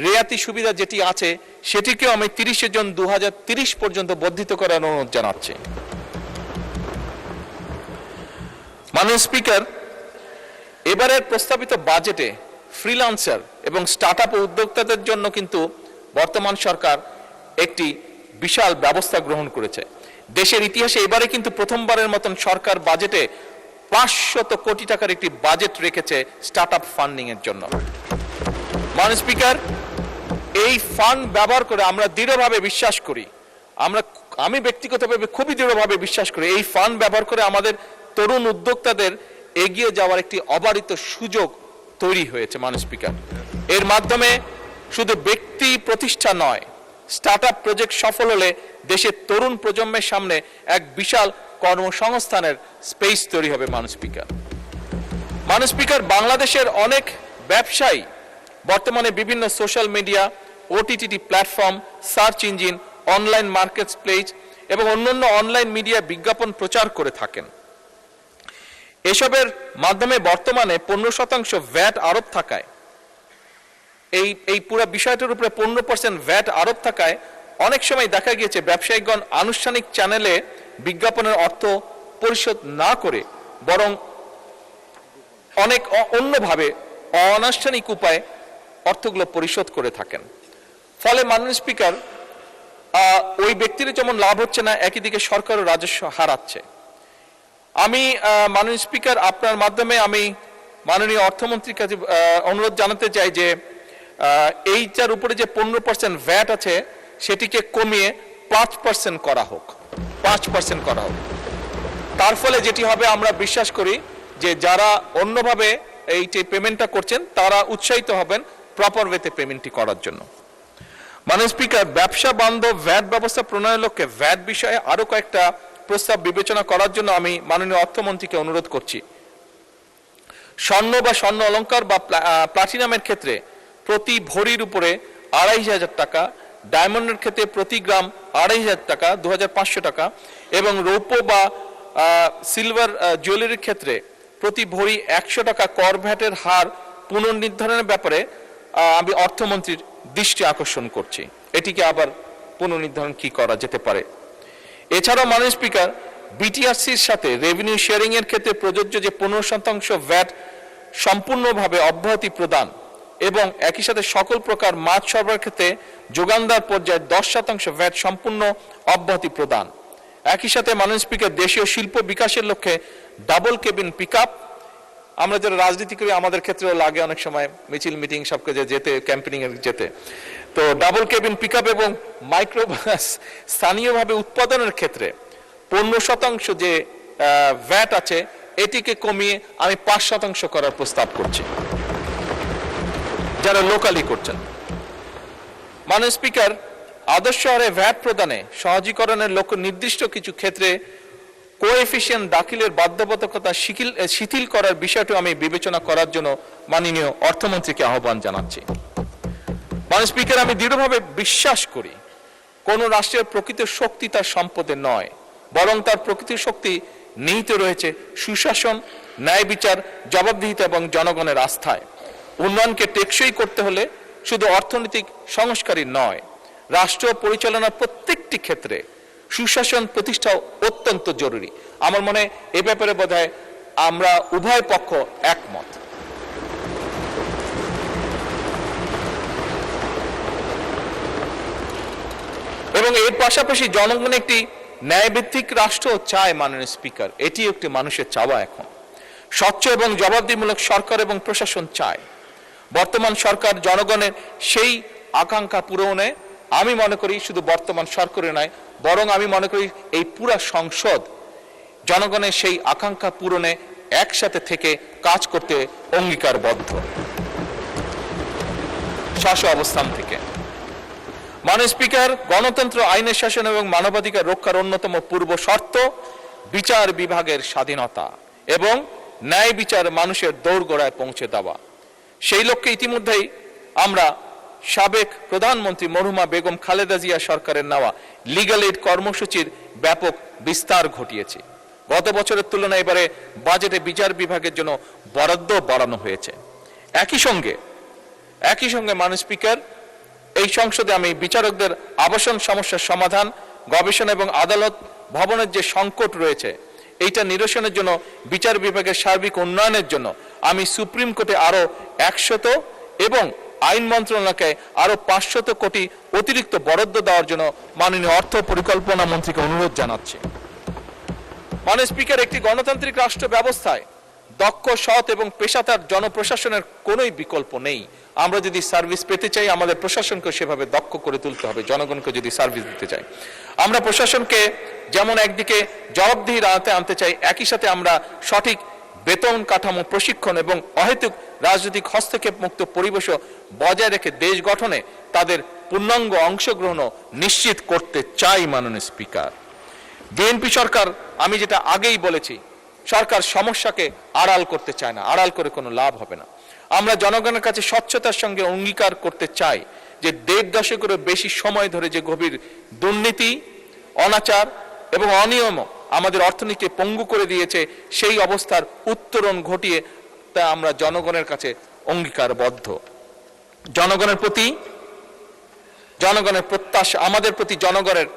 রেয়াতি সুবিধা যেটি আছে সেটিকেও আমি 30 জুন 2030 পর্যন্ত বর্ধিত করার অনুরোধ জানাচ্ছি। মাননীয় স্পিকার, এবারের প্রস্তাবিত বাজেটে ফ্রিল্যান্সার এবং স্টার্টআপ উদ্যোক্তাদের জন্য কিন্তু বর্তমান সরকার একটি বিশাল ব্যবস্থা গ্রহণ করেছে। দেশের ইতিহাসে এবারে কিন্তু প্রথমবারের মতন সরকার বাজেটে 500 কোটি টাকার একটি বাজেট রেখেছে স্টার্টআপ ফান্ডিং এর জন্য। মাননীয় স্পিকার, এই ফান্ড ব্যবহার করে আমরা দৃঢ়ভাবে বিশ্বাস করি, আমি ব্যক্তিগতভাবে খুবই দৃঢ়ভাবে বিশ্বাস করি এই ফান্ড ব্যবহার করে আমাদের তরুণ উদ্যোক্তাদের এগিয়ে যাওয়ার একটি অবারিত সুযোগ তৈরি হয়েছে। মাননীয় স্পিকার, এর মাধ্যমে শুধু ব্যক্তি প্রতিষ্ঠা নয়, স্টার্টআপ প্রজেক্ট সফল হলে দেশের তরুণ প্রজন্মের সামনে এক বিশাল কর্মসংস্থানের স্পেস তৈরি হবে। মাননীয় স্পিকার, মাননীয় স্পিকার, বাংলাদেশের অনেক ব্যবসায়ী বর্তমানে বিভিন্ন social media, OTT platform, search engine, online market place এবং অন্যান্য অনলাইন মিডিয়া বিজ্ঞাপন প্রচার করে থাকেন। এসবের মাধ্যমে বর্তমানে 15% ভ্যাট আরোপ থাকায়, এই পুরো বিষয়টার উপরে 15% ভ্যাট আরোপ থাকায় অনেক সময় দেখা গিয়েছে ব্যবসায়িকগণ আনুষ্ঠানিক চ্যানেলে বিজ্ঞাপনের অর্থ পরিশোধ না করে বরং অনেক অন্যভাবে অনানুষ্ঠানিক উপায়ে অর্থগুলো পরিশোধ করে থাকেন। ফলে মাননীয় স্পিকার, ওই ব্যক্তির যেমন লাভ হচ্ছে না, একই দিকে সরকারও রাজস্ব হারাচ্ছে। আমি মাননীয় স্পিকার, আপনার মাধ্যমে আমি মাননীয় অর্থমন্ত্রীর কাছে অনুরোধ জানাতে চাই যে এইটার উপরে যে 15% ভ্যাট আছে সেটিকে কমিয়ে 5% করা হোক, 5% করা হোক। তার ফলে যেটি হবে, আমরা বিশ্বাস করি যে যারা অন্যভাবে এই পেমেন্টটা করছেন তারা উৎসাহিত হবেন প্রপার ওয়েতে পেমেন্টটি করার জন্য। মাননীয় স্পিকার, ব্যবসা বান্ধব ভ্যাট ব্যবস্থা প্রণয়নের লক্ষ্যে ভ্যাট বিষয়ে আরো কয়েকটা প্রস্তাব বিবেচনা করার জন্য আমি মাননীয় অর্থমন্ত্রীকে অনুরোধ করছি। স্বর্ণ বা স্বর্ণ অলংকার বা প্লাটিনামের ক্ষেত্রে প্রতি ভরির উপরে 2500 টাকা, ডায়মন্ডের ক্ষেত্রে প্রতি গ্রাম 2500 টাকা, 2500 টাকা এবং রৌপ্য বা সিলভার জুয়েলারির ক্ষেত্রে প্রতি ভরি 100 টাকা কর ভ্যাটের হার পুনর্নির্ধারণের ব্যাপারে আমি অর্থমন্ত্রীর দৃষ্টি আকর্ষণ করছি। এটিকে আবার পুনর্নির্ধারণ কি করা যেতে পারে। এছাড়াও মাননীয় স্পিকার, বিটিআরসির সাথে রেভিনিউ শেয়ারিং এর ক্ষেত্রে প্রযোজ্য যে 15% ভ্যাট সম্পূর্ণভাবে অব্যাহতি প্রদান এবং একই সাথে সকল প্রকার মাছ সরবরাহের ক্ষেত্রে যোগানদার পর্যায়ে 10% ভ্যাট সম্পূর্ণ অব্যাহতি প্রদান। একই সাথে মাননীয় স্পিকার, দেশীয় শিল্প বিকাশের লক্ষ্যে ডাবল কেবিন পিকআপ, আমরা যারা রাজনীতি করি আমাদের ক্ষেত্রেও লাগে অনেক সময় মিছিল মিটিং সব কাজে যেতে, ক্যাম্পেনিং এ যেতে, তো ডাবল কেবিন পিকআপ এবং মাইক্রোবাস স্থানীয়ভাবে উৎপাদনের ক্ষেত্রে 15% যে ভ্যাট আছে এটিকে কমিয়ে আমি 5% করার প্রস্তাব করছি, যারা লোকালি করছেন। মাননীয় স্পিকার, আদর্শ হারে ভ্যাট প্রদানে সহজীকরণের লক্ষ্য নির্দিষ্ট কিছু ক্ষেত্রে কোএফিসিয়েন্ট দাখিলের বাধ্যবাধকতা শিথিল করার বিষয়টি আমি বিবেচনা করার জন্য মাননীয় অর্থমন্ত্রীকে আহ্বান জানাচ্ছি। মাননীয় স্পিকার, আমি দৃঢ়ভাবে বিশ্বাস করি কোন রাষ্ট্রের প্রকৃত শক্তি তার সম্পদে নয়, বরং তার প্রকৃত শক্তি নিহিত রয়েছে সুশাসন, ন্যায় বিচার, জবাবদিহিতা এবং জনগণের আস্থায়। উন্নয়নকে টেকসই করতে হলে শুধু অর্থনৈতিক সংস্কারই নয়, রাষ্ট্র পরিচালনার প্রত্যেকটি ক্ষেত্রে সুশাসন প্রতিষ্ঠা অত্যন্ত জরুরি। আমার মনে হয় এ ব্যাপারে বোধহয় আমরা উভয় পক্ষ একমত। এবং এর পাশাপাশি জনগণ একটি ন্যায়ভিত্তিক রাষ্ট্র চায়। মাননীয় স্পিকার, এটি একটি মানুষের চাওয়া। এখন স্বচ্ছ এবং জবাবদিহিমূলক সরকার এবং প্রশাসন চায়। বর্তমান সরকার জনগণের সেই আকাঙ্ক্ষা পূরণে আমি মনে করি শুধু বর্তমান সরকারে নয়, বরং আমি মনে করি এই পুরা সংসদ জনগণের সেই আকাঙ্ক্ষা পূরণে একসাথে থেকে কাজ করতে অঙ্গীকারবদ্ধ শাসক অবস্থান থেকে। মাননীয় স্পিকার, গণতন্ত্র, আইনের শাসন এবং মানবাধিকার রক্ষার অন্যতম পূর্ব শর্ত বিচার বিভাগের স্বাধীনতা এবং ন্যায় বিচার মানুষের দোরগোড়ায় পৌঁছে দেওয়া। সেই লক্ষ্যে ইতিমধ্যেই আমরা সাবেক প্রধানমন্ত্রী মরহুমা বেগম খালেদা জিয়া সরকারের নেওয়া লিগ্যাল এইড কর্মসূচির ব্যাপক বিস্তার ঘটিয়েছি। গত বছরের তুলনায় এবারে বাজেটে বিচার বিভাগের জন্য বরাদ্দ বাড়ানো হয়েছে। একই সঙ্গে মাননীয় স্পিকার, এই সংসদে আমি বিচারকদের আবাসন সমস্যার সমাধান, গবেষণা এবং আদালত ভবনের যে সংকট রয়েছে এইটা নিরসনের জন্য, বিচার বিভাগের সার্বিক উন্নয়নের জন্য আমি সুপ্রিম কোর্টে আরো 100 এবং আইন মন্ত্রণালয়কে আরো 500 কোটি অতিরিক্ত বরাদ্দ দেওয়ার জন্য মাননীয় অর্থ পরিকল্পনা মন্ত্রীকে অনুরোধ জানাচ্ছি। মাননীয় স্পিকার, একটি গণতান্ত্রিক রাষ্ট্র ব্যবস্থায় দক্ষ, সৎ এবং পেশাদার জনপ্রশাসনের কোন বিকল্প নেই। আমরা যদি সার্ভিস পেতে চাই, আমাদের প্রশাসনকে সেভাবে দক্ষ করে তুলতে হবে। জনগণকে যদি সার্ভিস দিতে চাই, আমরা প্রশাসনকে যেমন একদিকে জবাবদিহির আওতায় আনতে চাই, একই সাথে আমরা সঠিক বেতন কাঠামো, প্রশিক্ষণ এবং অহেতুক রাজনৈতিক হস্তক্ষেপ মুক্ত পরিবেশ বজায় রেখে দেশ গঠনে তাদের পূর্ণাঙ্গ অংশগ্রহণ নিশ্চিত করতে চাই। মাননীয় স্পিকার, বিএনপি সরকার, আমি যেটা আগেই বলেছি, সরকার সমস্যাকে আড়াল করতে চায় না, আড়াল করে কোনো লাভ হবে না। আমরা জনগণের কাছে স্বচ্ছতার সঙ্গে অঙ্গীকার করতে চাই যে 1.5 দশকেরও বেশি সময় ধরে যে গভীর দুর্নীতি, অনাচার এবং অনিয়ম আমাদের অর্থনীতিকে পঙ্গু করে দিয়েছে, সেই অবস্থার উত্তরণ ঘটিয়ে তা আমরা জনগণের কাছে অঙ্গীকারবদ্ধ। জনগণের প্রত্যাশা, আমাদের প্রতি জনগণের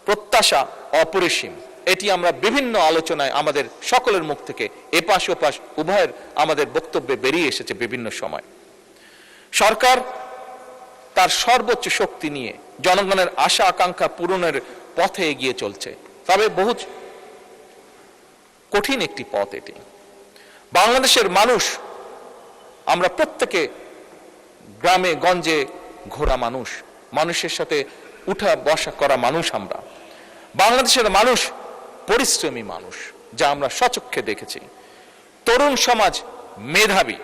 প্রত্যাশা অপরিসীম। এটি আমরা বিভিন্ন আলোচনায় আমাদের সকলের মুখ থেকে এপাশ ওপাশ উভয়ের আমাদের বক্তব্যে বেরিয়ে এসেছে বিভিন্ন সময়। সরকার তার সর্বোচ্চ শক্তি নিয়ে জনগণের আশা আকাঙ্ক্ষা পূরণের পথে এগিয়ে চলছে, তবে বহু কঠিন একটি পথ এটি। বাংলাদেশের মানুষ, আমরা প্রত্যেকে গ্রামে গঞ্জে ঘোরা মানুষ, মানুষের সাথে উঠা বসা করা মানুষ। আমরা বাংলাদেশের মানুষ পরিশ্রমী মানুষ, যা আমরা স্বচক্ষে দেখেছি। তরুণ সমাজ মেধাবী,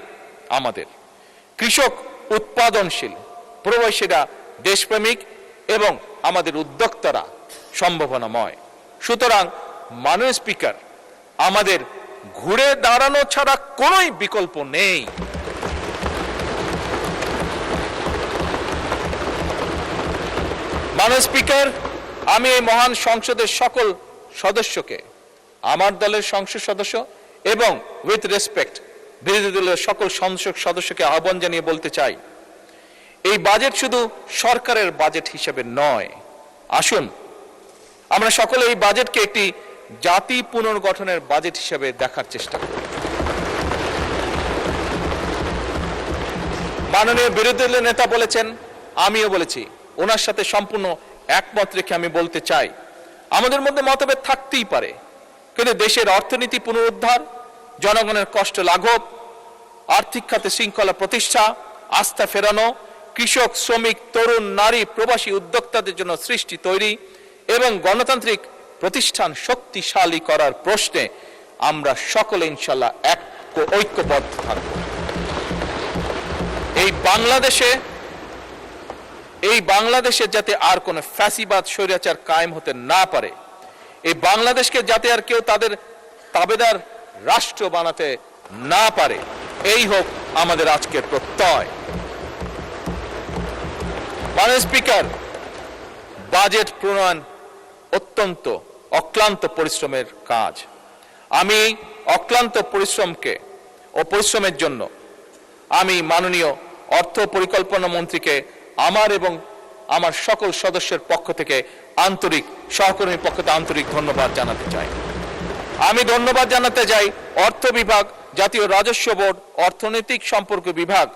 আমাদের কৃষক উৎপাদনশীল, প্রবাসীরা দেশপ্রেমিক এবং আমাদের উদ্যোক্তারা সম্ভাবনাময়। সুতরাং মাননীয় স্পিকার, আমাদের ঘুরে দাঁড়ানো ছাড়া কোনো বিকল্প নেই। মাননীয় স্পিকার, আমি এই মহান সংসদের সকল সদস্যকে, আমার দলের সংসদ সদস্য এবং উইথ রেসপেক্ট বিরোধী দলের সকল সংসদ সদস্যকে আহ্বান জানিয়ে বলতে চাই, এই বাজেট শুধু সরকারের বাজেট হিসেবে নয়। আসুন আমরা সকলে এই বাজেটকে একটি জাতি পুনর্গঠনের বাজেট হিসেবে দেখার চেষ্টা করি। মাননীয় বিরোধী দলের নেতা বলেছেন, আমিও বলেছি, ওনার সাথে সম্পূর্ণ একমত রেখে আমি বলতে চাই, আমাদের মধ্যে মতভেদ থাকতেই পারে, কিন্তু দেশের অর্থনীতি পুনরুদ্ধার, জনগণের কষ্ট লাঘব, আর্থিক খাতে শৃঙ্খলা প্রতিষ্ঠা, আস্থা ফেরানো, কৃষক, শ্রমিক, তরুণ, নারী, প্রবাসী উদ্যোক্তাদের জন্য সৃষ্টি তৈরি এবং গণতান্ত্রিক প্রতিষ্ঠান শক্তিশালী করার প্রশ্নে আমরা সকলে ইনশাল্লাহ ঐক্যবদ্ধ থাকব। এই বাংলাদেশে যাতে আর কোনো ফ্যাসিবাদ স্বৈরাচার কায়েম হতে না পারে, এই বাংলাদেশকে যাতে আর কেউ তাদের তাবেদার রাষ্ট্র বানাতে না পারে, এই হোক আমাদের আজকের প্রত্যয়। মাননীয় স্পিকার, বাজেট প্রণয়ন অত্যন্ত অক্লান্ত পরিশ্রমের কাজ। আমি অক্লান্ত পরিশ্রমের জন্য আমি মাননীয় অর্থ পরিকল্পনা মন্ত্রীকে আমার এবং আমার সকল সদস্যের পক্ষ থেকে সহকর্মীর পক্ষ থেকে আন্তরিক ধন্যবাদ জানাতে চাই। আমি ধন্যবাদ জানাতে চাই অর্থ বিভাগ, জাতীয় রাজস্ব বোর্ড, অর্থনৈতিক সম্পর্ক বিভাগ,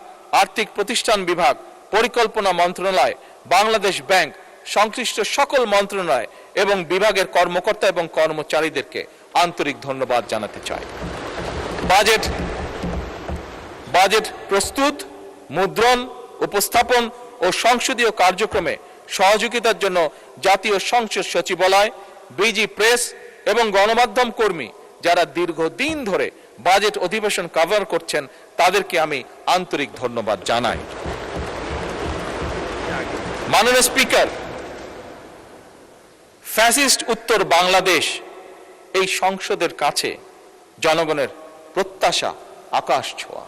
আর্থিক প্রতিষ্ঠান বিভাগ, পরিকল্পনা মন্ত্রণালয়, বাংলাদেশ ব্যাংক, সংশ্লিষ্ট সকল মন্ত্রণালয় এবং বিভাগের কর্মকর্তা এবং কর্মচারীদেরকে আন্তরিক ধন্যবাদ জানাতে চাই। বাজেট প্রস্তুত, মুদ্রণ, উপস্থাপন ও সংসদীয় কার্যক্রমে সহযোগিতার জন্য জাতীয় সংসদ সচিবালয়, বিজি প্রেস এবং গণমাধ্যম কর্মী যারা দীর্ঘদিন ধরে বাজেট অধিবেশন কভার করছেন, তাদেরকে আমি আন্তরিক ধন্যবাদ জানাই। মাননীয় স্পিকার, ফ্যাসিস্ট উত্তর বাংলাদেশ এই সংসদের কাছে জনগণের প্রত্যাশা আকাশ ছোঁয়া।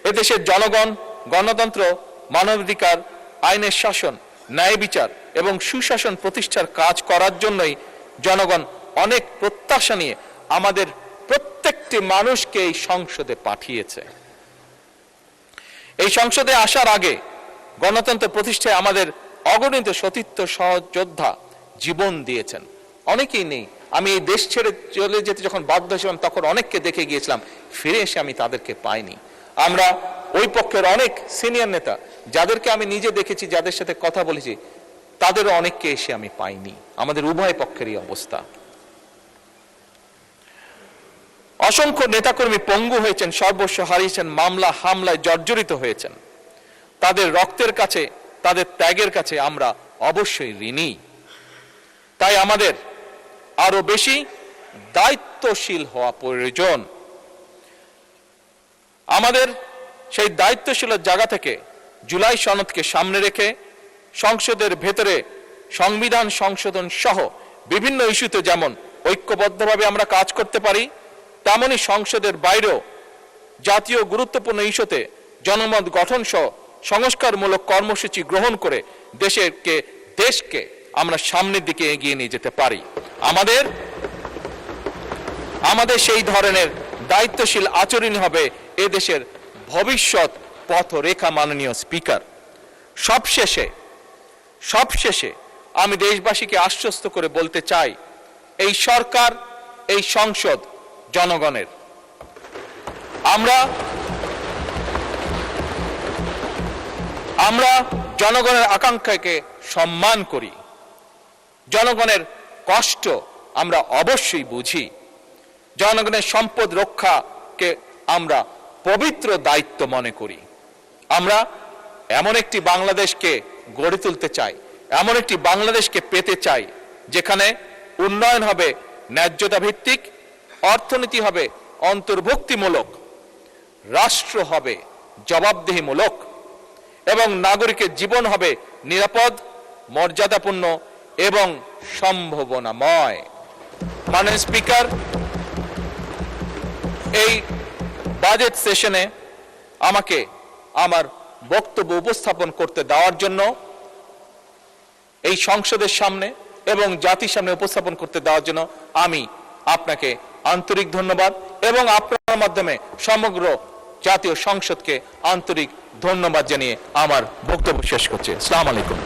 এদেশের জনগণ গণতন্ত্র, মানবাধিকার, আইনের শাসন, ন্যায় বিচার এবং সুশাসন প্রতিষ্ঠার কাজ করার জন্যই জনগণ অনেক প্রত্যাশা নিয়ে আমাদের প্রত্যেকটি মানুষকে এই সংসদে পাঠিয়েছে। এই সংসদে আসার আগে গণতন্ত্র প্রতিষ্ঠায় আমাদের অগণিত সতীর্থ সহযোদ্ধা জীবন দিয়েছেন। অনেকেই নেই, আমি এই দেশ ছেড়ে চলে যেতে যখন বাধ্য ছিলাম তখন অনেককে দেখে গিয়েছিলাম, ফিরে এসে আমি তাদেরকে পাইনি। আমরা ওই পক্ষের অনেক সিনিয়র নেতা যাদেরকে আমি নিজে দেখেছি, যাদের সাথে কথা বলেছি, তাদেরও অনেককে এসে আমি পাইনি। আমাদের উভয় পক্ষেরই অবস্থা। অসংখ্য নেতাকর্মী পঙ্গু হয়েছেন, সর্বস্ব হারিয়েছেন, মামলা হামলায় জর্জরিত হয়েছেন। তাদের রক্তের কাছে, তাদের ত্যাগের কাছে আমরা অবশ্যই ঋণী। তাই আমাদের আরো বেশি দায়িত্বশীল হওয়া প্রয়োজন। আমাদের সেই দায়িত্বশীলের জায়গা থেকে জুলাই সনদকে সামনে রেখে সংসদের ভেতরে সংবিধান সংশোধন সহ বিভিন্ন ইস্যুতে যেমন ঐক্যবদ্ধভাবে আমরা কাজ করতে পারি, তেমনি সংসদের বাইরেও জাতীয় গুরুত্বপূর্ণ ইস্যুতে জনমত গঠন সহ সংস্কারমূলক কর্মসূচি গ্রহণ করে দেশকে আমরা সামনের দিকে এগিয়ে নিয়ে যেতে পারি। আমাদের সেই ধরনের দায়িত্বশীল আচরণ হবে এদেশের ভবিষ্যৎ পথরেখা। মাননীয় স্পিকার, সবশেষে আমি দেশবাসীকে আশ্বস্ত করে বলতে চাই, এই সরকার, এই সংসদ জনগণের। আমরা জনগণের আকাঙ্ক্ষাকে সম্মান করি, জনগণের কষ্ট আমরা অবশ্যই বুঝি, জনগণের সম্পদ রক্ষাকে আমরা পবিত্র দায়িত্ব মনে করি। আমরা এমন একটি বাংলাদেশকে গড়ে তুলতে চাই, এমন একটি বাংলাদেশকে পেতে চাই যেখানে উন্নয়ন হবে ন্যায্যতা ভিত্তিক, অর্থনীতি হবে অন্তর্ভুক্তিমূলক, রাষ্ট্র হবে জবাবদিহিমূলক এবং নাগরিকের জীবন হবে নিরাপদ, মর্যাদাপূর্ণ এবং সম্ভাবনাময়। মাননীয় স্পিকার, এই বাজেট সেশনে আমাকে আমার বক্তব্য উপস্থাপন করতে দেওয়ার জন্য, এই সংসদের সামনে এবং জাতির সামনে উপস্থাপন করতে দেওয়ার জন্য আমি আপনাকে আন্তরিক ধন্যবাদ এবং আপনার মাধ্যমে সমগ্র জাতীয় সংসদকে আন্তরিক ধন্যবাদ জানিয়ে আমার বক্তব্য শেষ করছি। আসসালামু আলাইকুম।